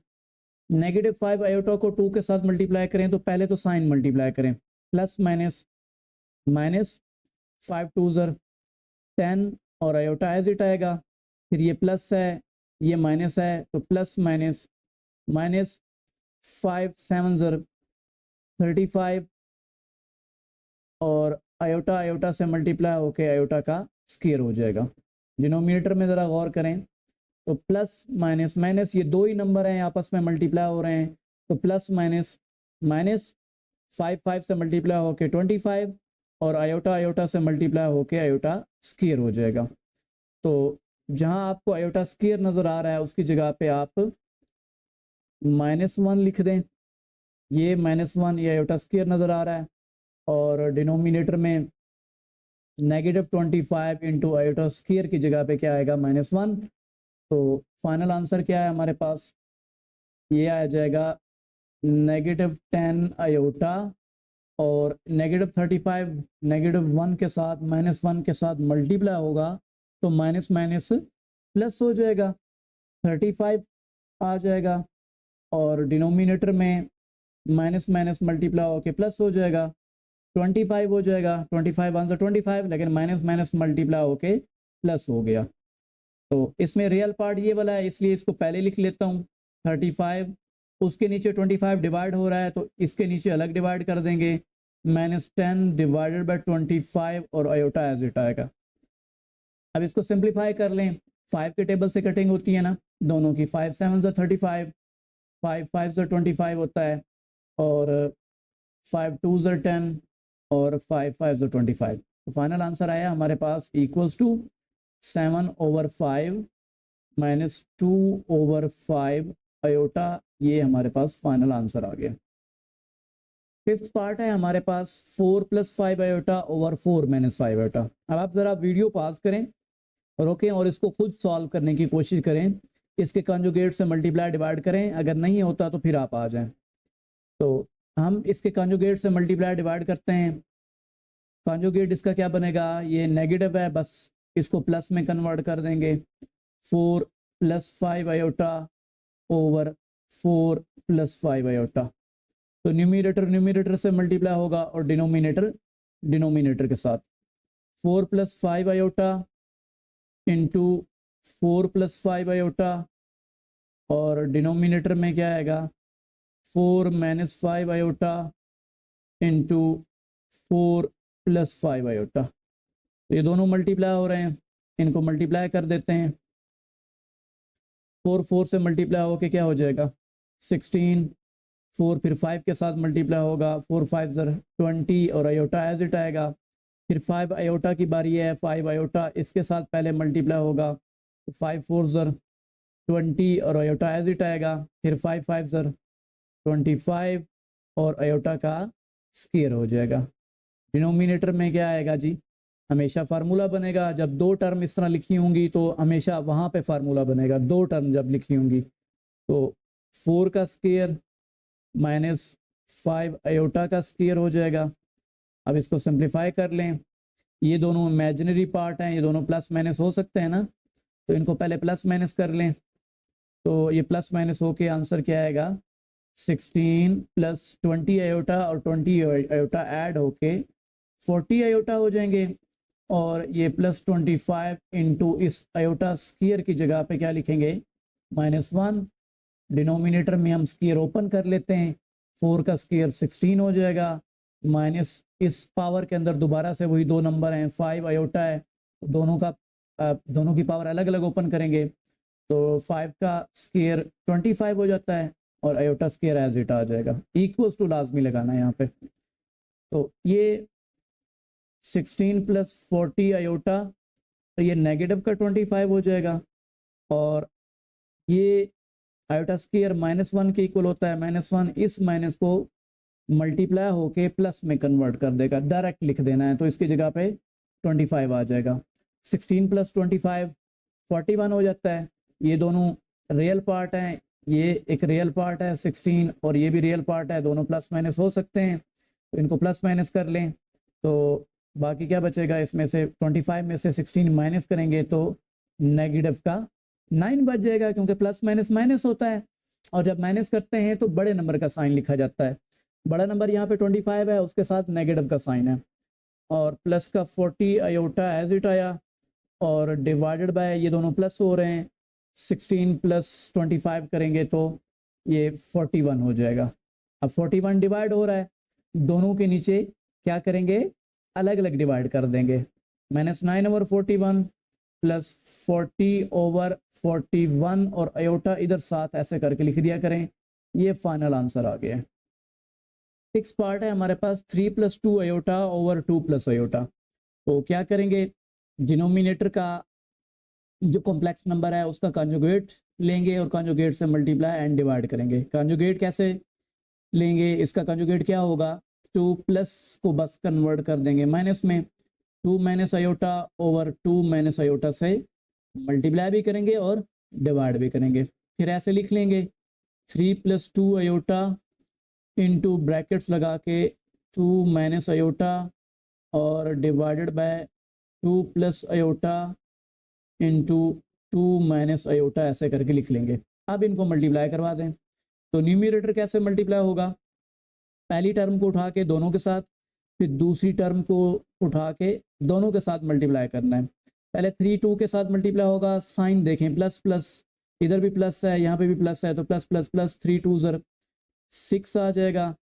-5 आयोटा को 2 के साथ मल्टीप्लाई करें तो पहले तो साइन मल्टीप्लाई करें, प्लस माइनस -5 2 ज़र 10 और आयोटा एज इट आएगा। फिर ये प्लस है, ये माइनस है, तो प्लस माइनस -5 7 ज़र 35 और आयोटा आयोटा से मल्टीप्लाई होके आयोटा का स्क्वायर हो जाएगा। डिनोमिनेटर में ज़रा गौर करें तो प्लस माइनस माइनस, ये दो ही नंबर हैं आपस में मल्टीप्लाई हो रहे हैं, तो प्लस माइनस -5 5 से मल्टीप्लाई होके 25 और आयोटा आयोटा से मल्टीप्लाई होके आयोटा स्क्वायर हो जाएगा। तो जहां आपको आयोटा स्क्वायर नज़र आ रहा है उसकी जगह पे आप -1 लिख दें। ये -1 ये आयोटा स्क्वायर नज़र आ रहा है, और डिनोमिनेटर में -25 इंटू आयोटा स्क्वायर की जगह पे क्या आएगा, -1। तो फाइनल आंसर क्या है हमारे पास, ये आ जाएगा -10 आयोटा, और -35 -1 के साथ -1 के साथ मल्टीप्लाई होगा तो माइनस माइनस प्लस हो जाएगा, 35 आ जाएगा, और डिनोमिनेटर में माइनस माइनस मल्टीप्लाई होके प्लस हो जाएगा, 25 हो जाएगा। 25 आंसर 25, लेकिन माइनस माइनस मल्टीप्लाई होके प्लस हो गया। तो इसमें रियल पार्ट ये वाला है, इसलिए इसको पहले लिख लेता हूँ 35, उसके नीचे 25 डिवाइड हो रहा है तो इसके नीचे अलग डिवाइड कर देंगे, -10 डिवाइडेड बाय 25 और आयोटा एज इट आएगा। अब इसको सिंप्लीफाई कर लें, 5 के टेबल से कटिंग होती है ना दोनों की, 5 7 ज़र 35, 5 5 ज़र 25 होता है, और 5 2 ज़र 10 और 5 5 ज़र 25। तो फाइनल आंसर आया हमारे पास इक्वल्स टू 7/5 -2/5 आयोटा। ये हमारे पास फाइनल आंसर आ गया। फिफ्थ पार्ट है हमारे पास 4 + 5 आयोटा ओवर 4 - 5 आयोटा। अब आप ज़रा वीडियो पॉज करें, रोकें और इसको खुद सॉल्व करने की कोशिश करें। इसके कंजुगेट से मल्टीप्लाई डिवाइड करें, अगर नहीं होता तो फिर आप आ जाएं। तो हम इसके कंजुगेट से मल्टीप्लाई डिवाइड करते हैं। कंजुगेट इसका क्या बनेगा, ये नेगेटिव है, बस इसको प्लस में कन्वर्ट कर देंगे। 4 + 5 आयोटा ओवर 4 + 5 आयोटा। तो न्यूमरेटर से मल्टीप्लाई होगा और डिनोमिनेटर के साथ। 4 + 5 आयोटा इंटू 4 + 5 आयोटा, और डिनोमिनेटर में क्या आएगा, 4 - 5 आयोटा इंटू 4 + 5 आयोटा। तो ये दोनों मल्टीप्लाई हो रहे हैं, इनको मल्टीप्लाई कर देते हैं। 4 4 से मल्टीप्लाई होके क्या हो जाएगा, 16, 4 फिर 5 के साथ मल्टीप्लाई होगा, 4 5 ज़र 20 और आयोटा एज इट आएगा। फिर 5 आयोटा की बारी है, 5 आयोटा इसके साथ पहले मल्टीप्लाई होगा, 5 4 ज़र 20 और आयोटा एज इट आएगा। फिर 5 5 ज़र 25 और आयोटा का स्क्वायर हो जाएगा। डिनोमिनेटर में क्या आएगा जी, हमेशा फार्मूला बनेगा, जब दो टर्म इस तरह लिखी होंगी तो हमेशा वहाँ पे फार्मूला बनेगा, दो टर्म जब लिखी होंगी। तो 4 का स्क्वायर -5 आयोटा का स्क्वायर हो जाएगा। अब इसको सिंप्लीफाई कर लें, ये दोनों इमेजिनरी पार्ट हैं, ये दोनों प्लस माइनस हो सकते हैं ना, तो इनको पहले प्लस माइनस कर लें। तो ये प्लस माइनस होके आंसर क्या आएगा, 16 प्लस 20 आयोटा और 20 आयोटा ऐड होके 40 आयोटा हो जाएंगे। और ये प्लस 25 इंटू इस आयोटा स्क्वायर की जगह पे क्या लिखेंगे, -1। डिनोमिनेटर में हम स्क्वायर ओपन कर लेते हैं, 4 का स्क्वायर 16 हो जाएगा, माइनस इस पावर के अंदर दोबारा से वही दो नंबर हैं, 5 आयोटा है, दोनों की पावर अलग अलग ओपन करेंगे, तो 5 का स्क्वायर 25 हो जाता है और आयोटा स्क्वायर एज इट आ जाएगा। इक्वल्स टू लाजमी लगाना है यहाँ पे। तो ये 16 प्लस 40 आयोटा, तो ये नेगेटिव का 25 हो जाएगा, और ये आयोटा स्क्वायर -1 के इक्वल होता है। -1 इस माइनस को मल्टीप्लाई होके प्लस में कन्वर्ट कर देगा, डायरेक्ट लिख देना है, तो इसकी जगह पे 25 आ जाएगा। 16 प्लस 25 41 हो जाता है। ये दोनों रियल पार्ट हैं, ये एक रियल पार्ट है 16 और ये भी रियल पार्ट है, दोनों प्लस माइनस हो सकते हैं, तो इनको प्लस माइनस कर लें। तो बाकी क्या बचेगा, इसमें से 25 में से 16 माइनस करेंगे तो नेगेटिव का 9 बच जाएगा, क्योंकि प्लस माइनस माइनस होता है, और जब माइनस करते हैं तो बड़े नंबर का साइन लिखा जाता है। बड़ा नंबर यहाँ पे 25 है, उसके साथ नेगेटिव का साइन है, और प्लस का 40 आयोटा एज इट आया, और डिवाइडेड बाय ये दोनों प्लस हो रहे हैं, 16 प्लस 25 करेंगे तो ये 41 हो जाएगा। अब 41 डिवाइड हो रहा है, दोनों के नीचे क्या करेंगे, अलग अलग डिवाइड कर देंगे, -9/41 प्लस 40/41 और आयोटा इधर साथ ऐसे करके लिख दिया करें। ये फाइनल आंसर आ गया है। फिक्स पार्ट है हमारे पास 3 + 2 आयोटा ओवर 2 + आयोटा। तो क्या करेंगे, डिनोमिनेटर का जो कॉम्प्लेक्स नंबर है उसका कॉन्जुगेट लेंगे और कॉन्जुगेट से मल्टीप्लाई एंड डिवाइड करेंगे। कॉन्जुगेट कैसे लेंगे, इसका कॉन्जुगेट क्या होगा, 2 प्लस को बस कन्वर्ट कर देंगे माइनस में, 2 - आयोटा ओवर 2 - आयोटा से मल्टीप्लाई भी करेंगे और डिवाइड भी करेंगे। फिर ऐसे लिख लेंगे 3 + 2 आयोटा इंटू ब्रैकेट्स लगा के 2 - आयोटा और divided by 2 + iota into 2 - iota ऐसे करके लिख लेंगे। अब इनको मल्टीप्लाई करवा दें, तो न्यूमरेटर कैसे मल्टीप्लाई होगा, पहली टर्म को उठा के दोनों के साथ, फिर दूसरी टर्म को उठा के दोनों के साथ मल्टीप्लाई करना है। पहले 3 2 के साथ मल्टीप्लाई होगा, साइन देखें प्लस प्लस, इधर भी प्लस है यहाँ पे भी प्लस है, तो प्लस प्लस प्लस 3 2 6 आ जाएगा।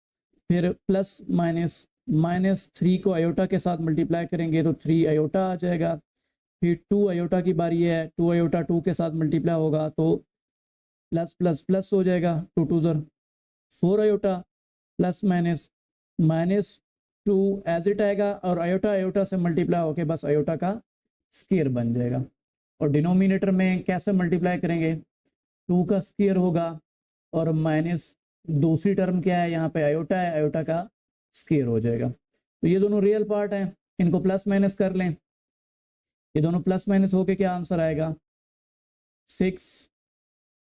फिर प्लस माइनस, -3 को आयोटा के साथ मल्टीप्लाई करेंगे तो 3 आयोटा आ जाएगा। फिर 2 आयोटा की बारी है, 2 आयोटा 2 के साथ मल्टीप्लाई होगा तो प्लस प्लस प्लस हो जाएगा, 2 2 4 आयोटा प्लस -2 एज इट आएगा, और आयोटा आयोटा से मल्टीप्लाई होके बस आयोटा का स्क्वायर बन जाएगा। और डिनोमिनेटर में कैसे मल्टीप्लाई करेंगे, 2 का स्क्वायर होगा और माइनस दूसरी टर्म क्या है, यहाँ पे आयोटा है, आयोटा का स्क्वायर हो जाएगा। तो ये दोनों रियल पार्ट हैं, इनको प्लस माइनस कर लें, ये दोनों प्लस माइनस होके क्या आंसर आएगा 6।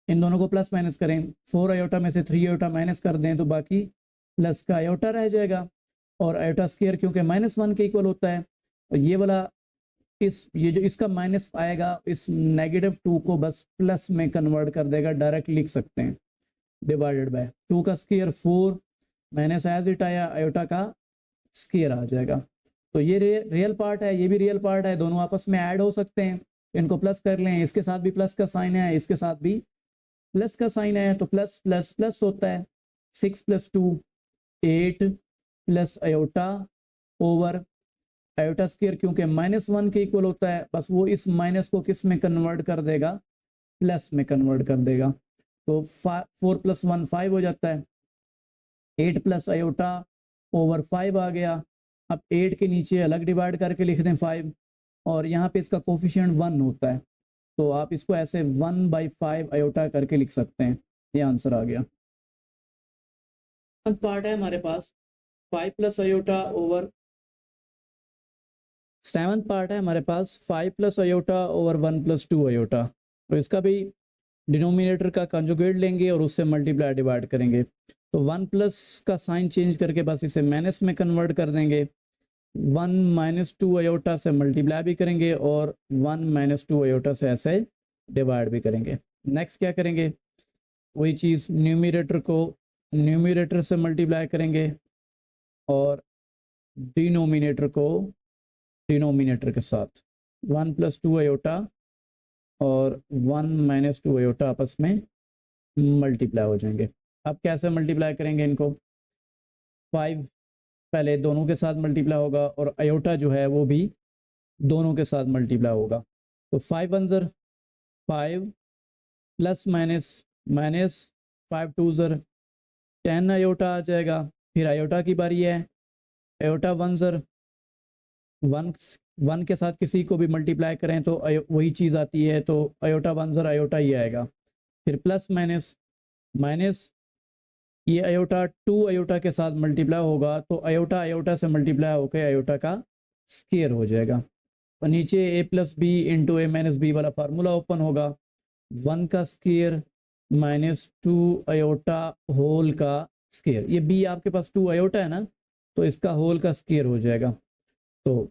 इन दोनों को प्लस माइनस करें, 4 आयोटा में से 3 आयोटा माइनस कर दें तो बाकी प्लस का आयोटा रह जाएगा, और आयोटा स्क्वायर क्योंकि -1 के इक्वल होता है, और ये वाला ये जो इसका माइनस आएगा इस -2 को बस प्लस में कन्वर्ट कर देगा, डायरेक्ट लिख सकते हैं, डिवाइडेड बाय 2 का स्क्वायर 4 माइनस एज इट आया, आयोटा का स्क्वायर आ जाएगा। तो ये रियल पार्ट है, ये भी रियल पार्ट है, दोनों आपस में ऐड हो सकते हैं, इनको प्लस कर लें, इसके साथ भी प्लस का साइन है, इसके साथ भी प्लस का साइन है, तो प्लस प्लस प्लस होता है। 6 + 2 8 plus iota over iota square क्योंकि -1 के इक्वल होता है, बस वो इस माइनस को किस में कन्वर्ट कर देगा, प्लस में कन्वर्ट कर देगा, तो 4 + 1 5 हो जाता है, 8 प्लस आयोटा ओवर 5 आ गया। अब 8 के नीचे अलग डिवाइड करके लिख दें 5, और यहाँ पे इसका कोफिशिएंट 1 होता है, तो आप इसको ऐसे 1/5 आयोटा करके लिख सकते हैं। ये आंसर आ गया। पार्ट है हमारे पास 5 + आयोटा ओवर, 7th पार्ट है हमारे पास 5 + आयोटा ओवर 1 + 2 आयोटा। तो इसका भी डिनोमिनेटर का कंजुगेट लेंगे और उससे मल्टीप्लाई डिवाइड करेंगे, तो 1 प्लस का साइन चेंज करके बस इसे माइनस में कन्वर्ट कर देंगे, 1 माइनस 2 अयोटा से मल्टीप्लाई भी करेंगे और 1 माइनस 2 अयोटा से ऐसे डिवाइड भी करेंगे। नेक्स्ट क्या करेंगे, वही चीज़ न्यूमरेटर को न्यूमरेटर से मल्टीप्लाई करेंगे और डिनोमिनेटर को डिनोमिनेटर के साथ 1 प्लस 2 अयोटा और 1 माइनस 2 अयोटा आपस में मल्टीप्लाई हो जाएंगे। अब कैसे मल्टीप्लाई करेंगे इनको, 5 पहले दोनों के साथ मल्टीप्लाई होगा और अयोटा जो है वो भी दोनों के साथ मल्टीप्लाई होगा। तो 5 1 ज़र 5 प्लस माइनस माइनस 5 2 ज़र 10 अयोटा आ जाएगा। फिर अयोटा की बारी है, अयोटा 1 ज़र 1 के साथ किसी को भी मल्टीप्लाई करें तो वही चीज़ आती है, तो अयोटा 1 ज़र अयोटा ही आएगा। फिर प्लस माइनस माइनस ये अयोटा 2 अयोटा के साथ मल्टीप्लाई होगा तो अयोटा अयोटा से मल्टीप्लाई होकर अयोटा का स्केयर हो जाएगा। और नीचे ए plus b into a minus b वाला फार्मूला ओपन होगा, 1 का स्केयर माइनस 2 अयोटा होल का स्केयर। ये बी आपके पास 2 अयोटा है ना, तो इसका होल का स्केयर हो जाएगा। तो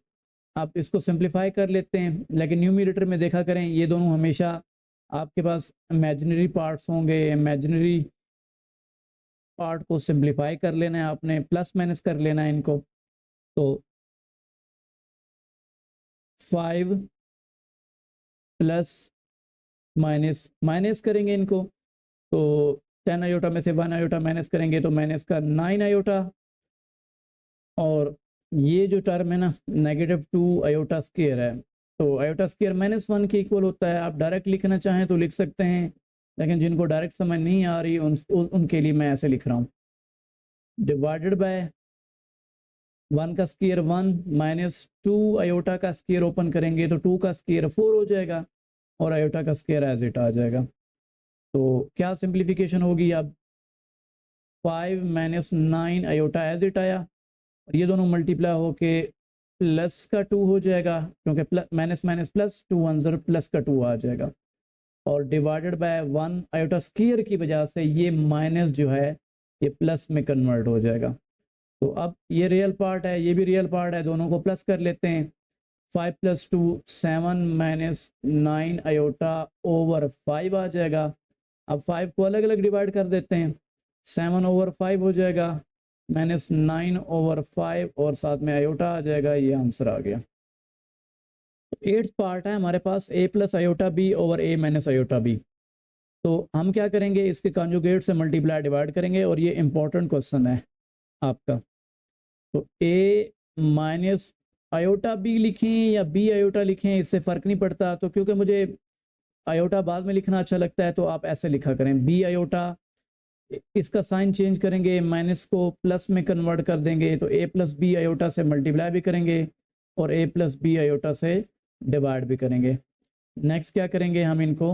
आप इसको सिंप्लीफाई कर लेते हैं, लेकिन न्यूमरेटर में देखा करें ये दोनों हमेशा आपके पास इमेजिनरी पार्ट्स होंगे। इमेजिनरी पार्ट को सिंप्लीफाई कर लेना है आपने, प्लस माइनस कर लेना है इनको। तो 5 प्लस माइनस माइनस करेंगे इनको, तो 10 अयोटा में से 1 अयोटा माइनस करेंगे तो माइनस का 9 अयोटा। और ये जो टर्म है ना -2 अयोटा स्केयर है, तो अयोटा स्केयर -1 के इक्वल होता है। आप डायरेक्ट लिखना चाहें तो लिख सकते हैं, लेकिन जिनको डायरेक्ट समझ नहीं आ रही उनके लिए मैं ऐसे लिख रहा हूँ, डिवाइडेड बाय 1 का स्केयर 1 माइनस 2 अयोटा का स्केयर ओपन करेंगे तो 2 का स्केयर 4 हो जाएगा और अयोटा का स्केयर एज इट आ जाएगा। तो क्या सिंप्लीफिकेशन होगी, अब 5 माइनस 9 अयोटा एज इट आया और ये दोनों मल्टीप्लाई होके प्लस का 2 हो जाएगा, क्योंकि प्लस माइनस माइनस प्लस 2 1 ज़र प्लस का 2 आ जाएगा। और डिवाइडेड बाय 1 अयोटा स्केयर की वजह से ये माइनस जो है ये प्लस में कन्वर्ट हो जाएगा। तो अब ये रियल पार्ट है, ये भी रियल पार्ट है, दोनों को प्लस कर लेते हैं। 5 प्लस 2 7 माइनस 9 अयोटा ओवर 5 आ जाएगा। अब 5 को अलग अलग डिवाइड कर देते हैं, 7 ओवर 5 हो जाएगा माइनस 9 ओवर 5 और साथ में अयोटा आ जाएगा। ये आंसर आ गया। तो 8th पार्ट है हमारे पास a plus iota b over a minus iota b. तो हम क्या करेंगे, इसके कॉन्जुगेट से मल्टीप्लाई डिवाइड करेंगे और ये इंपॉर्टेंट क्वेश्चन है आपका। तो a माइनस अयोटा बी लिखें या b अयोटा लिखें इससे फ़र्क नहीं पड़ता, तो क्योंकि मुझे अयोटा बाद में लिखना अच्छा लगता है तो आप ऐसे लिखा करें b अयोटा। इसका साइन चेंज करेंगे, माइनस को प्लस में कन्वर्ट कर देंगे तो a प्लस बी अयोटा से मल्टीप्लाई भी करेंगे और a प्लस बी अयोटा से डिवाइड भी करेंगे। नेक्स्ट क्या करेंगे, हम इनको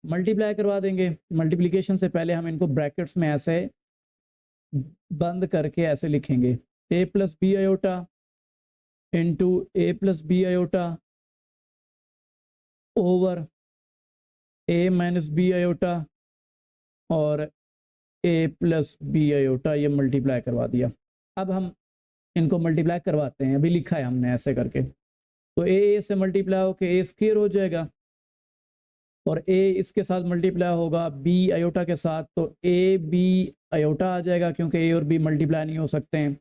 मल्टीप्लाई करवा देंगे। मल्टीप्लिकेशन से पहले हम इनको ब्रैकेट्स में ऐसे बंद करके ऐसे लिखेंगे, a plus b iota into a plus b iota over a minus b iota और a प्लस बी अयोटा, ये मल्टीप्लाई करवा दिया। अब हम इनको मल्टीप्लाई करवाते हैं, अभी लिखा है हमने ऐसे करके। तो a से मल्टीप्लाई होकर a स्क्वायर हो जाएगा और a इसके साथ मल्टीप्लाई होगा b अयोटा के साथ, तो a b अयोटा आ जाएगा क्योंकि a और b मल्टीप्लाई नहीं हो सकते हैं।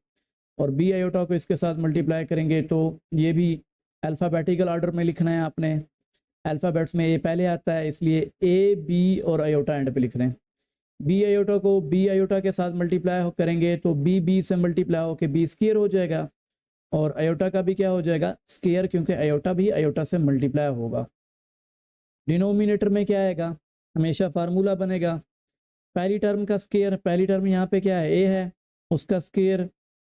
और b अयोटा को इसके साथ मल्टीप्लाई करेंगे तो ये भी अल्फ़ाबेटिकल ऑर्डर में लिखना है आपने। अल्फ़ाबेट्स में a पहले आता है, इसलिए a b और अयोटा एंड पे लिख रहे हैं। b अयोटा को b अयोटा के साथ मल्टीप्लाई करेंगे तो b से मल्टीप्लाई होकर b स्क्वायर हो जाएगा और अयोटा का भी क्या हो जाएगा, स्क्वायर, क्योंकि अयोटा भी अयोटा से मल्टीप्लाई होगा। डिनोमिनेटर में क्या आएगा, हमेशा फार्मूला बनेगा पहली टर्म का स्क्वायर। पहली टर्म यहाँ पे क्या है, a है, उसका स्क्वायर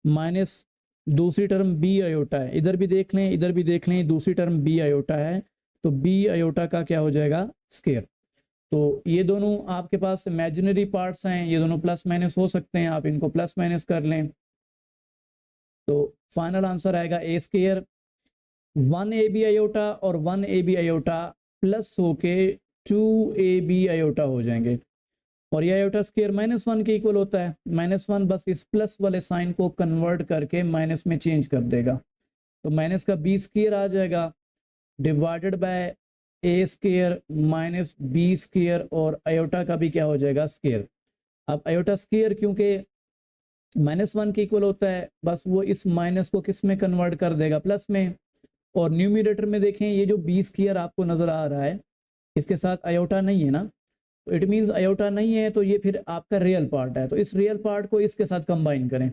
माइनस दूसरी टर्म b अयोटा है। इधर भी देख लें इधर भी देख लें, दूसरी टर्म b अयोटा है तो b अयोटा का क्या हो जाएगा, स्क्वायर। तो ये दोनों आपके पास इमेजिनरी पार्ट्स हैं, ये दोनों प्लस माइनस हो सकते हैं, आप इनको प्लस माइनस कर लें। तो फाइनल आंसर आएगा a स्क्वायर 1ab अयोटा और 1ab अयोटा प्लस होके 2ab अयोटा हो जाएंगे और ये अयोटा स्क्वायर -1 के इक्वल होता है। -1 बस इस प्लस वाले साइन को कन्वर्ट करके माइनस में चेंज कर देगा तो माइनस का बी स्क्वायर आ जाएगा divided by a square minus b square, और आयोटा का भी क्या हो जाएगा स्क्वायर। अब आयोटा स्क्वायर क्योंकि -1 के इक्वल होता है, बस वो इस माइनस को किस में कन्वर्ट कर देगा प्लस में। और न्यूमरेटर में देखें ये जो बी स्क्वायर आपको नजर आ रहा है इसके साथ आयोटा नहीं है ना, तो इट मीन्स आयोटा नहीं है तो ये फिर आपका रियल पार्ट है, तो इस रियल पार्ट को इसके साथ कंबाइन करें।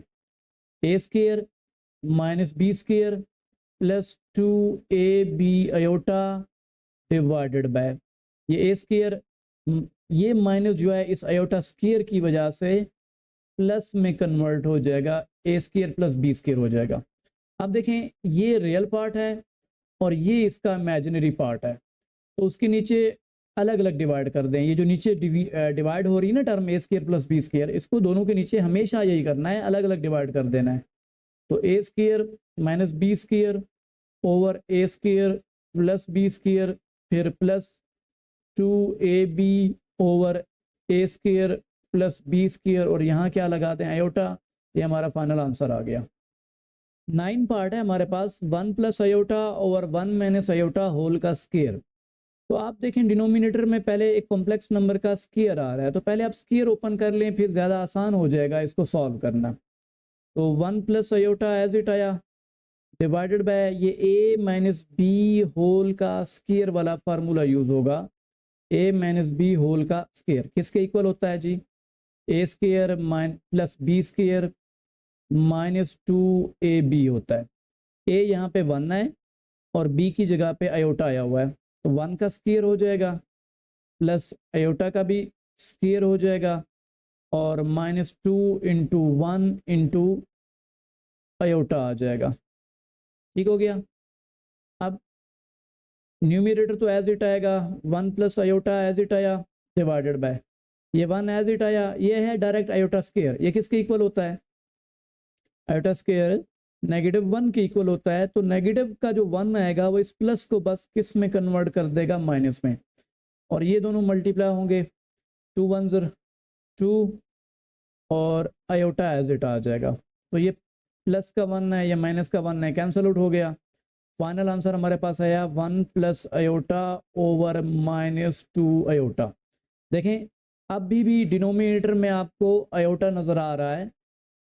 A square minus b square plus 2ab iota divided by ये ए स्क्वायर, ये माइनस जो है इस आयोटा स्क्वायर की वजह से प्लस में कन्वर्ट हो जाएगा, ए स्क्वायर प्लस बी स्क्वायर हो जाएगा। अब देखें ये रियल पार्ट है और ये इसका इमेजिनरी पार्ट है, तो उसके नीचे अलग अलग डिवाइड कर दें। ये जो नीचे डिवाइड हो रही है ना टर्म ए स्क्वायर प्लस बी स्क्वायर, इसको दोनों के नीचे हमेशा यही करना है, अलग अलग डिवाइड कर देना है। तो a square minus b square over a square plus b square, फिर plus 2ab over a square plus b square, और यहाँ क्या लगाते हैं आयोटा। ये हमारा फाइनल आंसर आ गया। 9 पार्ट है हमारे पास, 1 plus iota over 1 minus iota whole का स्क्वायर। तो आप देखें डिनोमिनेटर में पहले एक कॉम्प्लेक्स नंबर का स्क्वायर आ रहा है, तो पहले आप स्क्वायर ओपन कर लें, फिर ज़्यादा आसान हो जाएगा इसको सॉल्व करना। तो 1 प्लस आयोटा एज इट आया डिवाइडेड बाय ये a माइनस बी होल का स्क्वायर वाला फार्मूला यूज होगा। a माइनस बी होल का स्क्वायर किसके इक्वल होता है जी, a square plus b square minus 2ab होता है। a यहाँ पे 1 है और b की जगह पे आयोटा आया हुआ है, तो 1 का स्क्वायर हो जाएगा प्लस आयोटा का भी स्क्वायर हो जाएगा, और -2 इंटू 1 इंटू आयोटा आ जाएगा। ठीक हो गया। अब न्यूमरेटर तो एज इट आएगा, 1 प्लस आयोटा एज इट आया डिवाइडेड बाय ये 1 एज इट आया, ये है डायरेक्ट आयोटा स्क्वायर। ये किसके इक्वल होता है, आयोटा स्क्वायर -1 के इक्वल होता है। तो नेगेटिव का जो 1 आएगा वो इस प्लस को बस किस में कन्वर्ट कर देगा, माइनस में, और ये दोनों मल्टीप्लाई होंगे, 2 1 0 2 और आयोटा एज इट आ जाएगा। तो ये प्लस का 1 है, या माइनस का 1 है, कैंसल आउट हो गया। फाइनल आंसर हमारे पास आया 1 प्लस आयोटा ओवर -2 आयोटा। देखें अभी भी डिनोमिनेटर में आपको आयोटा नज़र आ रहा है,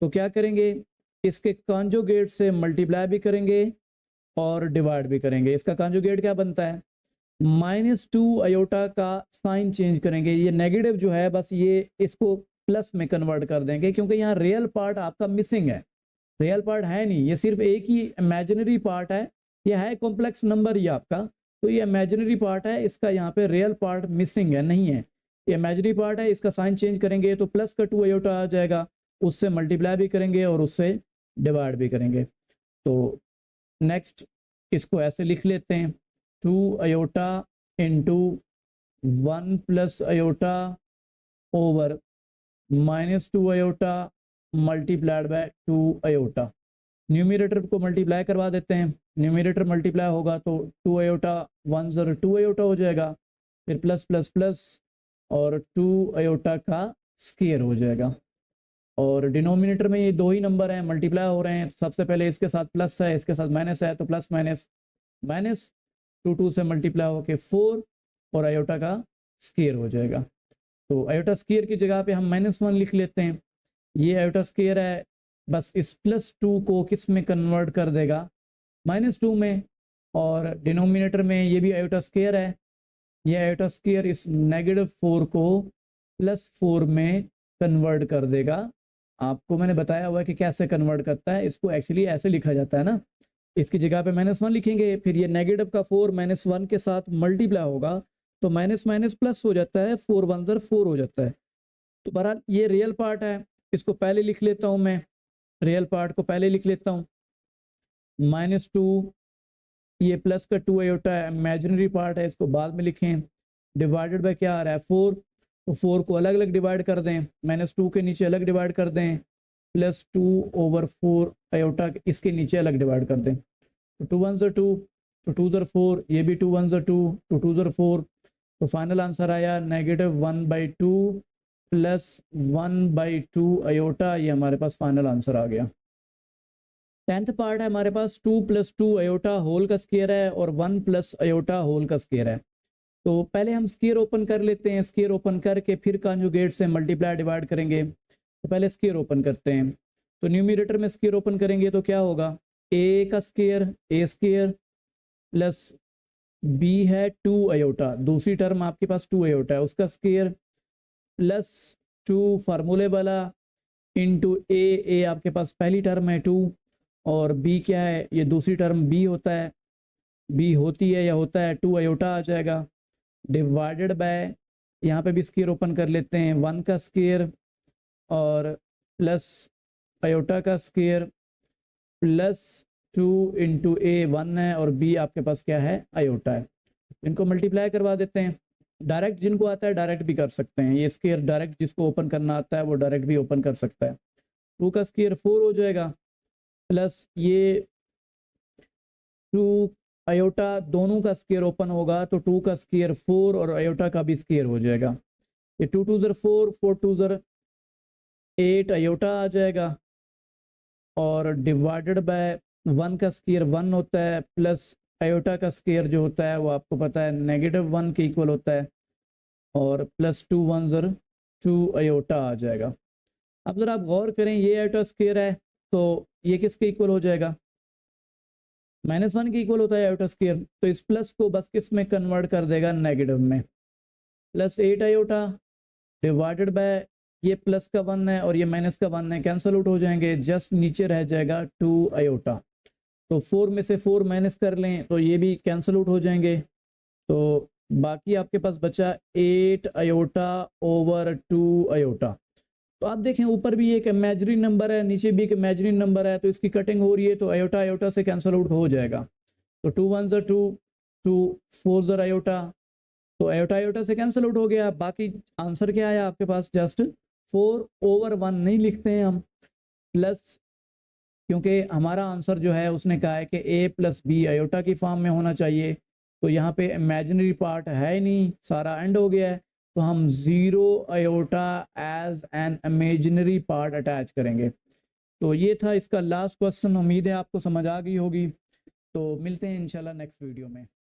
तो क्या करेंगे, इसके कॉन्जुगेट से मल्टीप्लाई भी करेंगे और डिवाइड भी करेंगे। इसका कॉन्जुगेट क्या बनता है, -2 आयोटा का साइन चेंज करेंगे, ये नेगेटिव जो है बस ये इसको प्लस में कन्वर्ट कर देंगे, क्योंकि यहाँ रियल पार्ट आपका मिसिंग है, रियल पार्ट है नहीं, ये सिर्फ एक ही इमेजिनरी पार्ट है। ये है कॉम्प्लेक्स नंबर ही आपका, तो ये इमेजिनरी पार्ट है, इसका यहाँ पे रियल पार्ट मिसिंग है, नहीं है, ये इमेजिनरी पार्ट है। इसका साइन चेंज करेंगे तो प्लस का 2 आयोटा आ जाएगा, उससे मल्टीप्लाई भी करेंगे और उससे डिवाइड भी करेंगे। तो नेक्स्ट इसको ऐसे लिख लेते हैं, 2 iota into 1 plus iota over -2 iota multiplied by 2 iota. Numerator को मल्टीप्लाई करवा देते हैं, न्यूमरेटर मल्टीप्लाई होगा तो 2 आयोटा 1 0 2 आयोटा हो जाएगा, फिर प्लस प्लस प्लस और 2 आयोटा का स्क्वायर हो जाएगा। और डिनोमिनेटर में ये दो ही नंबर हैं, मल्टीप्लाई हो रहे हैं, तो सबसे पहले इसके साथ प्लस है, इसके साथ माइनस है, तो प्लस माइनस माइनस 2 से मल्टीप्लाई होके 4 और आयोटा का स्क्वायर हो जाएगा। तो आयोटा स्क्वायर की जगह पे हम -1 लिख लेते हैं। ये आयोटा स्क्वायर है, बस इस +2 को किस में कन्वर्ट कर देगा, -2 में, और डिनोमिनेटर में ये भी आयोटा स्क्वायर है, ये आयोटा स्क्वायर इस -4 को +4 में कन्वर्ट कर देगा। आपको मैंने बताया हुआ है कि कैसे कन्वर्ट करता है, इसको एक्चुअली ऐसे लिखा जाता है ना, इसकी जगह पे -1 लिखेंगे, फिर ये नेगेटिव का 4 -1 के साथ मल्टीप्लाई होगा, तो माइनस माइनस प्लस हो जाता है, 4 1 ज़र 4 हो जाता है। तो बहरहाल ये रियल पार्ट है, इसको पहले लिख लेता हूँ मैं, रियल पार्ट को पहले लिख लेता हूँ, -2 ये प्लस का 2 आयोटा है, इमेजिनरी पार्ट है, इसको बाद में लिखें, डिवाइडेड बाय क्या आ रहा है 4, तो 4 को अलग अलग डिवाइड कर दें, -2 के नीचे अलग डिवाइड कर दें, +2 ओवर 4 आयोटा इसके नीचे अलग डिवाइड कर दें, तो 2 1 ज़र 2, तो 2 ज़र 4, ये भी 2 1 ज़र 2, तो 2 ज़र 4, तो फाइनल आंसर आया -1/2 +1/2 आयोटा। ये हमारे पास फाइनल आंसर आ गया। 10th पार्ट है हमारे पास 2 + 2 अयोटा होल का स्क्वायर है और 1 + अयोटा होल का स्क्वायर है। तो पहले हम स्क्वायर ओपन कर लेते हैं, स्क्वायर ओपन करके फिर कॉन्जुगेट से मल्टीप्लाई डिवाइड करेंगे। तो पहले स्क्वायर ओपन करते हैं, तो न्यूमरेटर में स्क्वायर ओपन करेंगे तो क्या होगा, ए का स्क्वायर ए स्क्वायर प्लस बी है 2 अयोटा, दूसरी टर्म आपके पास 2 अयोटा है उसका स्क्वायर प्लस 2 फार्मूले वाला इंटू ए आपके पास पहली टर्म है 2 और बी क्या है, ये दूसरी टर्म बी होता है, बी होती है या होता है 2 अयोटा आ जाएगा डिवाइडेड बाय, यहाँ पे भी स्क्वायर ओपन कर लेते हैं 1 का स्क्वायर और प्लस अयोटा का स्क्वायर प्लस 2 इंटू ए 1 है और बी आपके पास क्या है अयोटा है। इनको मल्टीप्लाई करवा देते हैं, डायरेक्ट जिनको आता है डायरेक्ट भी कर सकते हैं, ये स्क्वायर डायरेक्ट जिसको ओपन करना आता है वो डायरेक्ट भी ओपन कर सकता है। 2 का स्क्वायर 4 हो जाएगा प्लस ये 2 अयोटा दोनों का स्क्वायर ओपन होगा तो 2 का स्क्वायर 4 और अयोटा का भी स्क्वायर हो जाएगा, ये 2 2 ज़र 4 4 2 ज़र 8 अयोटा आ जाएगा और डिवाइडेड बाय 1 का स्क्वायर 1 होता है प्लस अयोटा का स्क्वायर जो होता है वो आपको पता है -1 के इक्वल होता है और प्लस 2 1 ज़र 2 अयोटा आ जाएगा। अब ज़रा आप गौर करें, ये अयोटा स्क्वायर है तो ये किसके इक्वल हो जाएगा, -1 के इक्वल होता है अयोटा स्क्वायर, तो इस प्लस को बस किस में कन्वर्ट कर देगा, नेगेटिव में। प्लस 8 अयोटा डिवाइडेड बाय ये प्लस का 1 है और ये माइनस का 1 है, कैंसल आउट हो जाएंगे, जस्ट नीचे रह जाएगा 2 अयोटा। तो 4 में से 4 माइनस कर लें तो ये भी कैंसल आउट हो जाएंगे, तो बाकी आपके पास बचा 8 अयोटा ओवर 2 अयोटा। तो आप देखें ऊपर भी एक इमेजिनरी नंबर है, नीचे भी एक इमेजिनरी नंबर है, तो इसकी कटिंग हो रही है तो अयोटा अयोटा से कैंसल आउट हो जाएगा। तो 2 1 ज़र 2 2 4 ज़र अयोटा, तो अयोटा अयोटा से कैंसल आउट हो गया। बाकी आंसर क्या आया आपके पास, जस्ट 4/1 नहीं लिखते हैं हम, प्लस क्योंकि हमारा आंसर जो है उसने कहा है कि a + b अयोटा की फॉर्म में होना चाहिए, तो यहाँ पे इमेजिनरी पार्ट है ही नहीं, सारा एंड हो गया है, तो हम 0 iota as an imaginary part attach करेंगे। तो ये था इसका लास्ट क्वेश्चन, उम्मीद है आपको समझ आ गई होगी। तो मिलते हैं इंशाल्लाह नेक्स्ट वीडियो में।